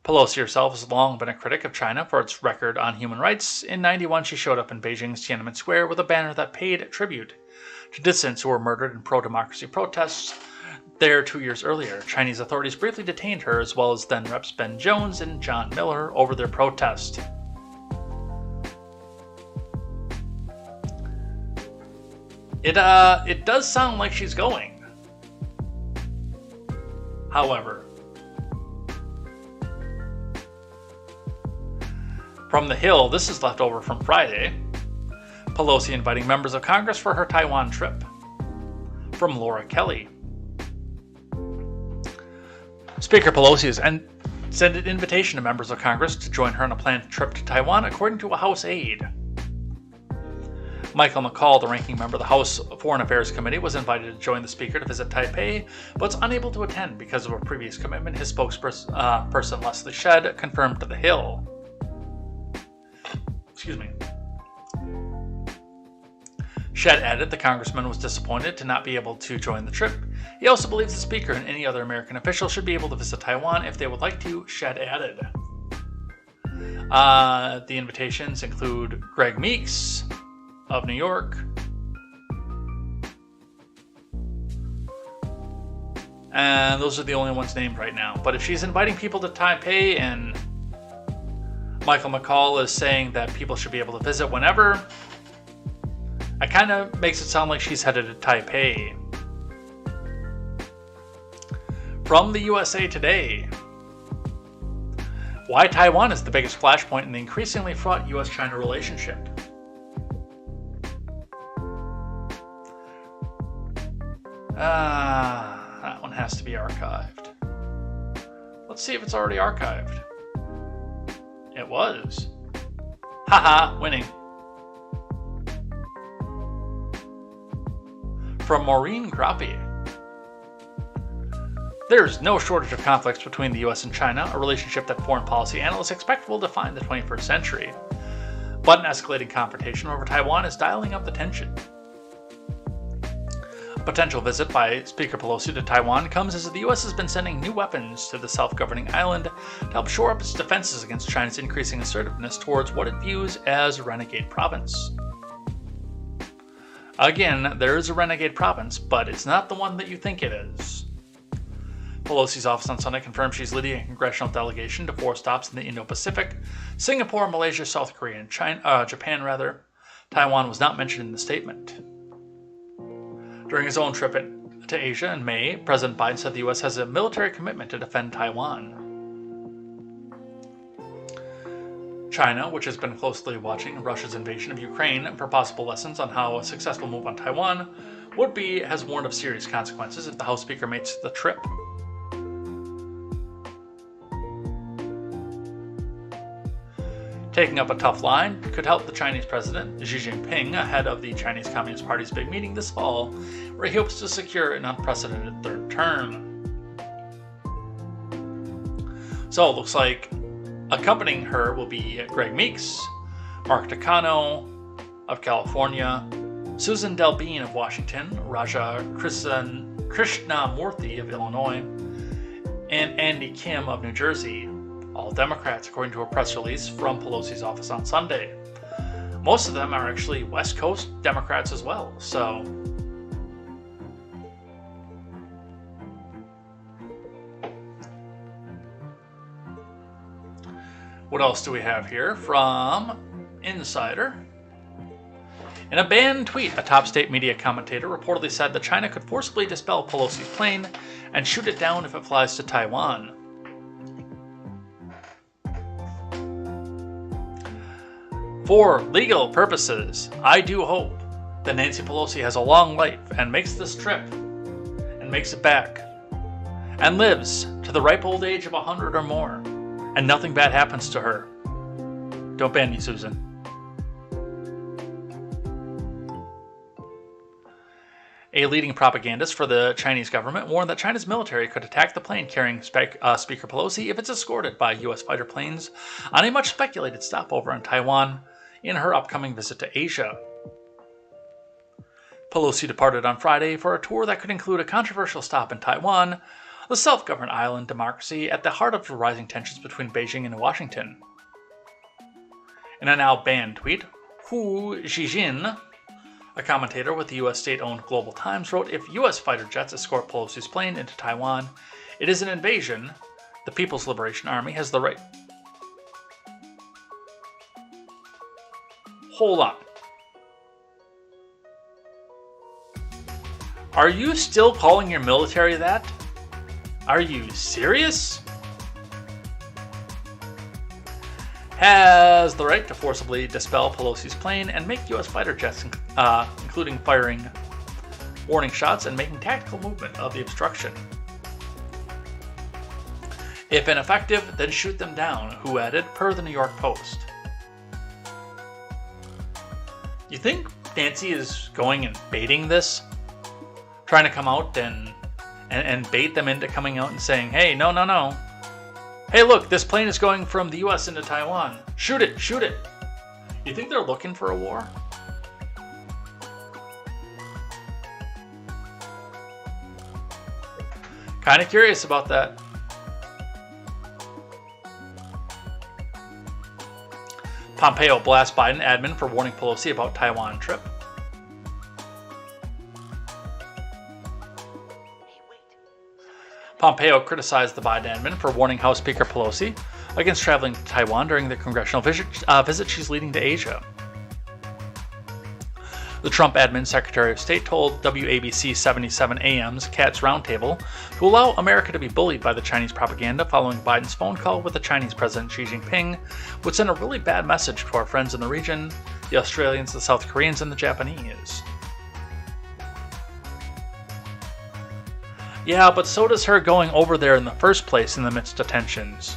Pelosi herself has long been a critic of China for its record on human rights. In 1991, she showed up in Beijing's Tiananmen Square with a banner that paid tribute to dissidents who were murdered in pro-democracy protests there 2 years earlier. Chinese authorities briefly detained her, as well as then Reps Ben Jones and John Miller, over their protest. It does sound like she's going. However, from The Hill, this is left over from Friday, Pelosi inviting members of Congress for her Taiwan trip. From Laura Kelly, Speaker Pelosi has sent an invitation to members of Congress to join her on a planned trip to Taiwan, according to a House aide. Michael McCall, the ranking member of the House Foreign Affairs Committee, was invited to join the Speaker to visit Taipei, but was unable to attend because of a previous commitment. His spokesperson, Leslie Shedd, confirmed to The Hill. Shedd added the congressman was disappointed to not be able to join the trip. He also believes the Speaker and any other American official should be able to visit Taiwan if they would like to, Shedd added. The invitations include Greg Meeks of New York, and those are the only ones named right now. But if she's inviting people to Taipei and Michael McCall is saying that people should be able to visit whenever, it kind of makes it sound like she's headed to Taipei. From the USA Today, why Taiwan is the biggest flashpoint in the increasingly fraught US-China relationship. That one has to be archived. Let's see if it's already archived. It was. Haha, winning. From Maureen Grappe. There's no shortage of conflicts between the US and China, a relationship that foreign policy analysts expect will define the 21st century. But an escalating confrontation over Taiwan is dialing up the tension. A potential visit by Speaker Pelosi to Taiwan comes as the US has been sending new weapons to the self-governing island to help shore up its defenses against China's increasing assertiveness towards what it views as a renegade province. Again, there is a renegade province, but it's not the one that you think it is. Pelosi's office on Sunday confirmed she's leading a congressional delegation to 4 stops in the Indo-Pacific: Singapore, Malaysia, South Korea, and Japan. Taiwan was not mentioned in the statement. During his own trip to Asia in May, President Biden said the U.S. has a military commitment to defend Taiwan. China, which has been closely watching Russia's invasion of Ukraine for possible lessons on how a successful move on Taiwan would be, has warned of serious consequences if the House Speaker makes the trip. Taking up a tough line could help the Chinese President Xi Jinping ahead of the Chinese Communist Party's big meeting this fall, where he hopes to secure an unprecedented third term. So it looks like accompanying her will be Greg Meeks, Mark Takano of California, Susan Delbene of Washington, Raja Krishnamurthy of Illinois, and Andy Kim of New Jersey, all Democrats, according to a press release from Pelosi's office on Sunday. Most of them are actually West Coast Democrats as well, so what else do we have here from Insider? In a banned tweet, a top state media commentator reportedly said that China could forcibly dispel Pelosi's plane and shoot it down if it flies to Taiwan. For legal purposes, I do hope that Nancy Pelosi has a long life and makes this trip and makes it back and lives to the ripe old age of 100 or more, and nothing bad happens to her. Don't ban me, Susan. A leading propagandist for the Chinese government warned that China's military could attack the plane carrying Speaker Pelosi if it's escorted by U.S. fighter planes on a much speculated stopover in Taiwan in her upcoming visit to Asia. Pelosi departed on Friday for a tour that could include a controversial stop in Taiwan, the self-governed island democracy at the heart of the rising tensions between Beijing and Washington. In a now banned tweet, Hu Zhijin, a commentator with the U.S. state-owned Global Times, wrote, "If U.S. fighter jets escort Pelosi's plane into Taiwan, it is an invasion. The People's Liberation Army has the right..." Hold on. Are you still calling your military that? Are you serious? Has the right to forcibly dispel Pelosi's plane and make U.S. fighter jets, including firing warning shots and making tactical movement of the obstruction. If ineffective, then shoot them down, Hu added, per the New York Post. You think Nancy is going and baiting this? Trying to come out and bait them into coming out and saying, hey, no. Hey, look, this plane is going from the U.S. into Taiwan. Shoot it. You think they're looking for a war? Kind of curious about that. Pompeo blasts Biden admin for warning Pelosi about Taiwan trip. Pompeo criticized the Biden admin for warning House Speaker Pelosi against traveling to Taiwan during the congressional visit she's leading to Asia. The Trump admin Secretary of State told WABC 77 AM's Cats Roundtable to allow America to be bullied by the Chinese propaganda following Biden's phone call with the Chinese President Xi Jinping, would send a really bad message to our friends in the region, the Australians, the South Koreans, and the Japanese. Yeah, but so does her going over there in the first place in the midst of tensions.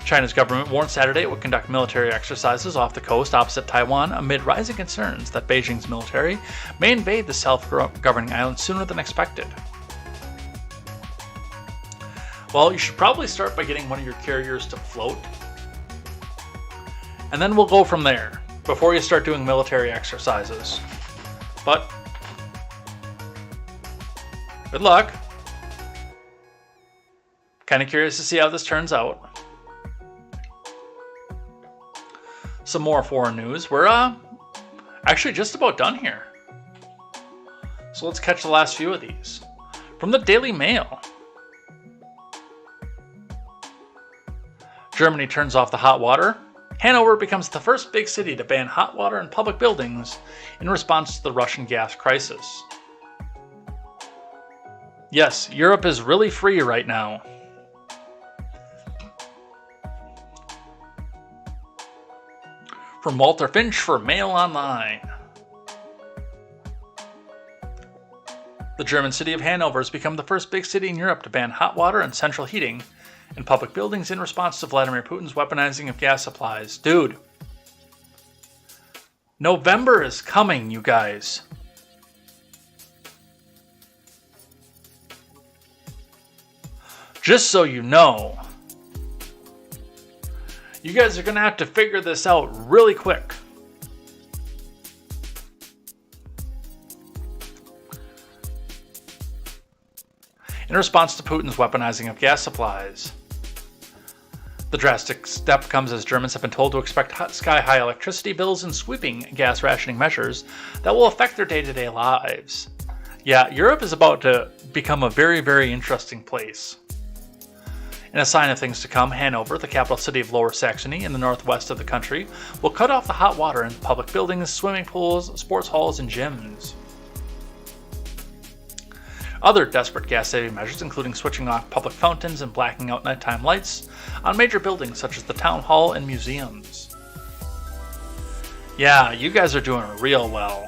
China's government warned Saturday it would conduct military exercises off the coast opposite Taiwan amid rising concerns that Beijing's military may invade the self-governing island sooner than expected. Well, you should probably start by getting one of your carriers to float. And then we'll go from there, before you start doing military exercises. But good luck. Kind of curious to see how this turns out. Some more foreign news. We're actually just about done here. So let's catch the last few of these. From the Daily Mail. Germany turns off the hot water. Hanover becomes the first big city to ban hot water in public buildings in response to the Russian gas crisis. Yes, Europe is really free right now. From Walter Finch for Mail Online. The German city of Hanover has become the first big city in Europe to ban hot water and central heating in public buildings in response to Vladimir Putin's weaponizing of gas supplies. Dude, November is coming, you guys. Just so you know. You guys are going to have to figure this out really quick. In response to Putin's weaponizing of gas supplies. The drastic step comes as Germans have been told to expect sky-high electricity bills and sweeping gas rationing measures that will affect their day-to-day lives. Yeah, Europe is about to become a very, very interesting place. In a sign of things to come, Hanover, the capital city of Lower Saxony in the northwest of the country, will cut off the hot water in public buildings, swimming pools, sports halls, and gyms. Other desperate gas-saving measures, including switching off public fountains and blacking out nighttime lights on major buildings such as the town hall and museums. Yeah, you guys are doing real well.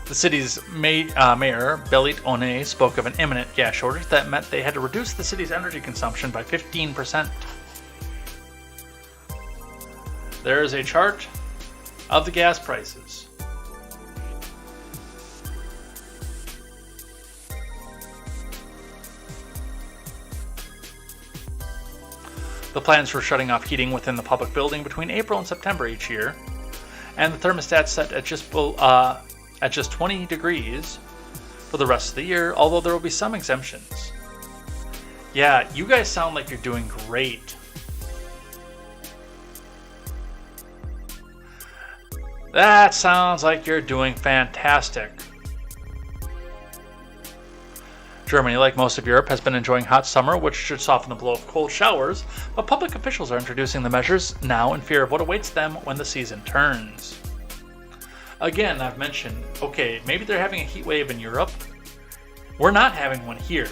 The city's mayor, Belit One, spoke of an imminent gas shortage that meant they had to reduce the city's energy consumption by 15%. There is a chart of the gas prices. The plans for shutting off heating within the public building between April and September each year, and the thermostat set at just 20 degrees for the rest of the year, although there will be some exemptions. Yeah, you guys sound like you're doing great. That sounds like you're doing fantastic. Germany, like most of Europe, has been enjoying hot summer, which should soften the blow of cold showers, but public officials are introducing the measures now in fear of what awaits them when the season turns. Again, I've mentioned, okay, maybe they're having a heat wave in Europe. We're not having one here.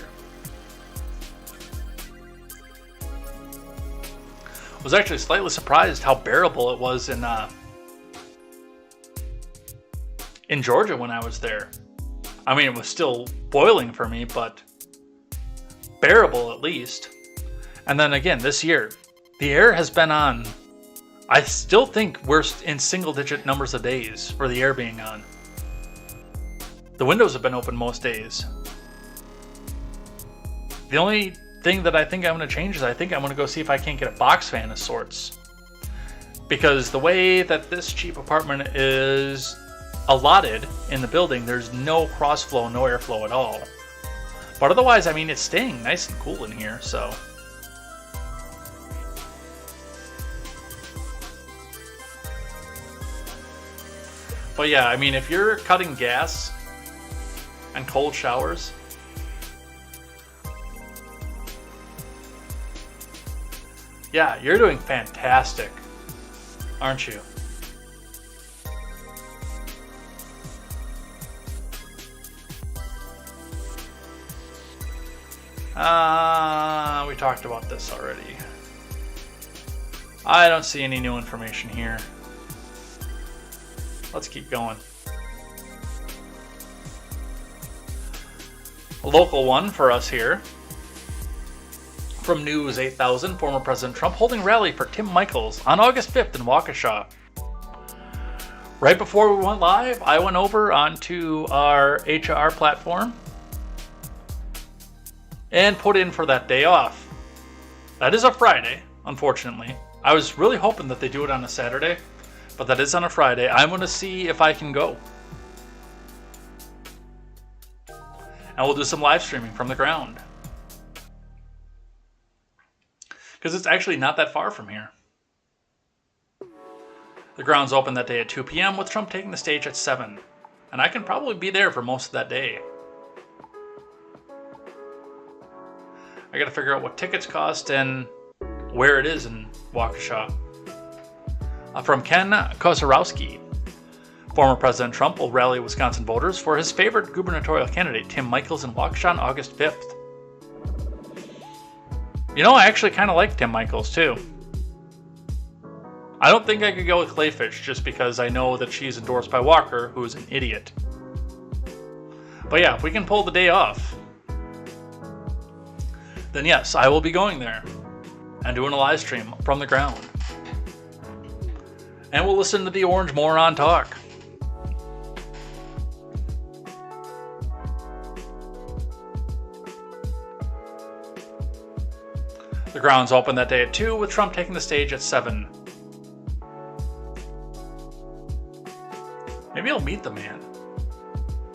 I was actually slightly surprised how bearable it was in Georgia when I was there. I mean, it was still boiling for me, but bearable at least. And then again, this year, the air has been on. I still think we're in single-digit numbers of days for the air being on. The windows have been open most days. The only thing that I think I'm going to change is I think I'm going to go see if I can't get a box fan of sorts. Because the way that this cheap apartment is allotted in the building, there's no cross flow, no airflow at all. But otherwise, I mean, it's staying nice and cool in here, so. But yeah, I mean, if you're cutting gas and cold showers, yeah, you're doing fantastic, aren't you? We talked about this already. I don't see any new information here. Let's keep going. A local one for us here. From News 8000, former President Trump holding rally for Tim Michels on August 5th in Waukesha. Right before we went live, I went over onto our HR platform and put in for that day off. That is a Friday, unfortunately. I was really hoping that they do it on a Saturday, but that is on a Friday. I'm going to see if I can go. And we'll do some live streaming from the ground. Because it's actually not that far from here. The ground's open that day at 2 p.m. with Trump taking the stage at 7. And I can probably be there for most of that day. I gotta figure out what tickets cost and where it is in Waukesha. From Ken Kozarowski, former President Trump will rally Wisconsin voters for his favorite gubernatorial candidate, Tim Michels, in Waukesha on August 5th. You know, I actually kind of like Tim Michels, too. I don't think I could go with Clayfish just because I know that she's endorsed by Walker, who is an idiot. But yeah, if we can pull the day off, then yes, I will be going there and doing a live stream from the ground. And we'll listen to the Orange Moron talk. The ground's open that day at 2, with Trump taking the stage at 7. Maybe I'll meet the man.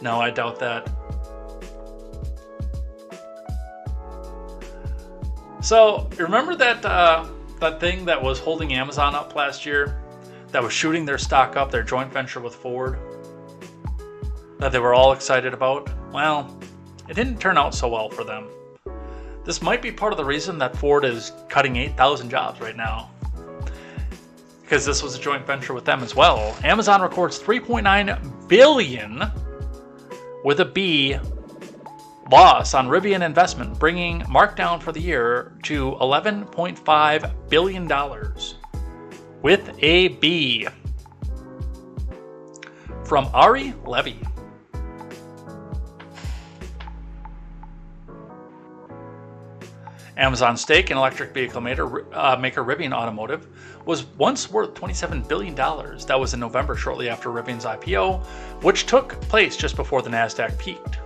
No, I doubt that. So, remember that thing that was holding Amazon up last year? That was shooting their stock up, their joint venture with Ford? That they were all excited about? Well, it didn't turn out so well for them. This might be part of the reason that Ford is cutting 8,000 jobs right now. Because this was a joint venture with them as well. Amazon records $3.9 billion with a B loss on Rivian investment, bringing markdown for the year to $11.5 billion with a B. From Ari Levy. Amazon's stake in electric vehicle maker Rivian Automotive was once worth $27 billion. That was in November, shortly after Rivian's IPO, which took place just before the NASDAQ peaked.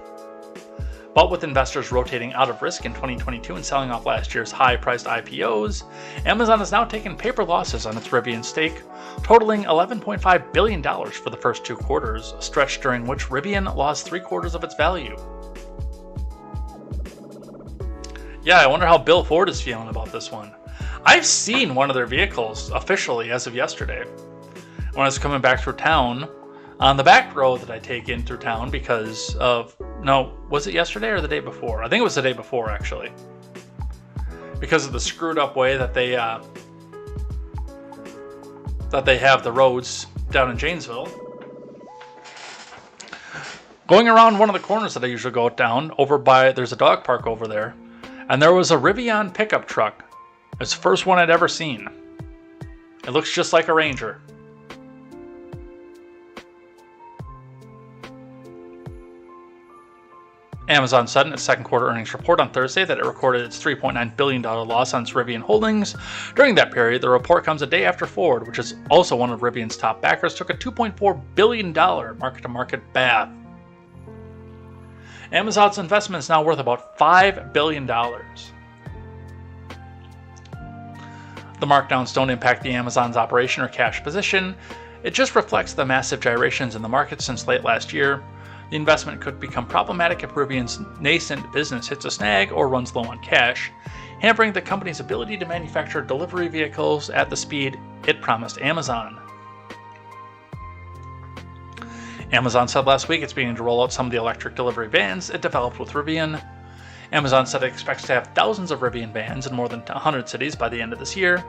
But with investors rotating out of risk in 2022 and selling off last year's high-priced IPOs, Amazon has now taken paper losses on its Rivian stake, totaling $11.5 billion for the first 2 quarters, a stretch during which Rivian lost 3/4 of its value. Yeah, I wonder how Bill Ford is feeling about this one. I've seen one of their vehicles officially as of yesterday. When I was coming back through town, on the back road that I take in through town because of No, was it yesterday or the day before? I think it was the day before, actually. Because of the screwed up way that they have the roads down in Janesville. Going around one of the corners that I usually go down, there's a dog park over there, and there was a Rivian pickup truck. It's the first one I'd ever seen. It looks just like a Ranger. Amazon said in its second quarter earnings report on Thursday that it recorded its $3.9 billion loss on its Rivian holdings. During that period, the report comes a day after Ford, which is also one of Rivian's top backers, took a $2.4 billion market-to-market bath. Amazon's investment is now worth about $5 billion. The markdowns don't impact the Amazon's operation or cash position. It just reflects the massive gyrations in the market since late last year. The investment could become problematic if Rivian's nascent business hits a snag or runs low on cash, hampering the company's ability to manufacture delivery vehicles at the speed it promised Amazon. Amazon said last week it's beginning to roll out some of the electric delivery vans it developed with Rivian. Amazon said it expects to have thousands of Rivian vans in more than 100 cities by the end of this year,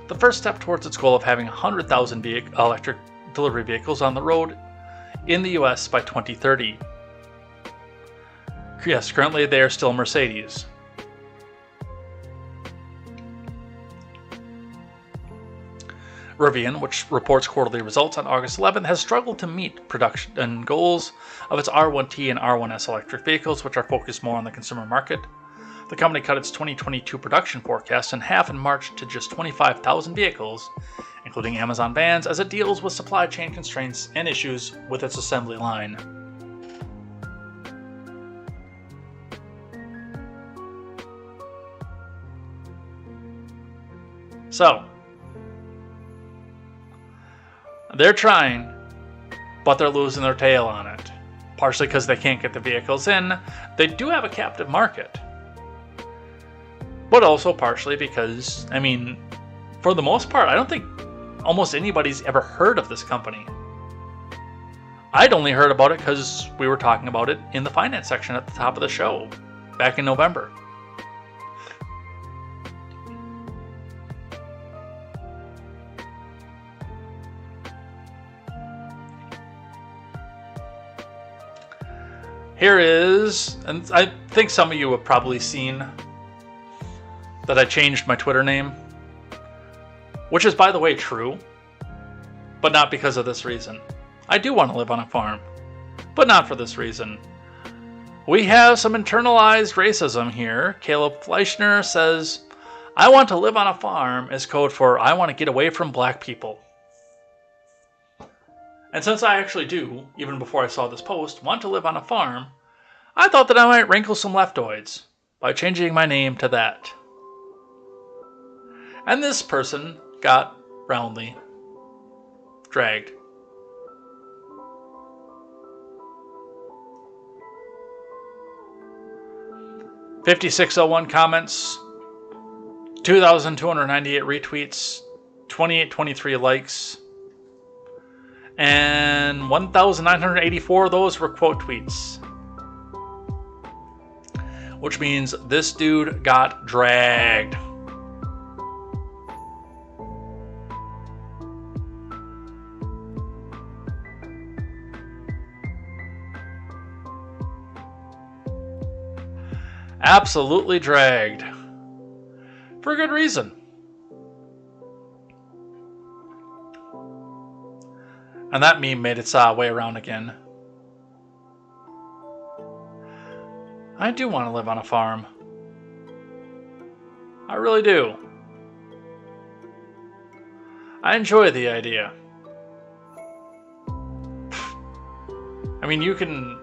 the first step towards its goal of having 100,000 electric delivery vehicles on the road in the US by 2030. Yes, currently they are still Mercedes. Rivian, which reports quarterly results on August 11th, has struggled to meet production goals of its R1T and R1S electric vehicles, which are focused more on the consumer market. The company cut its 2022 production forecast in half in March to just 25,000 vehicles, including Amazon vans, as it deals with supply chain constraints and issues with its assembly line. So, they're trying, but they're losing their tail on it. Partially because they can't get the vehicles in. They do have a captive market. But also partially because, for the most part, I don't think almost anybody's ever heard of this company. I'd only heard about it because we were talking about it in the finance section at the top of the show back in November. Here is, and I think some of you have probably seen that I changed my Twitter name, which is, by the way, true, but not because of this reason. I do want to live on a farm, but not for this reason. We have some internalized racism here. Caleb Fleischner says, "I want to live on a farm" is code for "I want to get away from black people." And since I actually do, even before I saw this post, want to live on a farm, I thought that I might wrinkle some leftoids by changing my name to that. And this person got roundly dragged. $5601 comments, 2,298 retweets, 2823 likes, and 1,984 of those were quote tweets. Which means this dude got dragged. Absolutely dragged. For good reason. And that meme made its way around again. I do want to live on a farm. I really do. I enjoy the idea. You can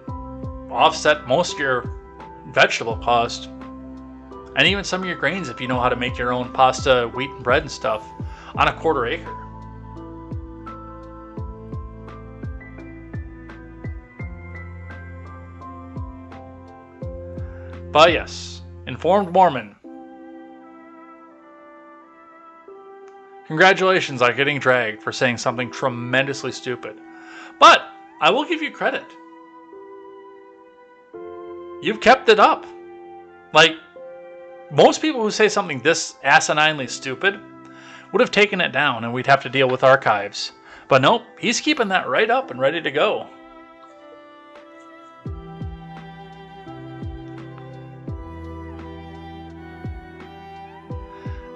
offset most of your vegetable cost, and even some of your grains if you know how to make your own pasta, wheat, and bread and stuff on a quarter acre. But yes, informed Mormon. Congratulations on getting dragged for saying something tremendously stupid. But I will give you credit. you've kept it up. Like, most people who say something this asininely stupid would have taken it down and we'd have to deal with archives. But nope, he's keeping that right up and ready to go.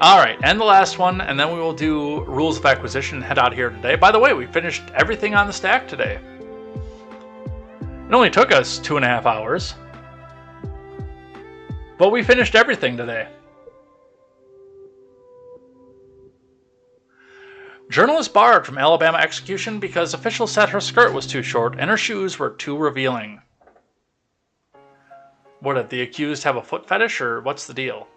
Alright, and the last one, and then we will do rules of acquisition and head out of here today. By the way, we finished everything on the stack today. It only took us 2.5 hours. But we finished everything today. Journalist barred from Alabama execution because officials said her skirt was too short and her shoes were too revealing. What, did the accused have a foot fetish, or what's the deal?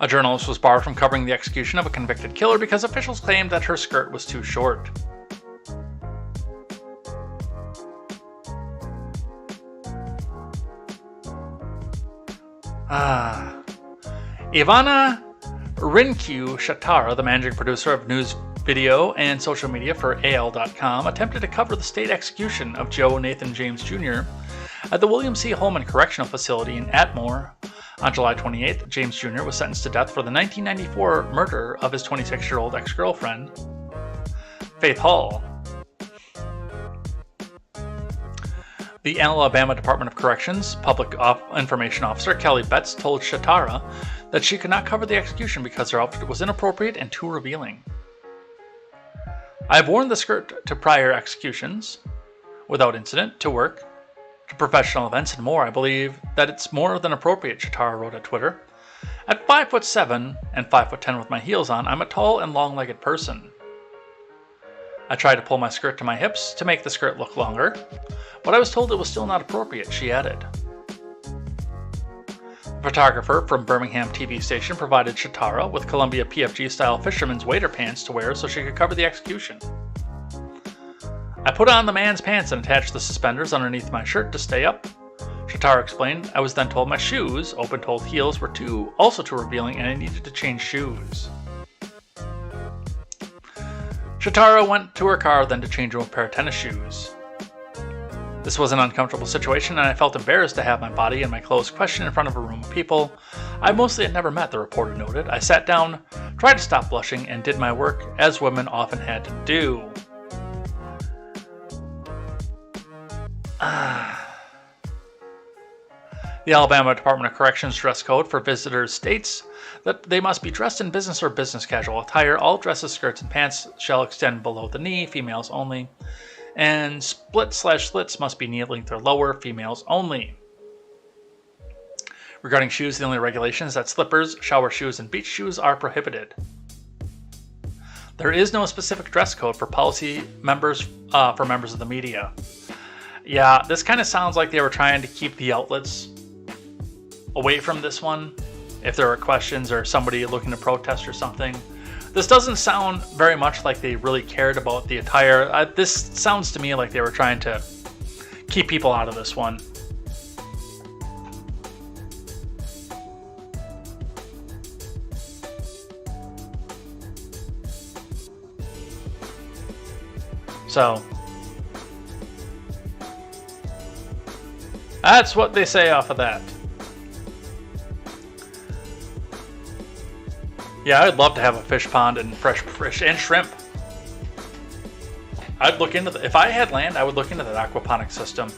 A journalist was barred from covering the execution of a convicted killer because officials claimed that her skirt was too short. Ivana Rincu-Shatara, the managing producer of news, video, and social media for AL.com, attempted to cover the state execution of Joe Nathan James Jr. at the William C. Holman Correctional Facility in Atmore. On July 28th, James Jr. was sentenced to death for the 1994 murder of his 26-year-old ex-girlfriend, Faith Hall. The Alabama Department of Corrections Public Information Officer Kelly Betts told Shatara that she could not cover the execution because her outfit was inappropriate and too revealing. I have worn the skirt to prior executions, without incident, to work, to professional events, and more. I believe that it's more than appropriate, Shatara wrote at Twitter. At 5'7" and 5'10" with my heels on, I'm a tall and long-legged person. I tried to pull my skirt to my hips to make the skirt look longer, but I was told it was still not appropriate, she added. A photographer from Birmingham TV station provided Shatara with Columbia PFG-style fisherman's waiter pants to wear so she could cover the execution. I put on the man's pants and attached the suspenders underneath my shirt to stay up. Shatara explained, I was then told my shoes, open-toed heels, were also too revealing and I needed to change shoes. Shatara went to her car then to change into a pair of tennis shoes. This was an uncomfortable situation and I felt embarrassed to have my body and my clothes questioned in front of a room of people I mostly had never met, the reporter noted. I sat down, tried to stop blushing, and did my work as women often had to do. The Alabama Department of Corrections dress code for visitors states that they must be dressed in business or business casual attire. All dresses, skirts, and pants shall extend below the knee, females only. And split/slits must be knee length or lower, females only. Regarding shoes, the only regulation is that slippers, shower shoes, and beach shoes are prohibited. There is no specific dress code for members of the media. Yeah, this kind of sounds like they were trying to keep the outlets away from this one, if there were questions or somebody looking to protest or something. This doesn't sound very much like they really cared about the attire. This sounds to me like they were trying to keep people out of this one. So, that's what they say off of that. Yeah, I'd love to have a fish pond and fresh and shrimp. I'd look into if I had land, I would look into that aquaponic system.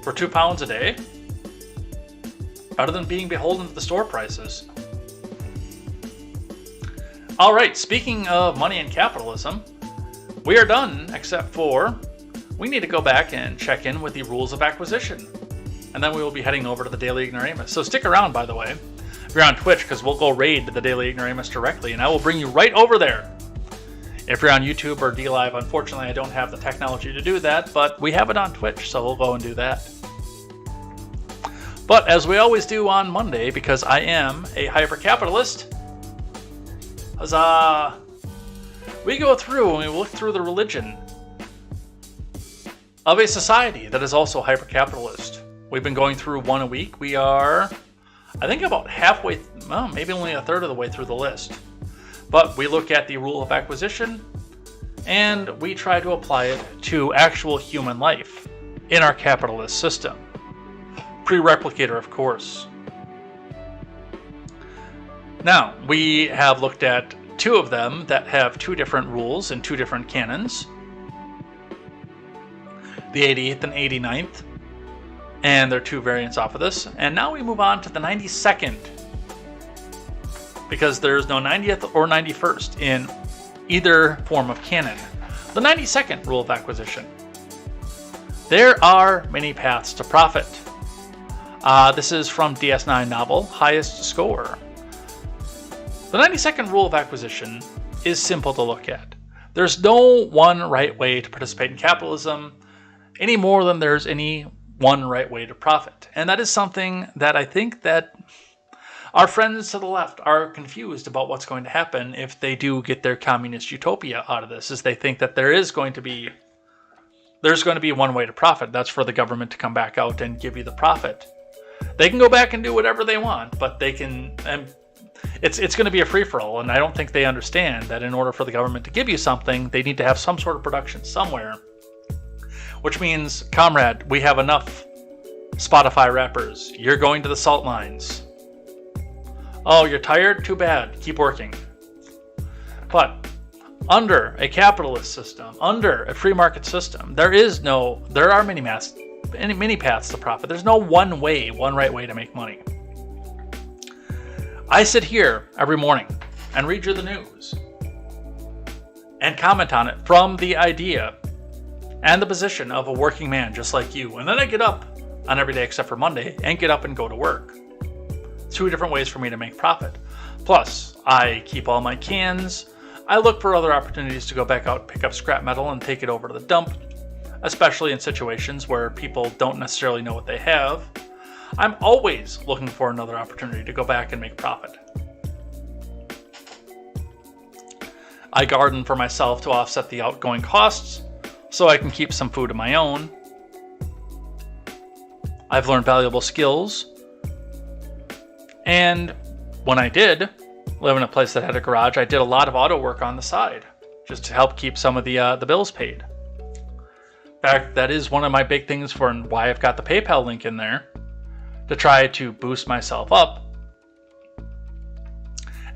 For £2 a day, better than being beholden to the store prices. All right, speaking of money and capitalism, we are done, except for we need to go back and check in with the rules of acquisition. And then we will be heading over to the Daily Ignoramus. So stick around, by the way, if you're on Twitch, because we'll go raid the Daily Ignoramus directly, and I will bring you right over there. If you're on YouTube or DLive, unfortunately, I don't have the technology to do that, but we have it on Twitch, so we'll go and do that. But as we always do on Monday, because I am a hyper-capitalist, huzzah! We go through and we look through the religion of a society that is also hyper-capitalist. We've been going through one a week. We are, I think, about halfway, well, maybe only a third of the way through the list. But we look at the rule of acquisition, and we try to apply it to actual human life in our capitalist system. Pre-replicator, of course. Now, we have looked at two of them that have two different rules and two different canons. The 88th and 89th. And there are two variants off of this. And now we move on to the 92nd. Because there's no 90th or 91st in either form of canon. The 92nd rule of acquisition. There are many paths to profit. This is from DS9 novel, Highest Score. The 92nd rule of acquisition is simple to look at. There's no one right way to participate in capitalism any more than there's any one right way to profit. And that is something that I think that our friends to the left are confused about what's going to happen if they do get their communist utopia out of this, is they think that there's going to be one way to profit. That's for the government to come back out and give you the profit. They can go back and do whatever they want, but they can, and it's going to be a free-for-all, and I don't think they understand that in order for the government to give you something, they need to have some sort of production somewhere. Which means, comrade, we have enough Spotify rappers. You're going to the salt mines. Oh, you're tired? Too bad. Keep working. But under a capitalist system, under a free market system, there are many paths to profit. There's no one right way to make money. I sit here every morning and read you the news and comment on it from the idea and the position of a working man just like you. And then I get up on every day except for Monday and get up and go to work. Two different ways for me to make profit. Plus, I keep all my cans. I look for other opportunities to go back out, pick up scrap metal, and take it over to the dump, especially in situations where people don't necessarily know what they have. I'm always looking for another opportunity to go back and make profit. I garden for myself to offset the outgoing costs, so I can keep some food of my own. I've learned valuable skills. And when I did live in a place that had a garage, I did a lot of auto work on the side just to help keep some of the bills paid. In fact, that is one of my big things for why I've got the PayPal link in there, to try to boost myself up.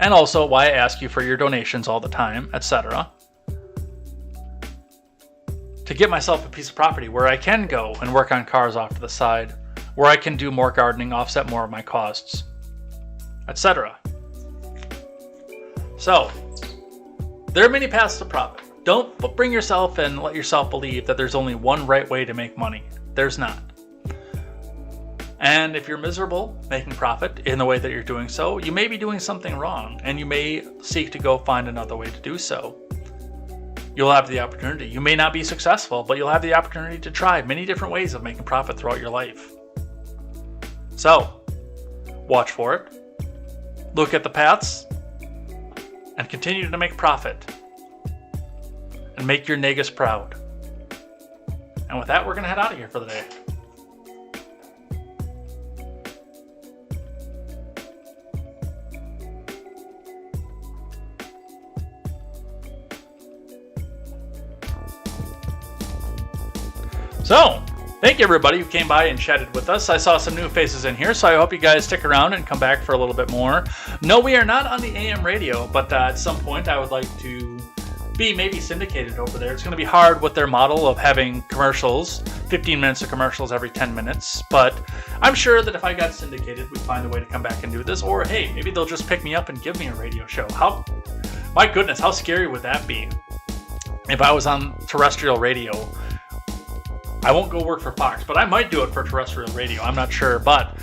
And also why I ask you for your donations all the time, etc. To get myself a piece of property where I can go and work on cars off to the side, where I can do more gardening, offset more of my costs, etc. So, there are many paths to profit. Don't bring yourself and let yourself believe that there's only one right way to make money. There's not. And if you're miserable making profit in the way that you're doing so, you may be doing something wrong, and you may seek to go find another way to do so. You'll have the opportunity. You may not be successful, but you'll have the opportunity to try many different ways of making profit throughout your life. So, watch for it. Look at the paths, and continue to make profit. And make your negus proud. And with that, we're going to head out of here for the day. So, thank you everybody who came by and chatted with us. I saw some new faces in here, so I hope you guys stick around and come back for a little bit more. No, we are not on the AM radio, but at some point I would like to be maybe syndicated over there. It's going to be hard with their model of having commercials, 15 minutes of commercials every 10 minutes, but I'm sure that if I got syndicated, we'd find a way to come back and do this, or hey, maybe they'll just pick me up and give me a radio show. My goodness, how scary would that be? If I was on terrestrial radio, I won't go work for Fox, but I might do it for terrestrial radio. I'm not sure, but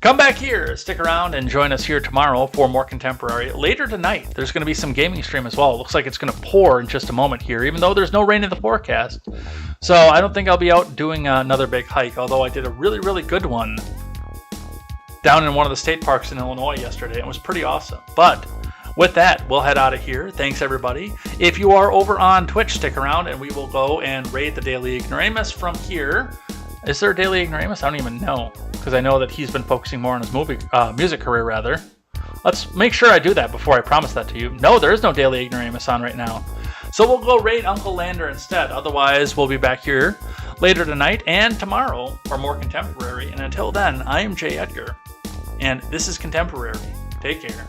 come back here, stick around, and join us here tomorrow for more contemporary. Later tonight, there's going to be some gaming stream as well. It looks like it's going to pour in just a moment here, even though there's no rain in the forecast. So I don't think I'll be out doing another big hike, although I did a really, really good one down in one of the state parks in Illinois yesterday. It was pretty awesome. But with that, we'll head out of here. Thanks, everybody. If you are over on Twitch, stick around, and we will go and raid the Daily Ignoramus from here. Is there a Daily Ignoramus? I don't even know, because I know that he's been focusing more on his music career, rather. Let's make sure I do that before I promise that to you. No, there is no Daily Ignoramus on right now. So we'll go raid Uncle Lander instead. Otherwise, we'll be back here later tonight and tomorrow for more Contemporary. And until then, I am Jay Edgar, and this is Contemporary. Take care.